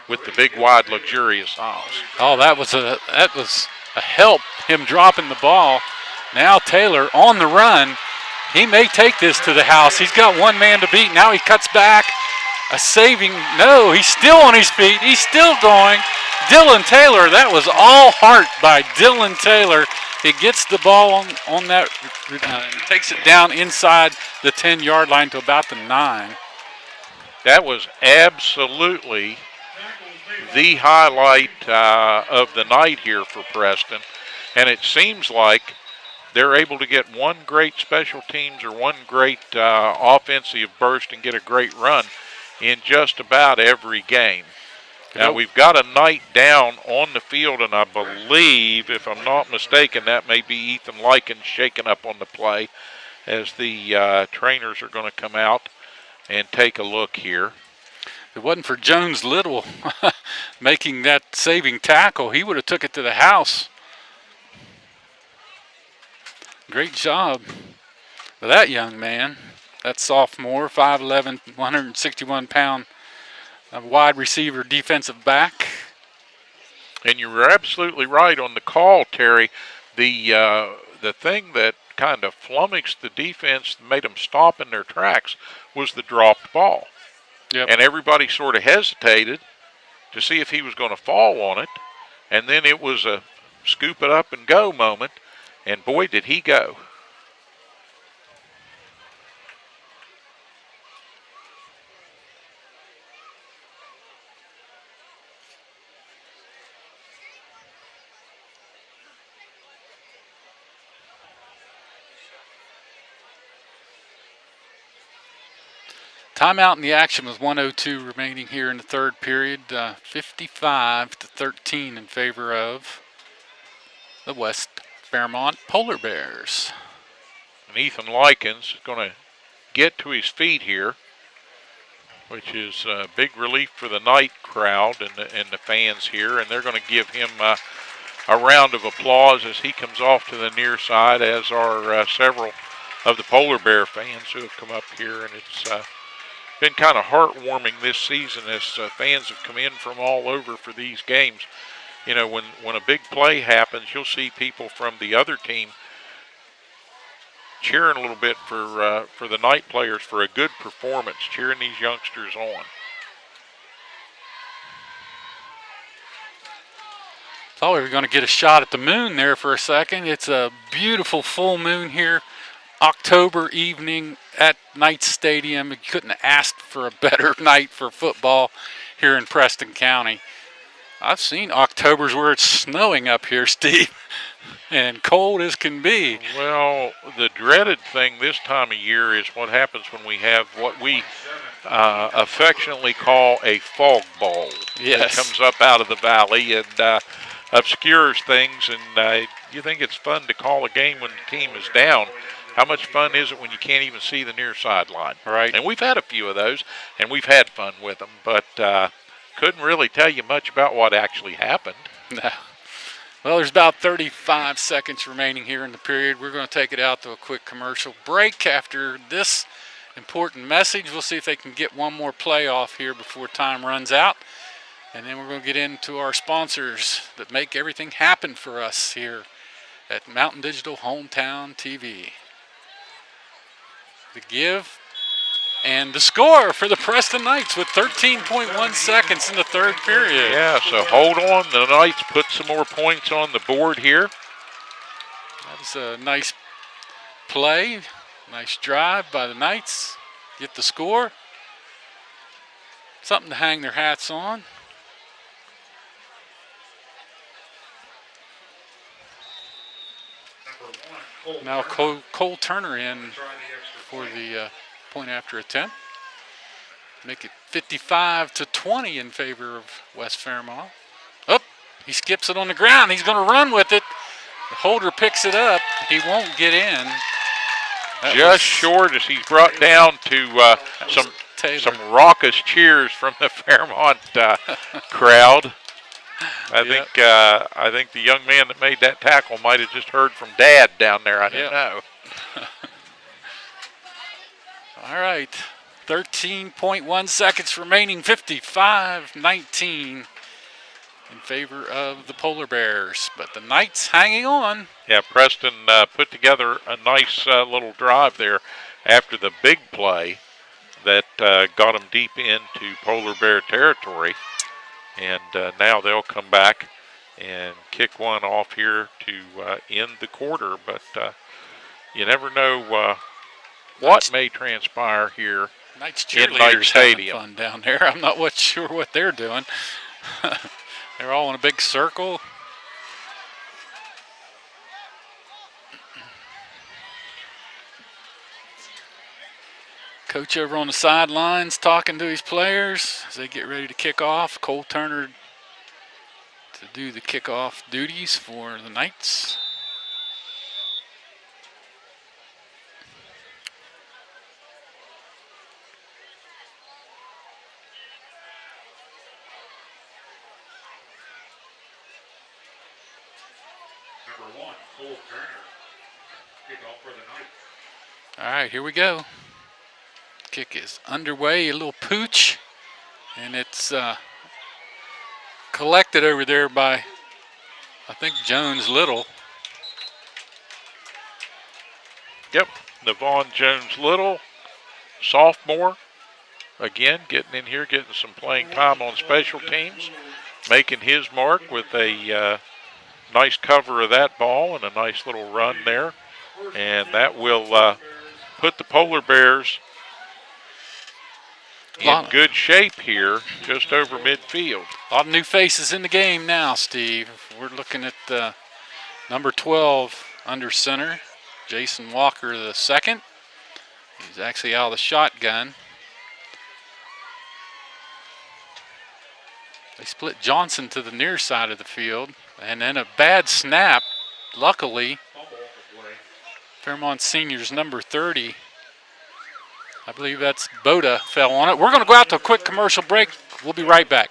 with the big, wide, luxurious aisles.
Oh, that was a help, him dropping the ball. Now Taylor on the run. He may take this to the house. He's got one man to beat. Now he cuts back. A saving. No, he's still on his feet. He's still going. Dylan Taylor, that was all heart by Dylan Taylor. He gets the ball on that and takes it down inside the 10-yard line to about the 9.
That was absolutely the highlight of the night here for Preston. And it seems like they're able to get one great special teams or one great offensive burst and get a great run in just about every game. Now, we've got a Knight down on the field, and I believe, if I'm not mistaken, that may be Ethan Likens shaking up on the play as the trainers are going to come out and take a look here.
If it wasn't for Jones Little making that saving tackle, he would have took it to the house. Great job for that young man. That sophomore, 5'11", 161-pound wide receiver, defensive back.
And you were absolutely right on the call, Terry. The thing that kind of flummoxed the defense, made them stop in their tracks, was the dropped ball.
Yep.
And everybody sort of hesitated to see if he was going to fall on it. And then it was a scoop it up and go moment. And boy, did he go.
Timeout in the action with 1:02 remaining here in the third period. 55-13 in favor of the West Fairmont Polar Bears.
And Ethan Likens is going to get to his feet here, which is a big relief for the Knight crowd and the fans here. And they're going to give him a round of applause as he comes off to the near side, as are several of the Polar Bear fans who have come up here. And it's been kind of heartwarming this season as fans have come in from all over for these games. You know, when a big play happens, you'll see people from the other team cheering a little bit for the Knight players for a good performance, cheering these youngsters on.
Thought we were going to get a shot at the moon there for a second. It's a beautiful full moon here, October evening at Knights Stadium. You couldn't have asked for a better night for football here in Preston County. I've seen Octobers where it's snowing up here, Steve, and cold as can be.
Well, the dreaded thing this time of year is what happens when we have what we affectionately call a fog ball.
Yes.
It comes up out of the valley and obscures things, and you think it's fun to call a game when the team is down. How much fun is it when you can't even see the near sideline?
Right.
And we've had a few of those, and we've had fun with them, but couldn't really tell you much about what actually happened.
No. Well, there's about 35 seconds remaining here in the period. We're going to take it out to a quick commercial break. After this important message, we'll see if they can get one more play off here before time runs out. And then we're going to get into our sponsors that make everything happen for us here at Mountain Digital Hometown TV. The give and the score for the Preston Knights with 13.1 seconds in the third period.
Yeah, so hold on. The Knights put some more points on the board here.
That was a nice play, nice drive by the Knights. Get the score. Something to hang their hats on. Now Cole Turner in for the point after attempt. Make it 55-20 in favor of West Fairmont. Oh, he skips it on the ground. He's going to run with it. The holder picks it up. He won't get in.
Just short as he's brought down to some raucous cheers from the Fairmont crowd. I think the young man that made that tackle might have just heard from Dad down there. I don't know.
All right, 13.1 seconds remaining, 55-19 in favor of the Polar Bears. But the Knights hanging on.
Yeah, Preston put together a nice little drive there after the big play that got them deep into Polar Bear territory. And now they'll come back and kick one off here to end the quarter. But you never know what may transpire here
Knights
in Knight
cheerleaders
Stadium.
having fun down there. I'm not sure what they're doing. They're all in a big circle. Coach over on the sidelines talking to his players as they get ready to kick off. Cole Turner to do the kickoff duties for the Knights.
Number 1, Cole Turner. Kickoff for the Knights.
All right, here we go. Kick is underway, a little pooch, and it's collected over there by, I think, Jones Little.
Yep, Navon Jones Little, sophomore, again getting in here, getting some playing time on special teams, making his mark with a nice cover of that ball and a nice little run there, and that will put the Polar Bears in good shape here, just over midfield.
A lot of new faces in the game now, Steve. We're looking at number 12 under center, Jason Walker II. He's actually out of the shotgun. They split Johnson to the near side of the field, and then a bad snap, luckily. Fairmont Seniors number 30. I believe that's Boda fell on it. We're going to go out to a quick commercial break. We'll be right back.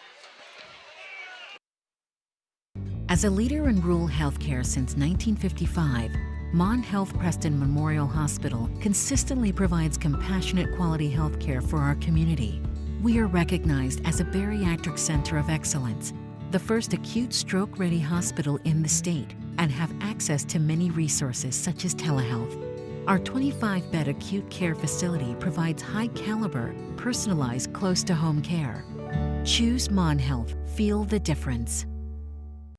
As a leader in rural healthcare since 1955, Mon Health Preston Memorial Hospital consistently provides compassionate quality healthcare for our community. We are recognized as a bariatric center of excellence, the first acute stroke-ready hospital in the state, and have access to many resources such as telehealth. Our 25-bed acute care facility provides high-caliber, personalized, close-to-home care. Choose Mon Health. Feel the difference.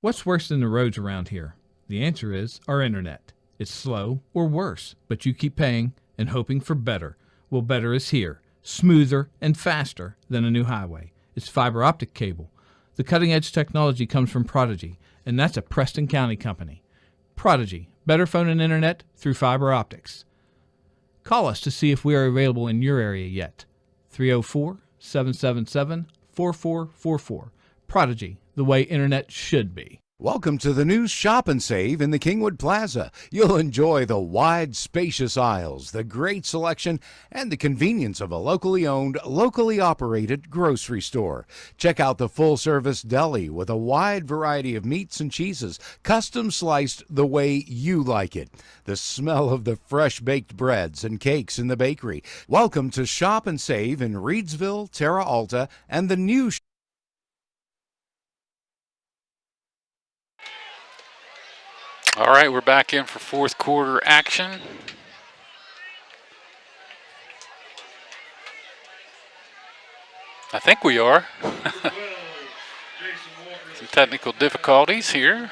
What's worse than the roads around here? The answer is our internet. It's slow or worse, but you keep paying and hoping for better. Well, better is here, smoother and faster than a new highway. It's fiber optic cable. The cutting-edge technology comes from Prodigy, and that's a Preston County company. Prodigy, better phone and internet through fiber optics. Call us to see if we are available in your area yet. 304-777-4444. Prodigy, the way internet should be.
Welcome to the new Shop and Save in the Kingwood Plaza. You'll enjoy the wide, spacious aisles, the great selection, and the convenience of a locally owned, locally operated grocery store. Check out the full-service deli with a wide variety of meats and cheeses, custom sliced the way you like it. The smell of the fresh-baked breads and cakes in the bakery. Welcome to Shop and Save in Reedsville, Terra Alta, and the new
All right, we're back in for fourth quarter action. I think we are. Some technical difficulties here.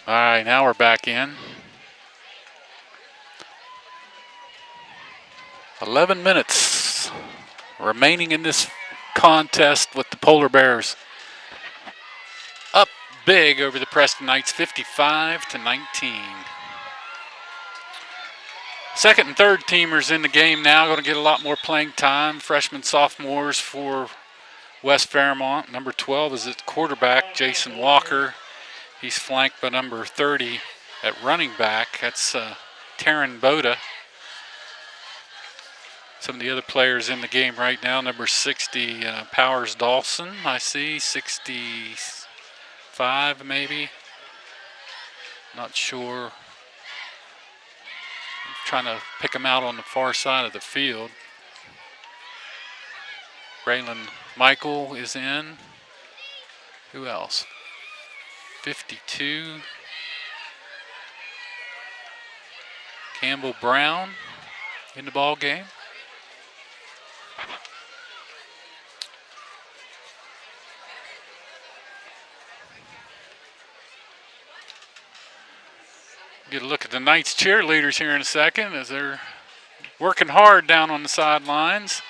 All right, now we're back in. 11 minutes remaining in this contest with the Polar Bears up big over the Preston Knights, 55-19. Second and third teamers in the game now, going to get a lot more playing time. Freshmen, sophomores for West Fairmont. Number 12 is at quarterback, Jason Walker. He's flanked by number 30 at running back. That's Taryn Boda. Some of the other players in the game right now, number 60, Powers Dawson, I see, 65 maybe, not sure. I'm trying to pick them out on the far side of the field. Braylon Michael is in. Who else? 52. Campbell Brown in the ball game. Get a look at the Knights cheerleaders here in a second as they're working hard down on the sidelines.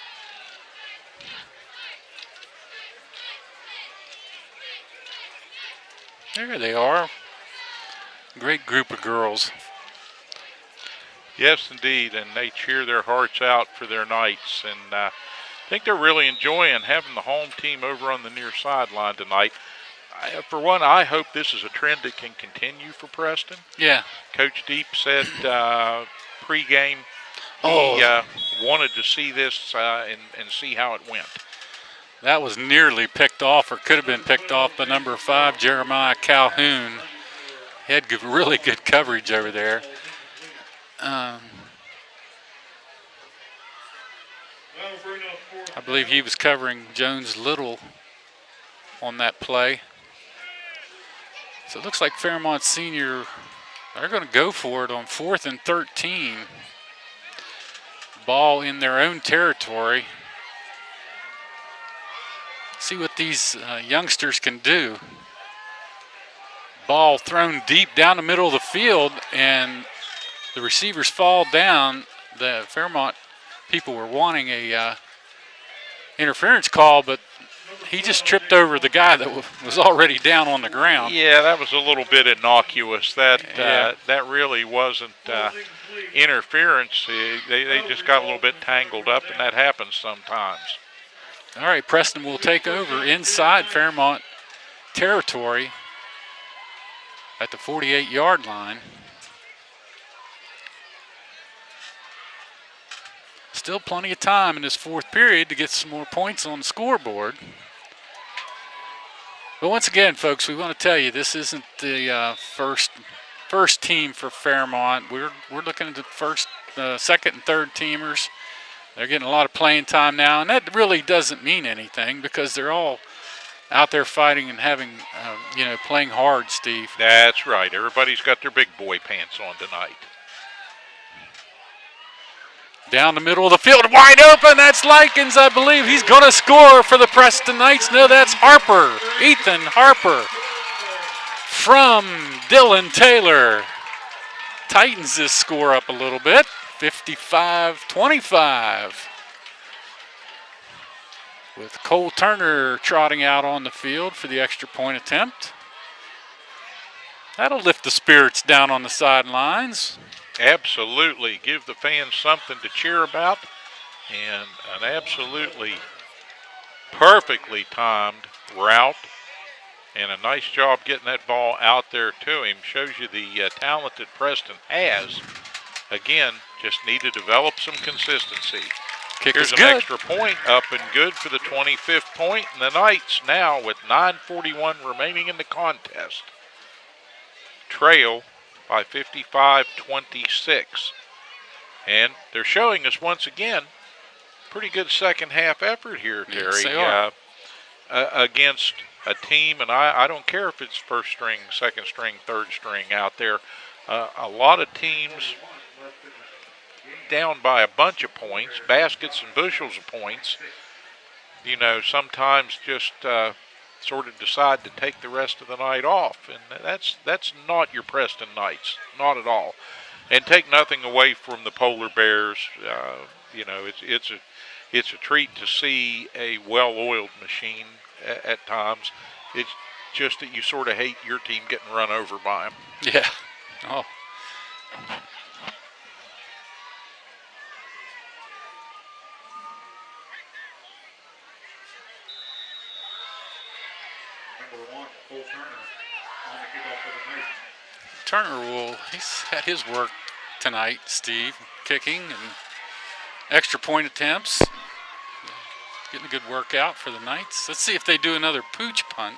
There they are. Great group of girls.
Yes, indeed, and they cheer their hearts out for their Knights, and I think they're really enjoying having the home team over on the near sideline tonight. For one, I hope this is a trend that can continue for Preston.
Yeah.
Coach Deep said pregame he wanted to see this and see how it went.
That was nearly picked off, or could have been picked off by number 5, Jeremiah Calhoun. He had really good coverage over there. I believe he was covering Jones Little on that play. So it looks like Fairmont Senior, they're going to go for it on 4th and 13. Ball in their own territory. See what these youngsters can do. Ball thrown deep down the middle of the field, and the receivers fall down. The Fairmont people were wanting a interference call, but he just tripped over the guy that was already down on the ground.
Yeah, that was a little bit innocuous. That really wasn't interference. They just got a little bit tangled up, and that happens sometimes.
All right, Preston will take over inside Fairmont territory at the 48-yard line. Still plenty of time in this fourth period to get some more points on the scoreboard. But once again, folks, we want to tell you this isn't the first team for Fairmont. We're looking at the first, second, and third teamers. They're getting a lot of playing time now, and that really doesn't mean anything because they're all out there fighting and having, playing hard, Steve.
That's right. Everybody's got their big boy pants on tonight.
Down the middle of the field, wide open. That's Likens, I believe. He's going to score for the Preston Knights. No, that's Harper. Ethan Harper from Dylan Taylor. Tightens this score up a little bit. 55-25. With Cole Turner trotting out on the field for the extra point attempt. That'll lift the spirits down on the sidelines.
Absolutely. Give the fans something to cheer about. And an absolutely perfectly timed route. And a nice job getting that ball out there to him. Shows you the talent that Preston has. Again, just need to develop some consistency.
Kick
Here's
is
an
good.
extra point up and good for the 25th point. And the Knights now with 9:41 remaining in the contest trail by 55-26. And they're showing us once again pretty good second half effort here, Terry.
Yes, they are.
Against a team, and I don't care if it's first string, second string, third string out there. A lot of teams down by a bunch of points, baskets and bushels of points, you know, sometimes just sort of decide to take the rest of the night off. And that's not your Preston Knights, not at all. And take nothing away from the Polar Bears. You know, it's a treat to see a well-oiled machine at times. It's just that you sort of hate your team getting run over by them.
Yeah. Oh. Turner he's had his work tonight, Steve, kicking and extra point attempts. Getting a good workout for the Knights. Let's see if they do another pooch punt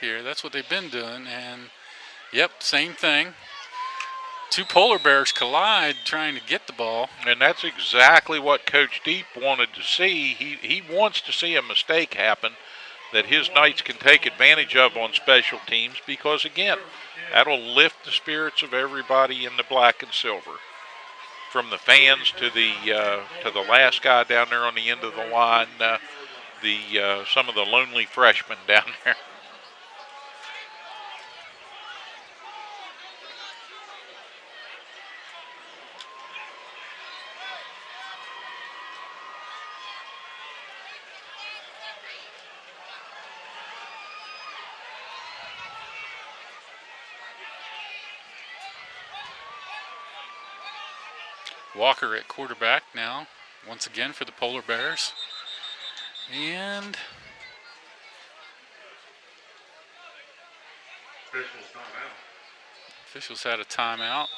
here. That's what they've been doing. And, yep, same thing. Two Polar Bears collide trying to get the ball.
And that's exactly what Coach Deep wanted to see. He wants to see a mistake happen that his Knights can take advantage of on special teams because, again, that'll lift the spirits of everybody in the black and silver. From the fans to the last guy down there on the end of the line, some of the lonely freshmen down there.
Walker at quarterback now, once again for the Polar Bears. And officials had a timeout.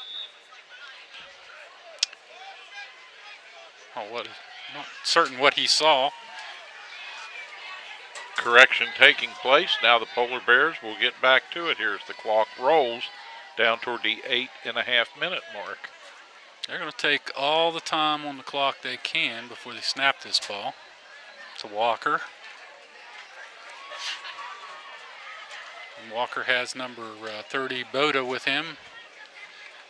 Oh, not certain what he saw.
Correction taking place. Now the Polar Bears will get back to it here as the clock rolls down toward the 8.5-minute mark.
They're going to take all the time on the clock they can before they snap this ball. To Walker. And Walker has number 30, Boda, with him.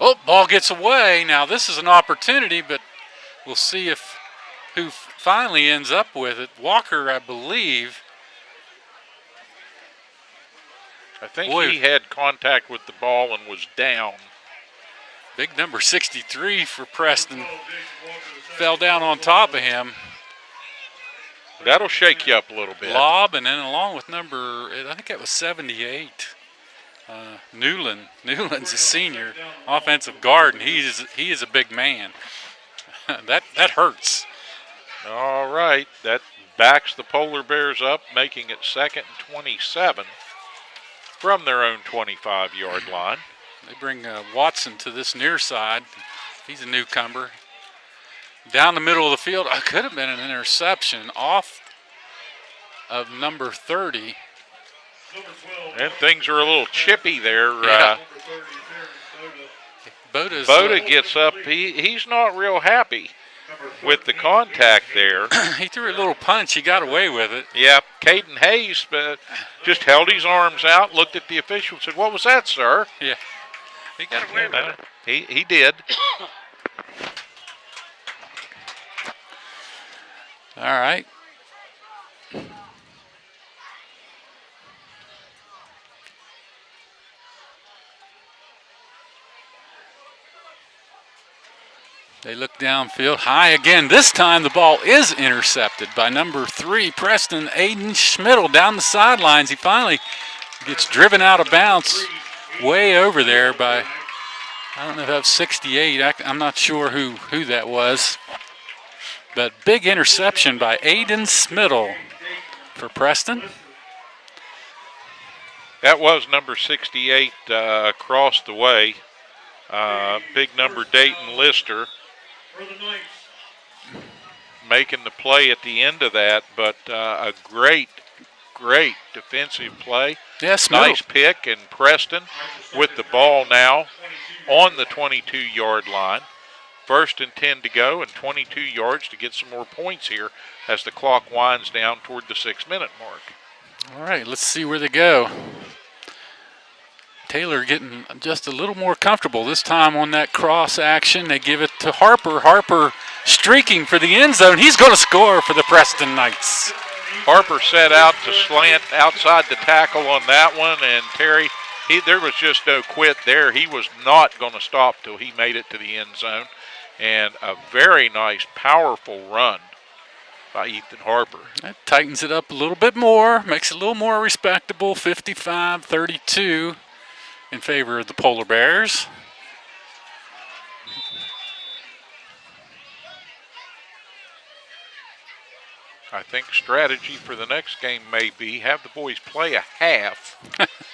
Oh, ball gets away. Now this is an opportunity, but we'll see who finally ends up with it. Walker, I believe.
I think he had contact with the ball and was down.
Big number 63 for Preston. Fell down on top of him.
That'll shake you up a little bit.
Lob, and then along with number, I think that was 78. Newland. Newland's a senior offensive guard, and he is a big man. that hurts.
All right, that backs the Polar Bears up, making it 2nd and 27 from their own 25-yard line.
They bring Watson to this near side. He's a newcomer. Down the middle of the field, it could have been an interception off of number 30.
And things are a little chippy there.
Yeah.
Boda gets up. He's not real happy with the contact there.
He threw a little punch. He got away with it.
Yep. Caden Hayes just held his arms out, looked at the official, and said, "What was that, sir?"
Yeah. He got away with it.
He did.
All right. They look downfield, high again. This time the ball is intercepted by number 3, Preston, Aiden Schmidl, down the sidelines. He finally gets driven out of bounds way over there by, I don't know if that was 68. I'm not sure who that was. But big interception by Aiden Schmidl for Preston.
That was number 68 across the way. Big number Dayton Lister making the play at the end of that, but a great defensive play.
Yes,
nice pick, and Preston with the ball now on the 22-yard line. 1st and 10 to go, and 22 yards to get some more points here as the clock winds down toward the 6-minute mark.
All right, let's see where they go. Taylor getting just a little more comfortable this time on that cross action. They give it to Harper. Harper streaking for the end zone. He's going to score for the Preston Knights.
Harper set out to slant outside the tackle on that one, and Terry, there was just no quit there. He was not going to stop till he made it to the end zone. And a very nice, powerful run by Ethan Harper.
That tightens it up a little bit more, makes it a little more respectable, 55-32 in favor of the Polar Bears.
I think strategy for the next game may be have the boys play a half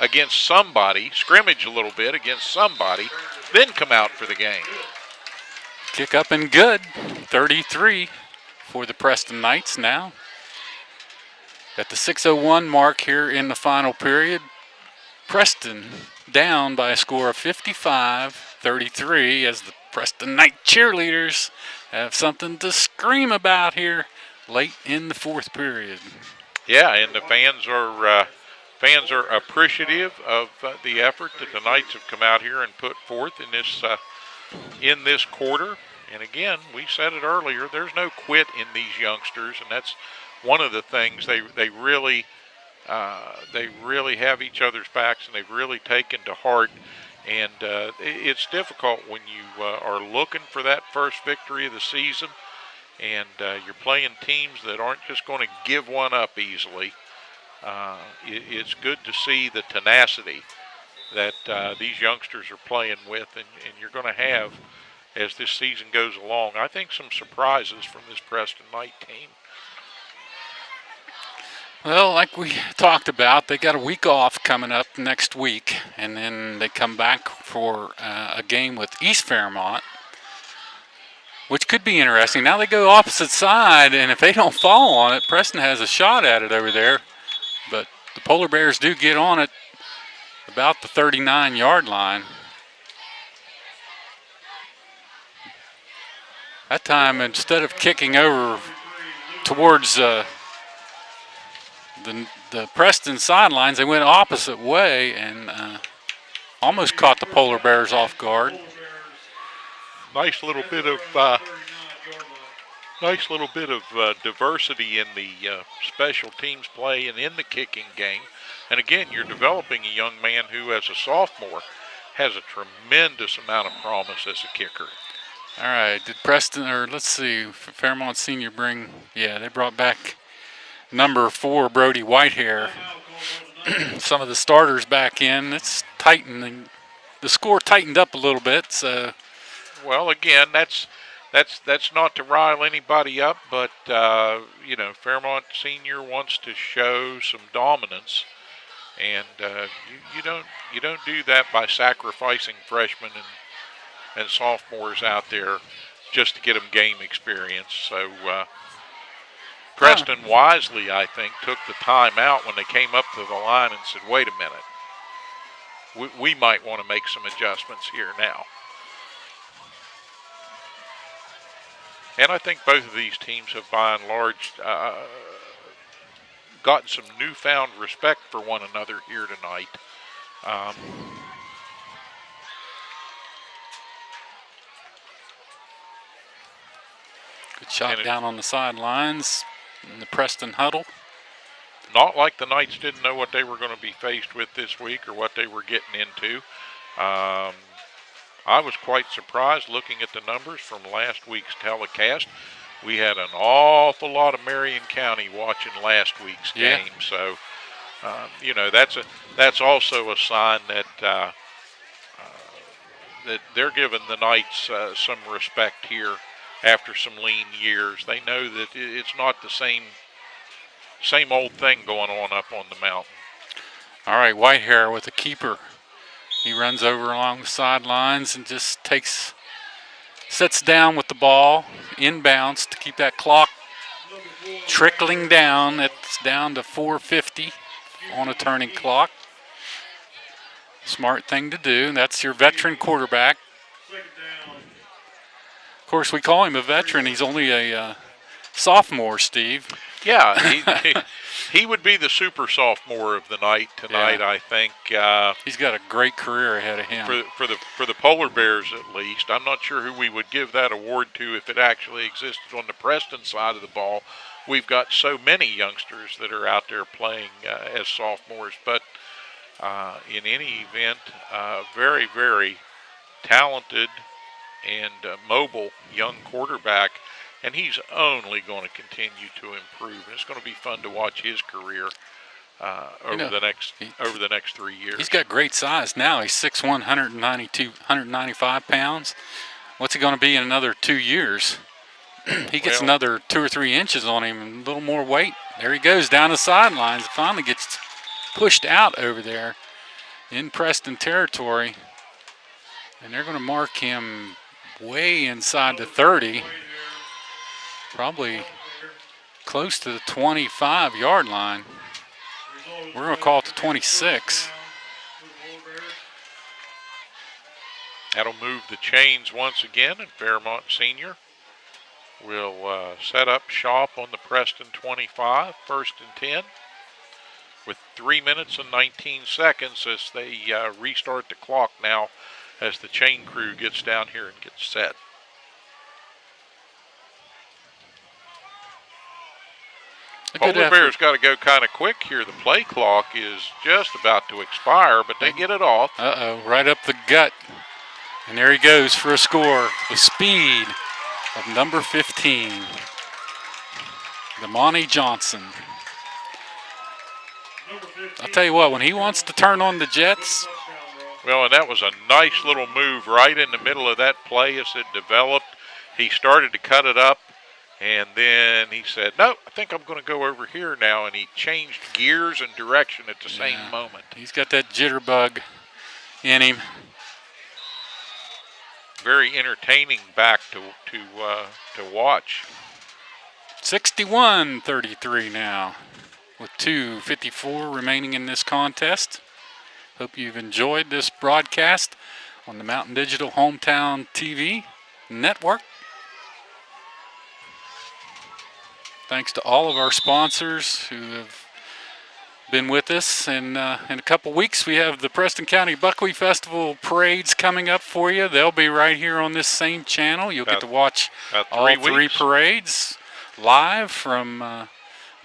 against somebody, scrimmage a little bit against somebody, then come out for the game.
Kick up and good, 33 for the Preston Knights now. At the 6:01 mark here in the final period, Preston down by a score of 55-33 as the Preston Knight cheerleaders have something to scream about here late in the 4th period.
Yeah, and the fans are appreciative of the effort that the Knights have come out here and put forth in this quarter. And again, we said it earlier, there's no quit in these youngsters, and that's one of the things they really have each other's backs, and they've really taken to heart. And it's difficult when you are looking for that first victory of the season, and you're playing teams that aren't just going to give one up easily. It's good to see the tenacity that these youngsters are playing with, and you're going to have, as this season goes along, I think some surprises from this Preston Knight team.
Well, like we talked about, they got a week off coming up next week, and then they come back for a game with East Fairmont, which could be interesting. Now they go opposite side, and if they don't fall on it, Preston has a shot at it over there. But the Polar Bears do get on it about the 39-yard line. That time, instead of kicking over towards the Preston sidelines, they went opposite way and almost caught the Polar Bears off guard.
Nice little bit of diversity in the special teams play and in the kicking game. And again, you're developing a young man who, as a sophomore, has a tremendous amount of promise as a kicker.
All right, did Preston, or let's see, Fairmont Senior they brought back number 4, Brody Whitehair. Some of the starters back in. It's tightening. The score tightened up a little bit, so.
Well, again, that's not to rile anybody up, but Fairmont Senior wants to show some dominance, and you don't do that by sacrificing freshmen and sophomores out there just to get them game experience. So Preston wisely, I think, took the time out when they came up to the line and said, wait a minute, we might want to make some adjustments here now. And I think both of these teams have, by and large, gotten some newfound respect for one another here tonight.
Good shot down on the sidelines. in the Preston huddle.
Not like the Knights didn't know what they were going to be faced with this week or what they were getting into. I was quite surprised looking at the numbers from last week's telecast. We had an awful lot of Marion County watching last week's game, so you know, that's also a sign that that they're giving the Knights some respect here after some lean years. They know that it's not the same old thing going on up on the mountain.
All right, Whitehair with a keeper. He runs over along the sidelines and just sets down with the ball, inbounds to keep that clock trickling down. It's down to 4:50 on a turning clock. Smart thing to do. That's your veteran quarterback. Of course, we call him a veteran. He's only a sophomore, Steve.
Yeah, he would be the super sophomore of the night tonight, I think.
He's got a great career ahead of him.
For the Polar Bears, at least. I'm not sure who we would give that award to if it actually existed on the Preston side of the ball. We've got so many youngsters that are out there playing as sophomores. But in any event, very, very talented and mobile young quarterback. And he's only going to continue to improve. And it's going to be fun to watch his career over the next 3 years.
He's got great size now. He's 6'1", 195 pounds. What's he going to be in another 2 years? He gets another 2 or 3 inches on him and a little more weight. There he goes down the sidelines. Finally gets pushed out over there in Preston territory. And they're going to mark him way inside the 30. Probably close to the 25-yard line. We're going to call it the 26.
That'll move the chains once again, and Fairmont Senior will set up shop on the Preston 25, 1st and 10, with 3 minutes and 19 seconds as they restart the clock now as the chain crew gets down here and gets set. Polar Bears got to go kind of quick here. The play clock is just about to expire, but they get it off.
Right up the gut. And there he goes for a score. The speed of number 15, Damani Johnson. I'll tell you what, when he wants to turn on the Jets.
Well, and that was a nice little move right in the middle of that play as it developed. He started to cut it up. And then he said, no, I think I'm going to go over here now. And he changed gears and direction at the same moment.
He's got that jitterbug in him.
Very entertaining back to watch.
61-33 now with 2:54 remaining in this contest. Hope you've enjoyed this broadcast on the Mountain Digital Hometown TV Network. Thanks to all of our sponsors who have been with us. And in a couple weeks, we have the Preston County Buckwheat Festival parades coming up for you. They'll be right here on this same channel. You'll get to watch all 3 parades live from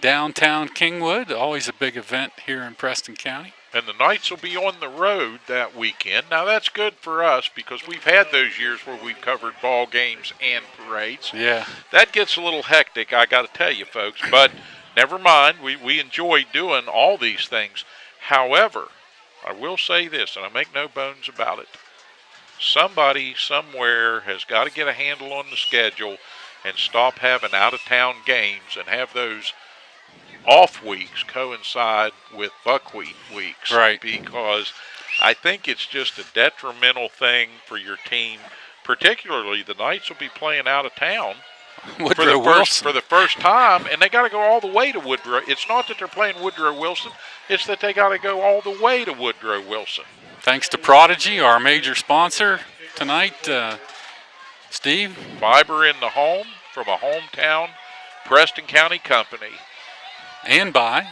downtown Kingwood. Always a big event here in Preston County.
And the Knights will be on the road that weekend. Now, that's good for us because we've had those years where we've covered ball games and parades.
Yeah.
That gets a little hectic, I got to tell you, folks. But never mind. We enjoy doing all these things. However, I will say this, and I make no bones about it. Somebody somewhere has got to get a handle on the schedule and stop having out-of-town games and have those off weeks coincide with buckwheat weeks.
Right.
Because I think it's just a detrimental thing for your team. Particularly, the Knights will be playing out of town for the first time, and they got to go all the way to Woodrow. It's not that they're playing Woodrow Wilson, it's that they got to go all the way to Woodrow Wilson.
Thanks to Prodigy, our major sponsor tonight. Steve?
Fiber in the home from a hometown Preston County company.
And by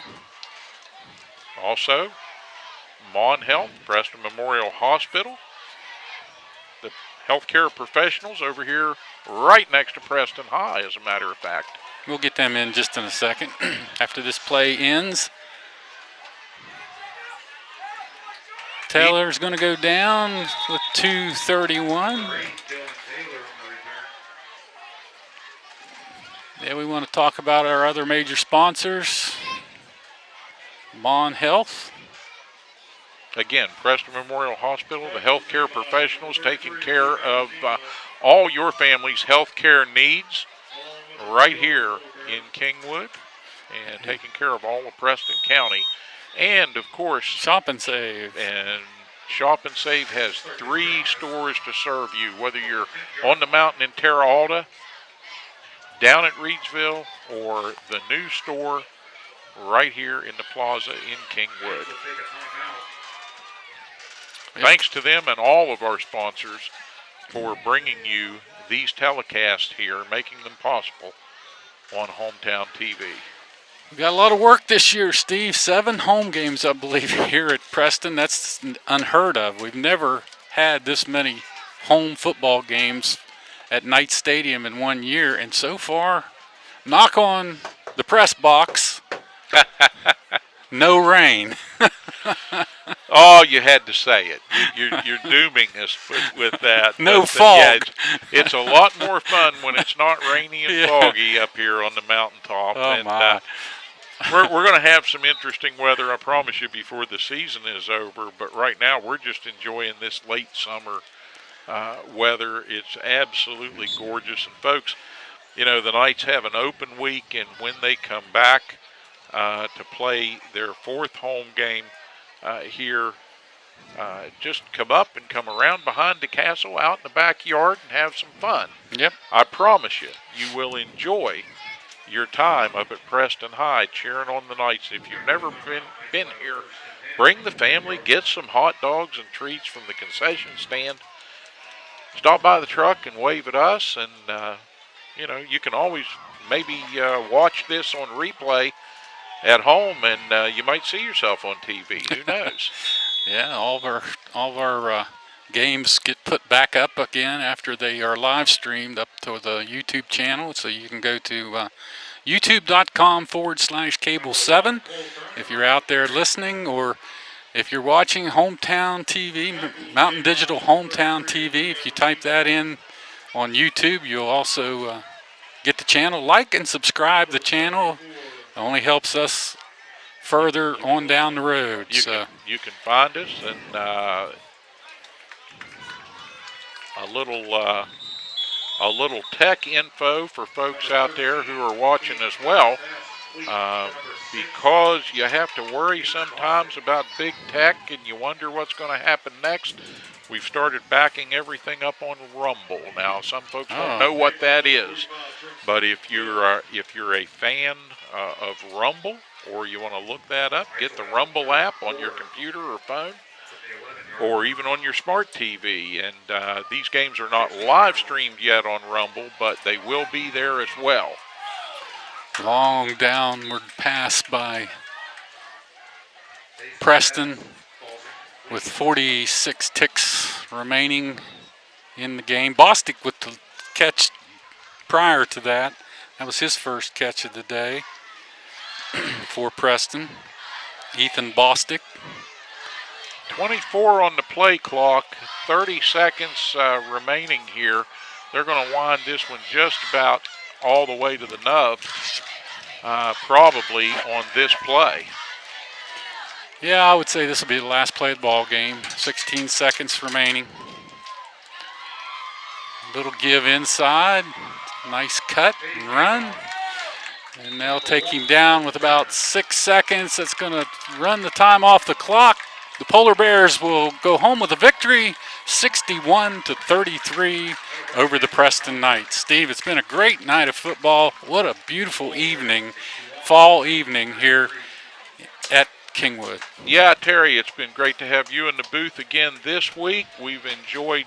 also Mon Health, Preston Memorial Hospital, the healthcare professionals over here right next to Preston High, as a matter of fact.
We'll get them in just in a second after this play ends. Taylor's going to go down with 2:31. Yeah, we want to talk about our other major sponsors. Mon Health.
Again, Preston Memorial Hospital, the healthcare professionals taking care of all your family's healthcare needs right here in Kingwood and taking care of all of Preston County. And, of course,
Shop and Save.
And Shop and Save has 3 stores to serve you, whether you're on the mountain in Terre Haute, down at Reedsville, or the new store right here in the plaza in Kingwood. Thanks to them and all of our sponsors for bringing you these telecasts here, making them possible on Hometown TV.
We've got a lot of work this year, Steve. 7 home games, I believe, here at Preston. That's unheard of. We've never had this many home football games at Knight Stadium in 1 year. And so far, knock on the press box, no rain.
Oh, you had to say it. You're dooming us with that.
No fog.
Yeah, it's a lot more fun when it's not rainy and foggy up here on the mountaintop.
Oh,
and
my.
We're going to have some interesting weather, I promise you, before the season is over. But right now, we're just enjoying this late summer weather. It's absolutely gorgeous. And, folks, you know, the Knights have an open week, and when they come back to play their 4th home game here, just come up and come around behind the castle out in the backyard and have some fun.
Yep.
I promise you, you will enjoy your time up at Preston High cheering on the Knights. If you've never been here, bring the family, get some hot dogs and treats from the concession stand. Stop by the truck and wave at us, and you know, you can always maybe watch this on replay at home, and you might see yourself on TV. Who knows?
Yeah, all of our games get put back up again after they are live streamed up to the YouTube channel. So you can go to youtube.com/cable7 if you're out there listening, or if you're watching Hometown TV, Mountain Digital Hometown TV. If you type that in on YouTube, you'll also get the channel. Like and subscribe the channel. It only helps us further on down the road.
You can find us, and a little tech info for folks out there who are watching as well. Because you have to worry sometimes about big tech and you wonder what's going to happen next, we've started backing everything up on Rumble. Now, some folks don't know what that is, but if you're a fan of Rumble, or you want to look that up, get the Rumble app on your computer or phone, or even on your smart TV. And these games are not live streamed yet on Rumble, but they will be there as well.
Long downward pass by Preston with 46 ticks remaining in the game. Bostic with the catch prior to that. That was his first catch of the day for Preston. Ethan Bostic.
24 on the play clock, 30 seconds remaining here. They're going to wind this one just about all the way to the nub, probably on this play.
Yeah, I would say this will be the last play of the ball game. 16 seconds remaining. Little give inside. Nice cut and run. And they'll take him down with about 6 seconds. That's going to run the time off the clock. The Polar Bears will go home with a victory, 61-33 over the Preston Knights. Steve, it's been a great night of football. What a beautiful evening, fall evening here at Kingwood.
Yeah, Terry, it's been great to have you in the booth again this week. We've enjoyed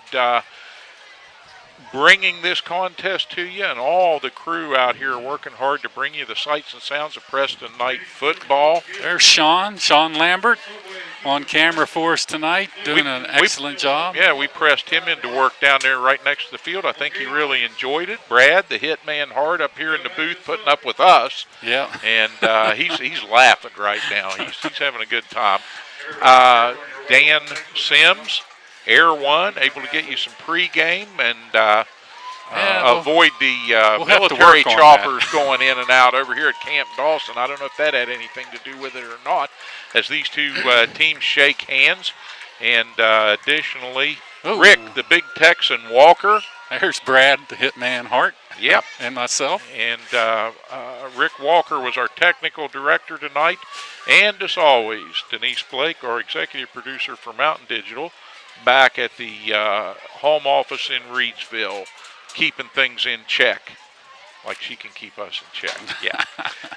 bringing this contest to you, and all the crew out here working hard to bring you the sights and sounds of Preston Knight football.
There's Sean Lambert on camera for us tonight, doing an excellent job.
Yeah, we pressed him into work down there right next to the field. I think he really enjoyed it. Brad, the hit man hard up here in the booth, putting up with us.
Yeah.
And he's laughing right now. He's having a good time. Dan Sims, Air One, able to get you some pregame and avoid the military choppers going in and out over here at Camp Dawson. I don't know if that had anything to do with it or not, as these two teams shake hands. And additionally, Rick, the big Texan Walker.
There's Brad, the hitman Hart.
Yep.
And myself.
And Rick Walker was our technical director tonight. And as always, Denise Blake, our executive producer for Mountain Digital, back at the home office in Reedsville, keeping things in check, like she can keep us in check. Yeah,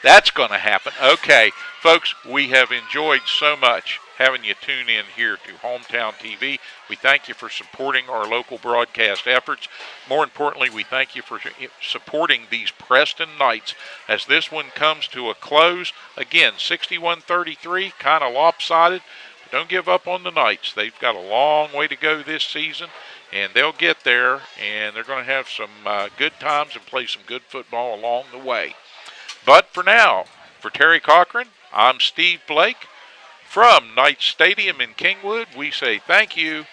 that's going to happen. Okay, folks, we have enjoyed so much having you tune in here to Hometown TV. We thank you for supporting our local broadcast efforts. More importantly, we thank you for supporting these Preston Knights as this one comes to a close. Again, 61-33, kind of lopsided. But don't give up on the Knights. They've got a long way to go this season, and they'll get there, and they're going to have some good times and play some good football along the way. But for now, for Terry Cochran, I'm Steve Blake. From Knight Stadium in Kingwood, we say thank you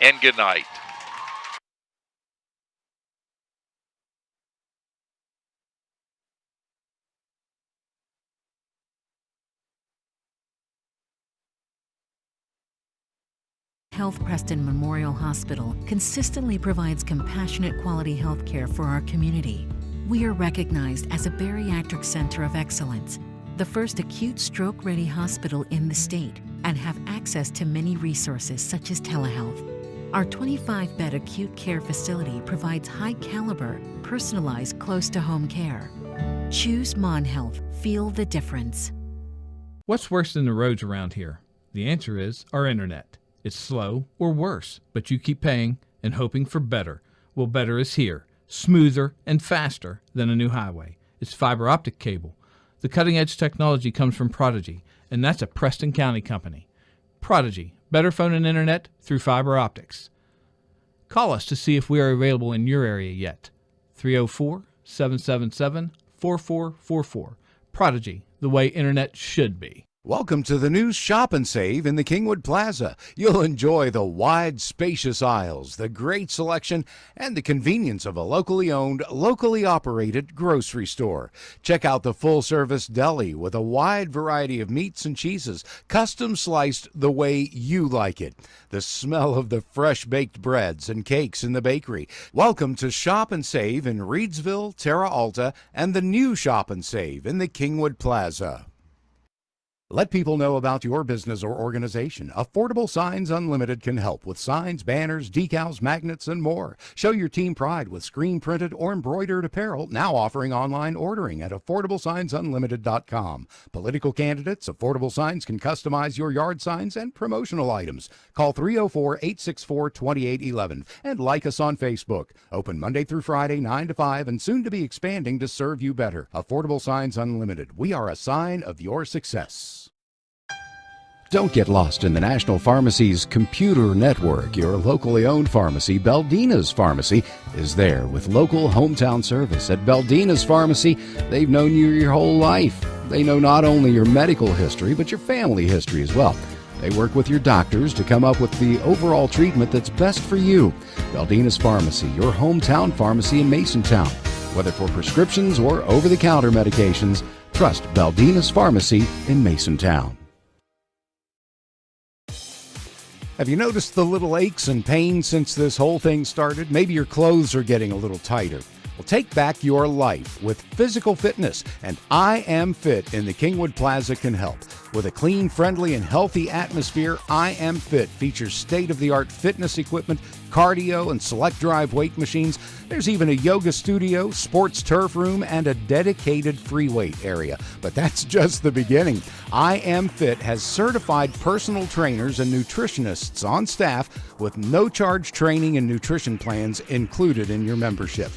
and good night.
Health Preston Memorial Hospital consistently provides compassionate quality health care for our community. We are recognized as a bariatric center of excellence, the first acute stroke-ready hospital in the state, and have access to many resources such as telehealth. Our 25-bed acute care facility provides high-caliber, personalized, close-to-home care. Choose Mon Health. Feel the difference.
What's worse than the roads around here? The answer is our internet. It's slow or worse, but you keep paying and hoping for better. Well, better is here, smoother and faster than a new highway. It's fiber optic cable. The cutting-edge technology comes from Prodigy, and that's a Preston County company. Prodigy, better phone and internet through fiber optics. Call us to see if we are available in your area yet. 304-777-4444. Prodigy, the way internet should be.
Welcome to the new Shop and Save in the Kingwood Plaza. You'll enjoy the wide, spacious aisles, the great selection, and the convenience of a locally owned, locally operated grocery store. Check out the full-service deli with a wide variety of meats and cheeses, custom sliced the way you like it. The smell of the fresh-baked breads and cakes in the bakery. Welcome to Shop and Save in Reedsville, Terra Alta, and the new Shop and Save in the Kingwood Plaza. Let people know about your business or organization. Affordable Signs Unlimited can help with signs, banners, decals, magnets, and more. Show your team pride with screen-printed or embroidered apparel, now offering online ordering at AffordableSignsUnlimited.com. Political candidates, Affordable Signs can customize your yard signs and promotional items. Call 304-864-2811 and like us on Facebook. Open Monday through Friday, 9 to 5, and soon to be expanding to serve you better. Affordable Signs Unlimited. We are a sign of your success. Don't get lost in the National Pharmacy's computer network. Your locally owned pharmacy, Beldina's Pharmacy, is there with local hometown service. At Beldina's Pharmacy, they've known you your whole life. They know not only your medical history, but your family history as well. They work with your doctors to come up with the overall treatment that's best for you. Beldina's Pharmacy, your hometown pharmacy in Masontown. Whether for prescriptions or over-the-counter medications, trust Beldina's Pharmacy in Masontown. Have you noticed the little aches and pains since this whole thing started? Maybe your clothes are getting a little tighter. Well, take back your life with physical fitness, and I Am Fit in the Kingwood Plaza can help. With a clean, friendly, and healthy atmosphere, I Am Fit features state-of-the-art fitness equipment, cardio, and select drive weight machines. There's even a yoga studio, sports turf room, and a dedicated free weight area. But that's just the beginning. I Am Fit has certified personal trainers and nutritionists on staff with no-charge training and nutrition plans included in your membership.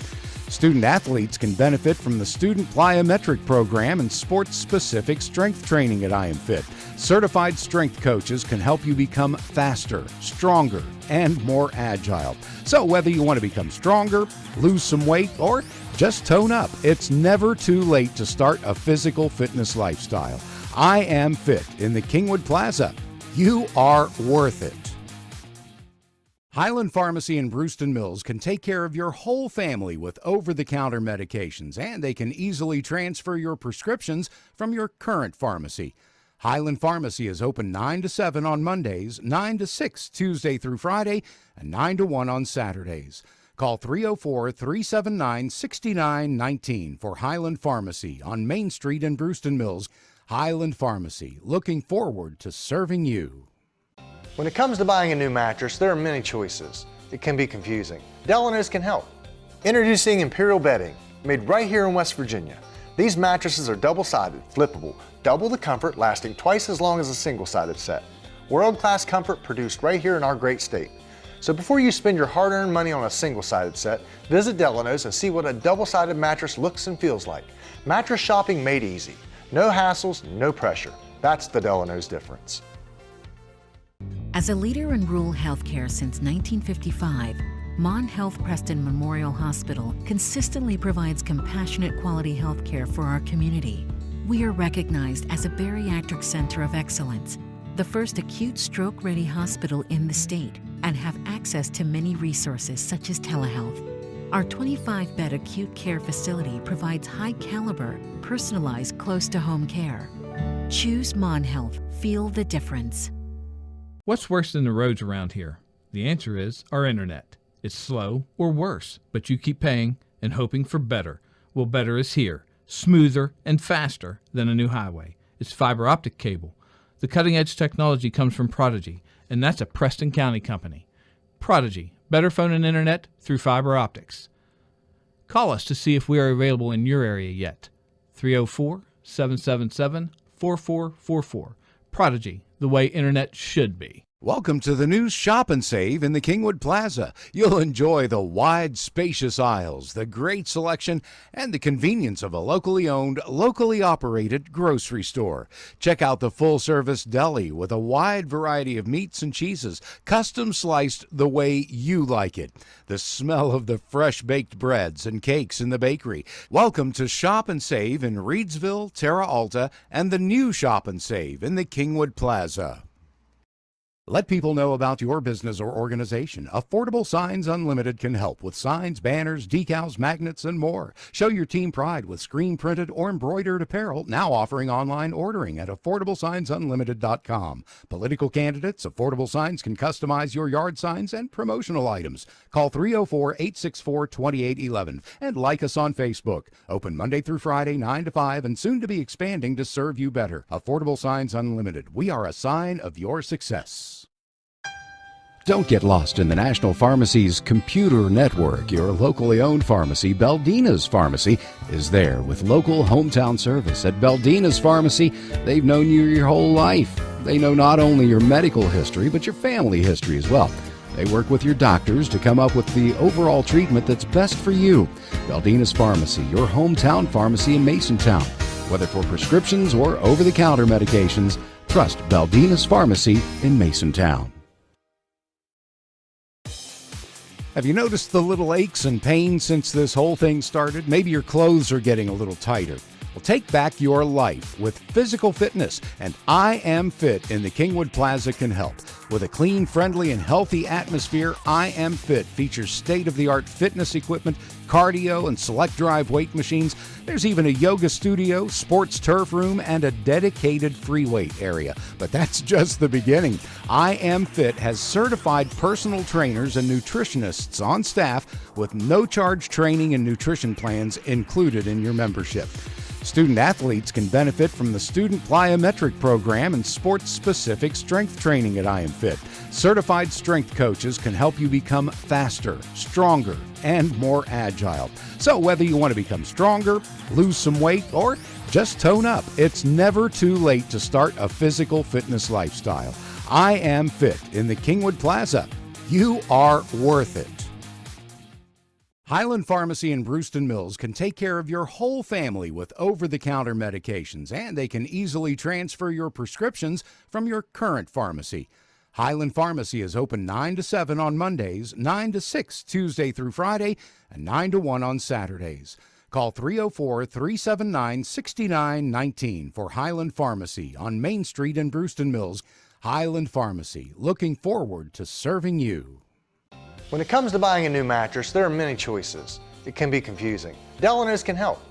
Student athletes can benefit from the Student Plyometric Program and sports-specific strength training at IamFit. Certified strength coaches can help you become faster, stronger, and more agile. So whether you want to become stronger, lose some weight, or just tone up, it's never too late to start a physical fitness lifestyle. IamFit in the Kingwood Plaza. You are worth it. Highland Pharmacy in Brewston Mills can take care of your whole family with over-the-counter medications, and they can easily transfer your prescriptions from your current pharmacy. Highland Pharmacy is open 9 to 7 on Mondays, 9 to 6 Tuesday through Friday, and 9 to 1 on Saturdays. Call 304-379-6919 for Highland Pharmacy on Main Street in Brewston Mills. Highland Pharmacy, looking forward to serving you.
When it comes to buying a new mattress, there are many choices. It can be confusing. Delano's can help. Introducing Imperial Bedding, made right here in West Virginia. These mattresses are double-sided, flippable, double the comfort, lasting twice as long as a single-sided set. World-class comfort produced right here in our great state. So before you spend your hard-earned money on a single-sided set, visit Delano's and see what a double-sided mattress looks and feels like. Mattress shopping made easy. No hassles, no pressure. That's the Delano's difference.
As a leader in rural healthcare since 1955, Mon Health Preston Memorial Hospital consistently provides compassionate quality healthcare for our community. We are recognized as a bariatric center of excellence, the first acute stroke-ready hospital in the state, and have access to many resources such as telehealth. Our 25-bed acute care facility provides high-caliber, personalized, close-to-home care. Choose Mon Health. Feel the difference.
What's worse than the roads around here? The answer is our internet. It's slow or worse, but you keep paying and hoping for better. Well, better is here, smoother and faster than a new highway. It's fiber optic cable. The cutting-edge technology comes from Prodigy, and that's a Preston County company. Prodigy, better phone and internet through fiber optics. Call us to see if we are available in your area yet. 304-777-4444. Prodigy, the way internet should be.
Welcome to the new Shop and Save in the Kingwood Plaza. You'll enjoy the wide, spacious aisles, the great selection, and the convenience of a locally owned, locally operated grocery store. Check out the full-service deli with a wide variety of meats and cheeses, custom sliced the way you like it. The smell of the fresh-baked breads and cakes in the bakery. Welcome to Shop and Save in Reedsville, Terra Alta, and the new Shop and Save in the Kingwood Plaza. Let people know about your business or organization. Affordable Signs Unlimited can help with signs, banners, decals, magnets, and more. Show your team pride with screen-printed or embroidered apparel, now offering online ordering at AffordableSignsUnlimited.com. Political candidates, Affordable Signs can customize your yard signs and promotional items. Call 304-864-2811 and like us on Facebook. Open Monday through Friday, 9 to 5, and soon to be expanding to serve you better. Affordable Signs Unlimited. We are a sign of your success. Don't get lost in the National Pharmacy's computer network. Your locally owned pharmacy, Beldina's Pharmacy, is there with local hometown service. At Beldina's Pharmacy, they've known you your whole life. They know not only your medical history, but your family history as well. They work with your doctors to come up with the overall treatment that's best for you. Beldina's Pharmacy, your hometown pharmacy in Masontown. Whether for prescriptions or over-the-counter medications, trust Beldina's Pharmacy in Masontown. Have you noticed the little aches and pains since this whole thing started? Maybe your clothes are getting a little tighter. Well, take back your life with physical fitness, and IamFit in the Kingwood Plaza can help. With a clean, friendly, and healthy atmosphere, IamFit features state-of-the-art fitness equipment, cardio, and select drive weight machines. There's even a yoga studio, sports turf room, and a dedicated free weight area. But that's just the beginning. IamFit has certified personal trainers and nutritionists on staff with no-charge training and nutrition plans included in your membership. Student athletes can benefit from the Student Plyometric Program and sports-specific strength training at IamFit. Certified strength coaches can help you become faster, stronger, and more agile. So whether you want to become stronger, lose some weight, or just tone up, it's never too late to start a physical fitness lifestyle. IamFit in the Kingwood Plaza. You are worth it. Highland Pharmacy in Brewston Mills can take care of your whole family with over-the-counter medications, and they can easily transfer your prescriptions from your current pharmacy. Highland Pharmacy is open 9 to 7 on Mondays, 9 to 6 Tuesday through Friday, and 9 to 1 on Saturdays. Call 304-379-6919 for Highland Pharmacy on Main Street in Brewston Mills. Highland Pharmacy, looking forward to serving you.
When it comes to buying a new mattress, there are many choices. It can be confusing. Delano's can help.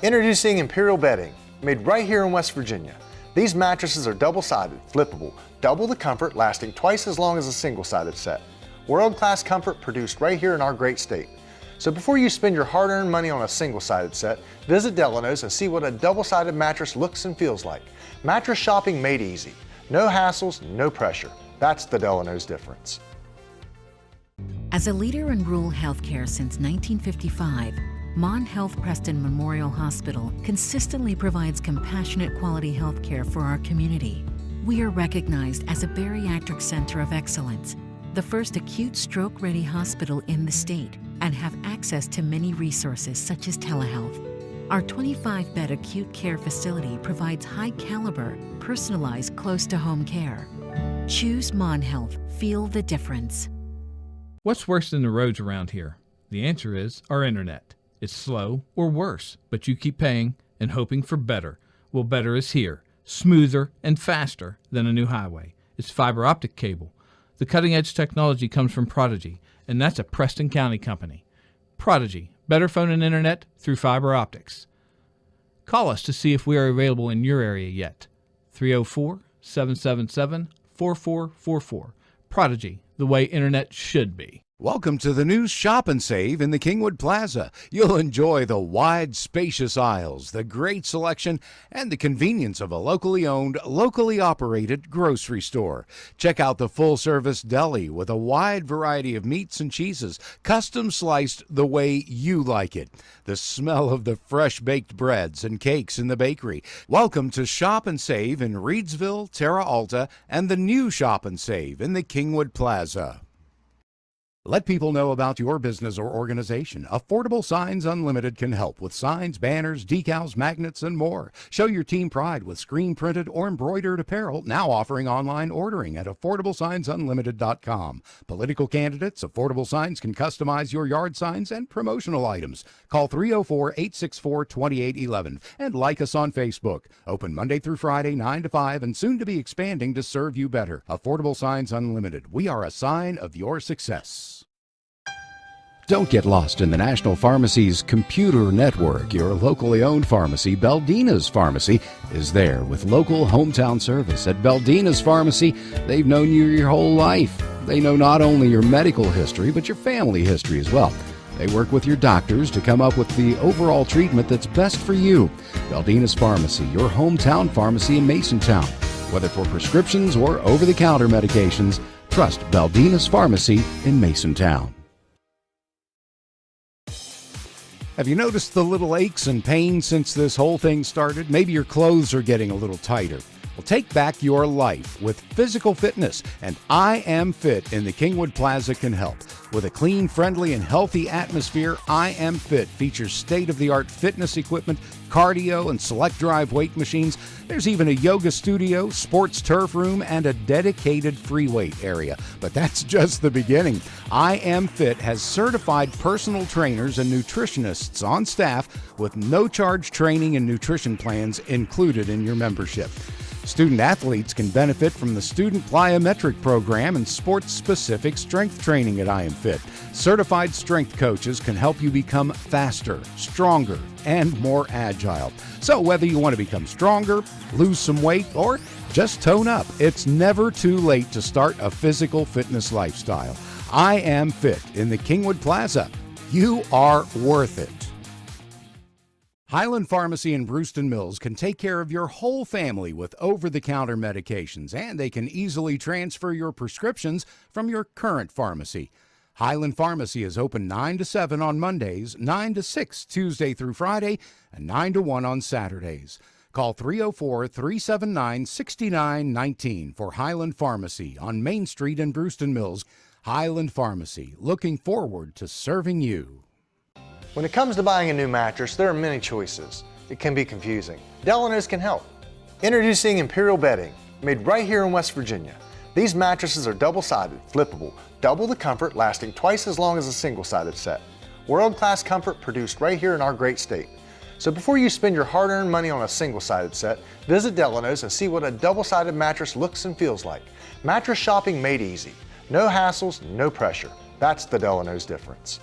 Introducing Imperial Bedding, made right here in West Virginia. These mattresses are double-sided, flippable, double the comfort, lasting twice as long as a single-sided set. World-class comfort produced right here in our great state. So before you spend your hard-earned money on a single-sided set, visit Delano's and see what a double-sided mattress looks and feels like. Mattress shopping made easy. No hassles, no pressure. That's the Delano's difference.
As a leader in rural healthcare since 1955, Mon Health Preston Memorial Hospital consistently provides compassionate quality healthcare for our community. We are recognized as a bariatric center of excellence, the first acute stroke-ready hospital in the state, and have access to many resources such as telehealth. Our 25-bed acute care facility provides high-caliber, personalized, close-to-home care. Choose Mon Health. Feel the difference.
What's worse than the roads around here? The answer is our internet. It's slow or worse, but you keep paying and hoping for better. Well, better is here, smoother and faster than a new highway. It's fiber optic cable. The cutting-edge technology comes from Prodigy, and that's a Preston County company. Prodigy, better phone and internet through fiber optics. Call us to see if we are available in your area yet. 304-777-4444. Prodigy, the way internet should be.
Welcome to the new Shop and Save in the Kingwood Plaza. You'll enjoy the wide, spacious aisles, the great selection, and the convenience of a locally owned, locally operated grocery store. Check out the full-service deli with a wide variety of meats and cheeses, custom sliced the way you like it. The smell of the fresh-baked breads and cakes in the bakery. Welcome to Shop and Save in Reedsville, Terra Alta, and the new Shop and Save in the Kingwood Plaza. Let people know about your business or organization. Affordable Signs Unlimited can help with signs, banners, decals, magnets, and more. Show your team pride with screen-printed or embroidered apparel, now offering online ordering at AffordableSignsUnlimited.com. Political candidates, Affordable Signs can customize your yard signs and promotional items. Call 304-864-2811 and like us on Facebook. Open Monday through Friday, 9 to 5, and soon to be expanding to serve you better. Affordable Signs Unlimited. We are a sign of your success. Don't get lost in the National Pharmacy's computer network. Your locally owned pharmacy, Beldina's Pharmacy, is there with local hometown service. At Beldina's Pharmacy, they've known you your whole life. They know not only your medical history, but your family history as well. They work with your doctors to come up with the overall treatment that's best for you. Beldina's Pharmacy, your hometown pharmacy in Masontown. Whether for prescriptions or over-the-counter medications, trust Beldina's Pharmacy in Masontown. Have you noticed the little aches and pains since this whole thing started? Maybe your clothes are getting a little tighter. Well, take back your life with physical fitness, and I Am Fit in the Kingwood Plaza can help. With a clean, friendly, and healthy atmosphere, I Am Fit features state-of-the-art fitness equipment, cardio, and select drive weight machines. There's even a yoga studio, sports turf room, and a dedicated free weight area. But that's just the beginning. I Am Fit has certified personal trainers and nutritionists on staff with no-charge training and nutrition plans included in your membership. Student athletes can benefit from the Student Plyometric Program and sports-specific strength training at I Am Fit. Certified strength coaches can help you become faster, stronger, and more agile. So whether you want to become stronger, lose some weight, or just tone up, it's never too late to start a physical fitness lifestyle. I Am Fit in the Kingwood Plaza. You are worth it. Highland Pharmacy in Brewston Mills can take care of your whole family with over-the-counter medications, and they can easily transfer your prescriptions from your current pharmacy. Highland Pharmacy is open 9 to 7 on Mondays, 9 to 6 Tuesday through Friday, and 9 to 1 on Saturdays. Call 304-379-6919 for Highland Pharmacy on Main Street in Brewston Mills. Highland Pharmacy, looking forward to serving you.
When it comes to buying a new mattress, there are many choices. It can be confusing. Delano's can help. Introducing Imperial Bedding, made right here in West Virginia. These mattresses are double-sided, flippable, double the comfort, lasting twice as long as a single-sided set. World-class comfort produced right here in our great state. So before you spend your hard-earned money on a single-sided set, visit Delano's and see what a double-sided mattress looks and feels like. Mattress shopping made easy. No hassles, no pressure. That's the Delano's difference.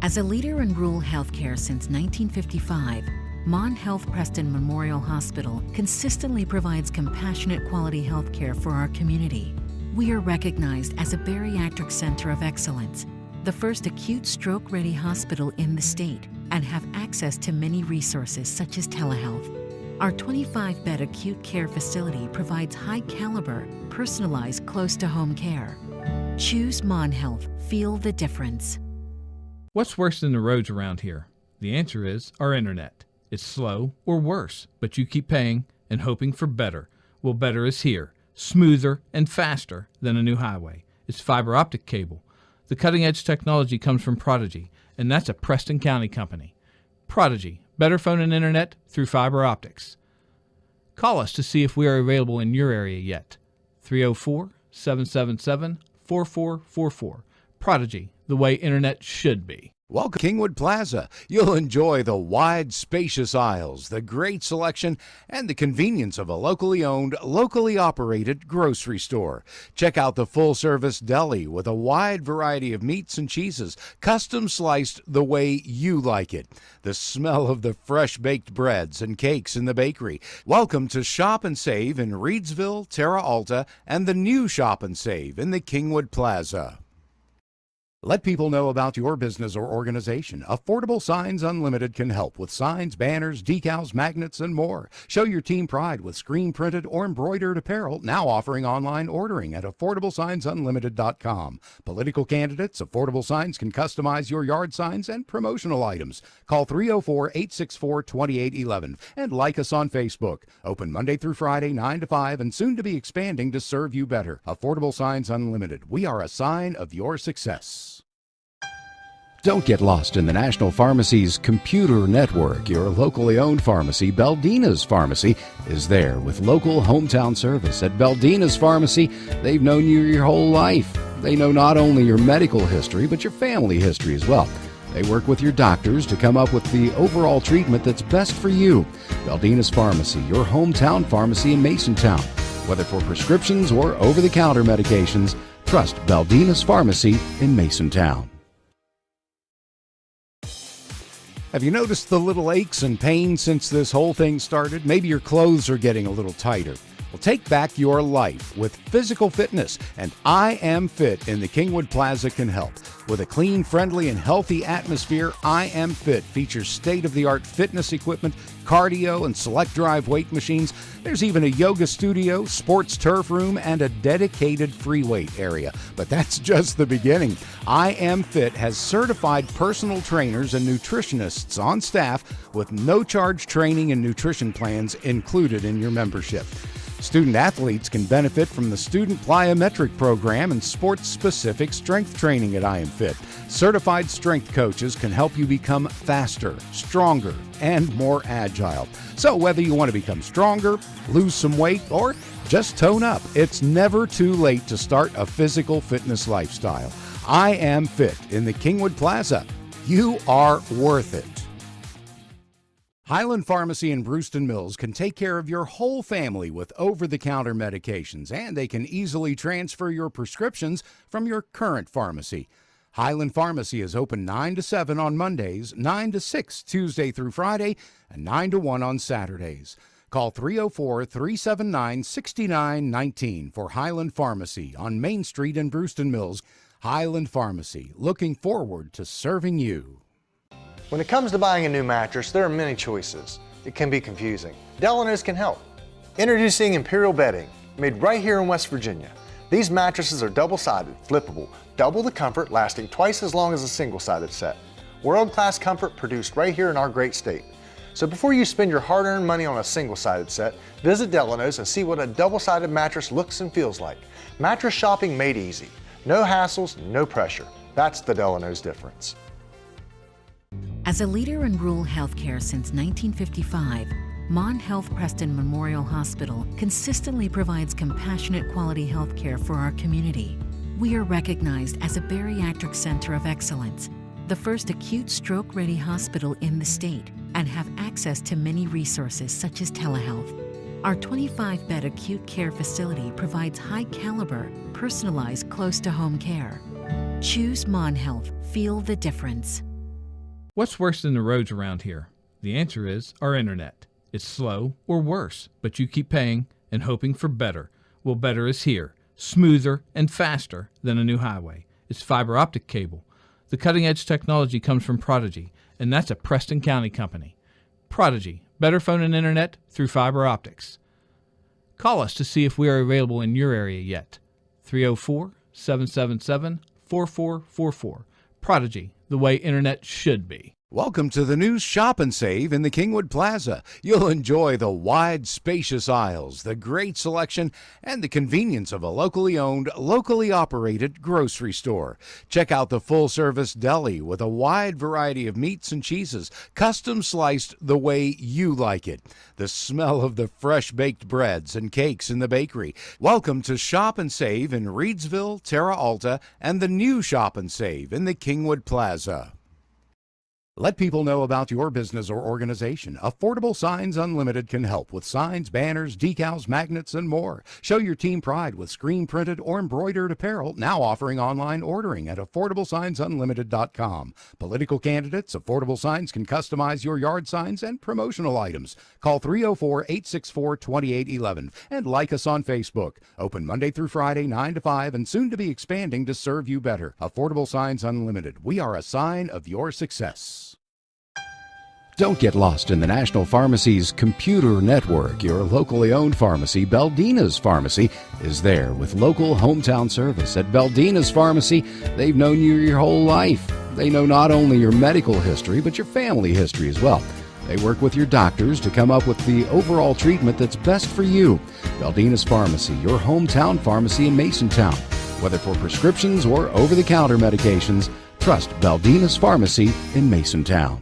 As a leader in rural healthcare since 1955, Mon Health Preston Memorial Hospital consistently provides compassionate quality healthcare for our community. We are recognized as a bariatric center of excellence, the first acute stroke-ready hospital in the state, and have access to many resources such as telehealth. Our 25-bed acute care facility provides high-caliber, personalized, close-to-home care. Choose Mon Health. Feel the difference.
What's worse than the roads around here? The answer is our internet. It's slow or worse, but you keep paying and hoping for better. Well, better is here, smoother and faster than a new highway. It's fiber optic cable. The cutting-edge technology comes from Prodigy, and that's a Preston County company. Prodigy, better phone and internet through fiber optics. Call us to see if we are available in your area yet. 304-777-4444. Prodigy, the way internet should be.
Welcome to Kingwood Plaza. You'll enjoy the wide, spacious aisles, the great selection, and the convenience of a locally owned, locally operated grocery store. Check out the full-service deli with a wide variety of meats and cheeses, custom sliced the way you like it. The smell of the fresh-baked breads and cakes in the bakery. Welcome to Shop and Save in Reedsville, Terra Alta, and the new Shop and Save in the Kingwood Plaza. Let people know about your business or organization. Affordable Signs Unlimited can help with signs, banners, decals, magnets, and more. Show your team pride with screen-printed or embroidered apparel, now offering online ordering at AffordableSignsUnlimited.com. Political candidates, Affordable Signs can customize your yard signs and promotional items. Call 304-864-2811 and like us on Facebook. Open Monday through Friday, 9 to 5, and soon to be expanding to serve you better. Affordable Signs Unlimited. We are a sign of your success. Don't get lost in the National Pharmacy's computer network. Your locally owned pharmacy, Beldina's Pharmacy, is there with local hometown service. At Beldina's Pharmacy, they've known you your whole life. They know not only your medical history, but your family history as well. They work with your doctors to come up with the overall treatment that's best for you. Beldina's Pharmacy, your hometown pharmacy in Masontown. Whether for prescriptions or over-the-counter medications, trust Beldina's Pharmacy in Masontown. Have you noticed the little aches and pains since this whole thing started? Maybe your clothes are getting a little tighter. Well, take back your life with physical fitness, and I Am Fit in the Kingwood Plaza can help. With a clean, friendly, and healthy atmosphere, I Am Fit features state-of-the-art fitness equipment, cardio, and select drive weight machines. There's even a yoga studio, sports turf room, and a dedicated free weight area. But that's just the beginning. I Am Fit has certified personal trainers and nutritionists on staff with no-charge training and nutrition plans included in your membership. Student athletes can benefit from the Student Plyometric Program and sports-specific strength training at I Am Fit. Certified strength coaches can help you become faster, stronger, and more agile. So whether you want to become stronger, lose some weight, or just tone up, it's never too late to start a physical fitness lifestyle. I Am Fit in the Kingwood Plaza. You are worth it. Highland Pharmacy in Brewston Mills can take care of your whole family with over-the-counter medications, and they can easily transfer your prescriptions from your current pharmacy. Highland Pharmacy is open 9 to 7 on Mondays, 9 to 6 Tuesday through Friday, and 9 to 1 on Saturdays. Call 304-379-6919 for Highland Pharmacy on Main Street in Brewston Mills. Highland Pharmacy, looking forward to serving you.
When it comes to buying a new mattress, there are many choices. It can be confusing. Delano's can help. Introducing Imperial Bedding, made right here in West Virginia. These mattresses are double-sided, flippable, double the comfort, lasting twice as long as a single-sided set. World-class comfort produced right here in our great state. So before you spend your hard-earned money on a single-sided set, visit Delano's and see what a double-sided mattress looks and feels like. Mattress shopping made easy. No hassles, no pressure. That's the Delano's difference.
As a leader in rural healthcare since 1955, Mon Health Preston Memorial Hospital consistently provides compassionate quality healthcare for our community. We are recognized as a bariatric center of excellence, the first acute stroke-ready hospital in the state, and have access to many resources such as telehealth. Our 25-bed acute care facility provides high-caliber, personalized, close-to-home care. Choose Mon Health. Feel the difference.
What's worse than the roads around here? The answer is our internet. It's slow or worse, but you keep paying and hoping for better. Well, better is here, smoother and faster than a new highway. It's fiber optic cable. The cutting-edge technology comes from Prodigy, and that's a Preston County company. Prodigy, better phone and internet through fiber optics. Call us to see if we are available in your area yet. 304-777-4444. Prodigy, the way internet should be.
Welcome to the new Shop and Save in the Kingwood Plaza. You'll enjoy the wide, spacious aisles, the great selection, and the convenience of a locally owned, locally operated grocery store. Check out the full-service deli with a wide variety of meats and cheeses, custom sliced the way you like it. The smell of the fresh-baked breads and cakes in the bakery. Welcome to Shop and Save in Reedsville, Terra Alta, and the new Shop and Save in the Kingwood Plaza. Let people know about your business or organization. Affordable Signs Unlimited can help with signs, banners, decals, magnets, and more. Show your team pride with screen-printed or embroidered apparel, now offering online ordering at AffordableSignsUnlimited.com. Political candidates, Affordable Signs can customize your yard signs and promotional items. Call 304-864-2811 and like us on Facebook. Open Monday through Friday, 9 to 5, and soon to be expanding to serve you better. Affordable Signs Unlimited. We are a sign of your success. Don't get lost in the National Pharmacy's computer network. Your locally owned pharmacy, Beldina's Pharmacy, is there with local hometown service. At Beldina's Pharmacy, they've known you your whole life. They know not only your medical history, but your family history as well. They work with your doctors to come up with the overall treatment that's best for you. Beldina's Pharmacy, your hometown pharmacy in Masontown. Whether for prescriptions or over-the-counter medications, trust Beldina's Pharmacy in Masontown.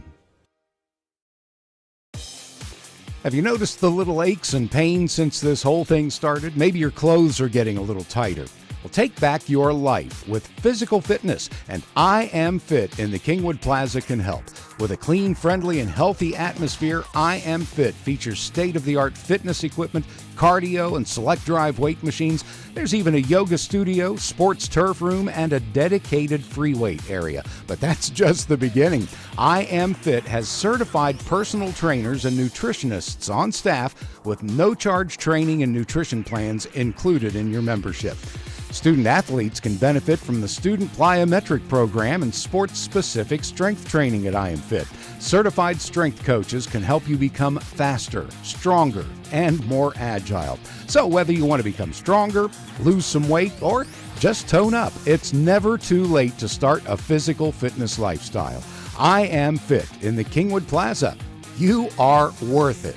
Have you noticed the little aches and pains since this whole thing started? Maybe your clothes are getting a little tighter. Well, take back your life with physical fitness, and I Am Fit in the Kingwood Plaza can help. With a clean, friendly, and healthy atmosphere, I Am Fit features state-of-the-art fitness equipment, cardio, and select drive weight machines. There's even a yoga studio, sports turf room, and a dedicated free weight area. But that's just the beginning. I Am Fit has certified personal trainers and nutritionists on staff with no-charge training and nutrition plans included in your membership. Student athletes can benefit from the Student Plyometric Program and sports-specific strength training at I Am Fit. Certified strength coaches can help you become faster, stronger, and more agile. So whether you want to become stronger, lose some weight, or just tone up, it's never too late to start a physical fitness lifestyle. I Am Fit in the Kingwood Plaza. You are worth it.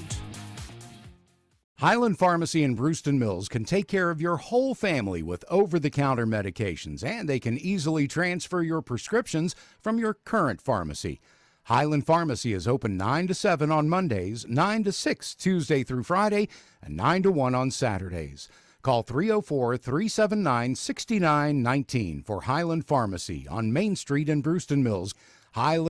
Highland Pharmacy in Brewston Mills can take care of your whole family with over-the-counter medications, and they can easily transfer your prescriptions from your current pharmacy. Highland Pharmacy is open 9 to 7 on Mondays, 9 to 6 Tuesday through Friday, and 9 to 1 on Saturdays. Call 304-379-6919 for Highland Pharmacy on Main Street in Brewston Mills. Highland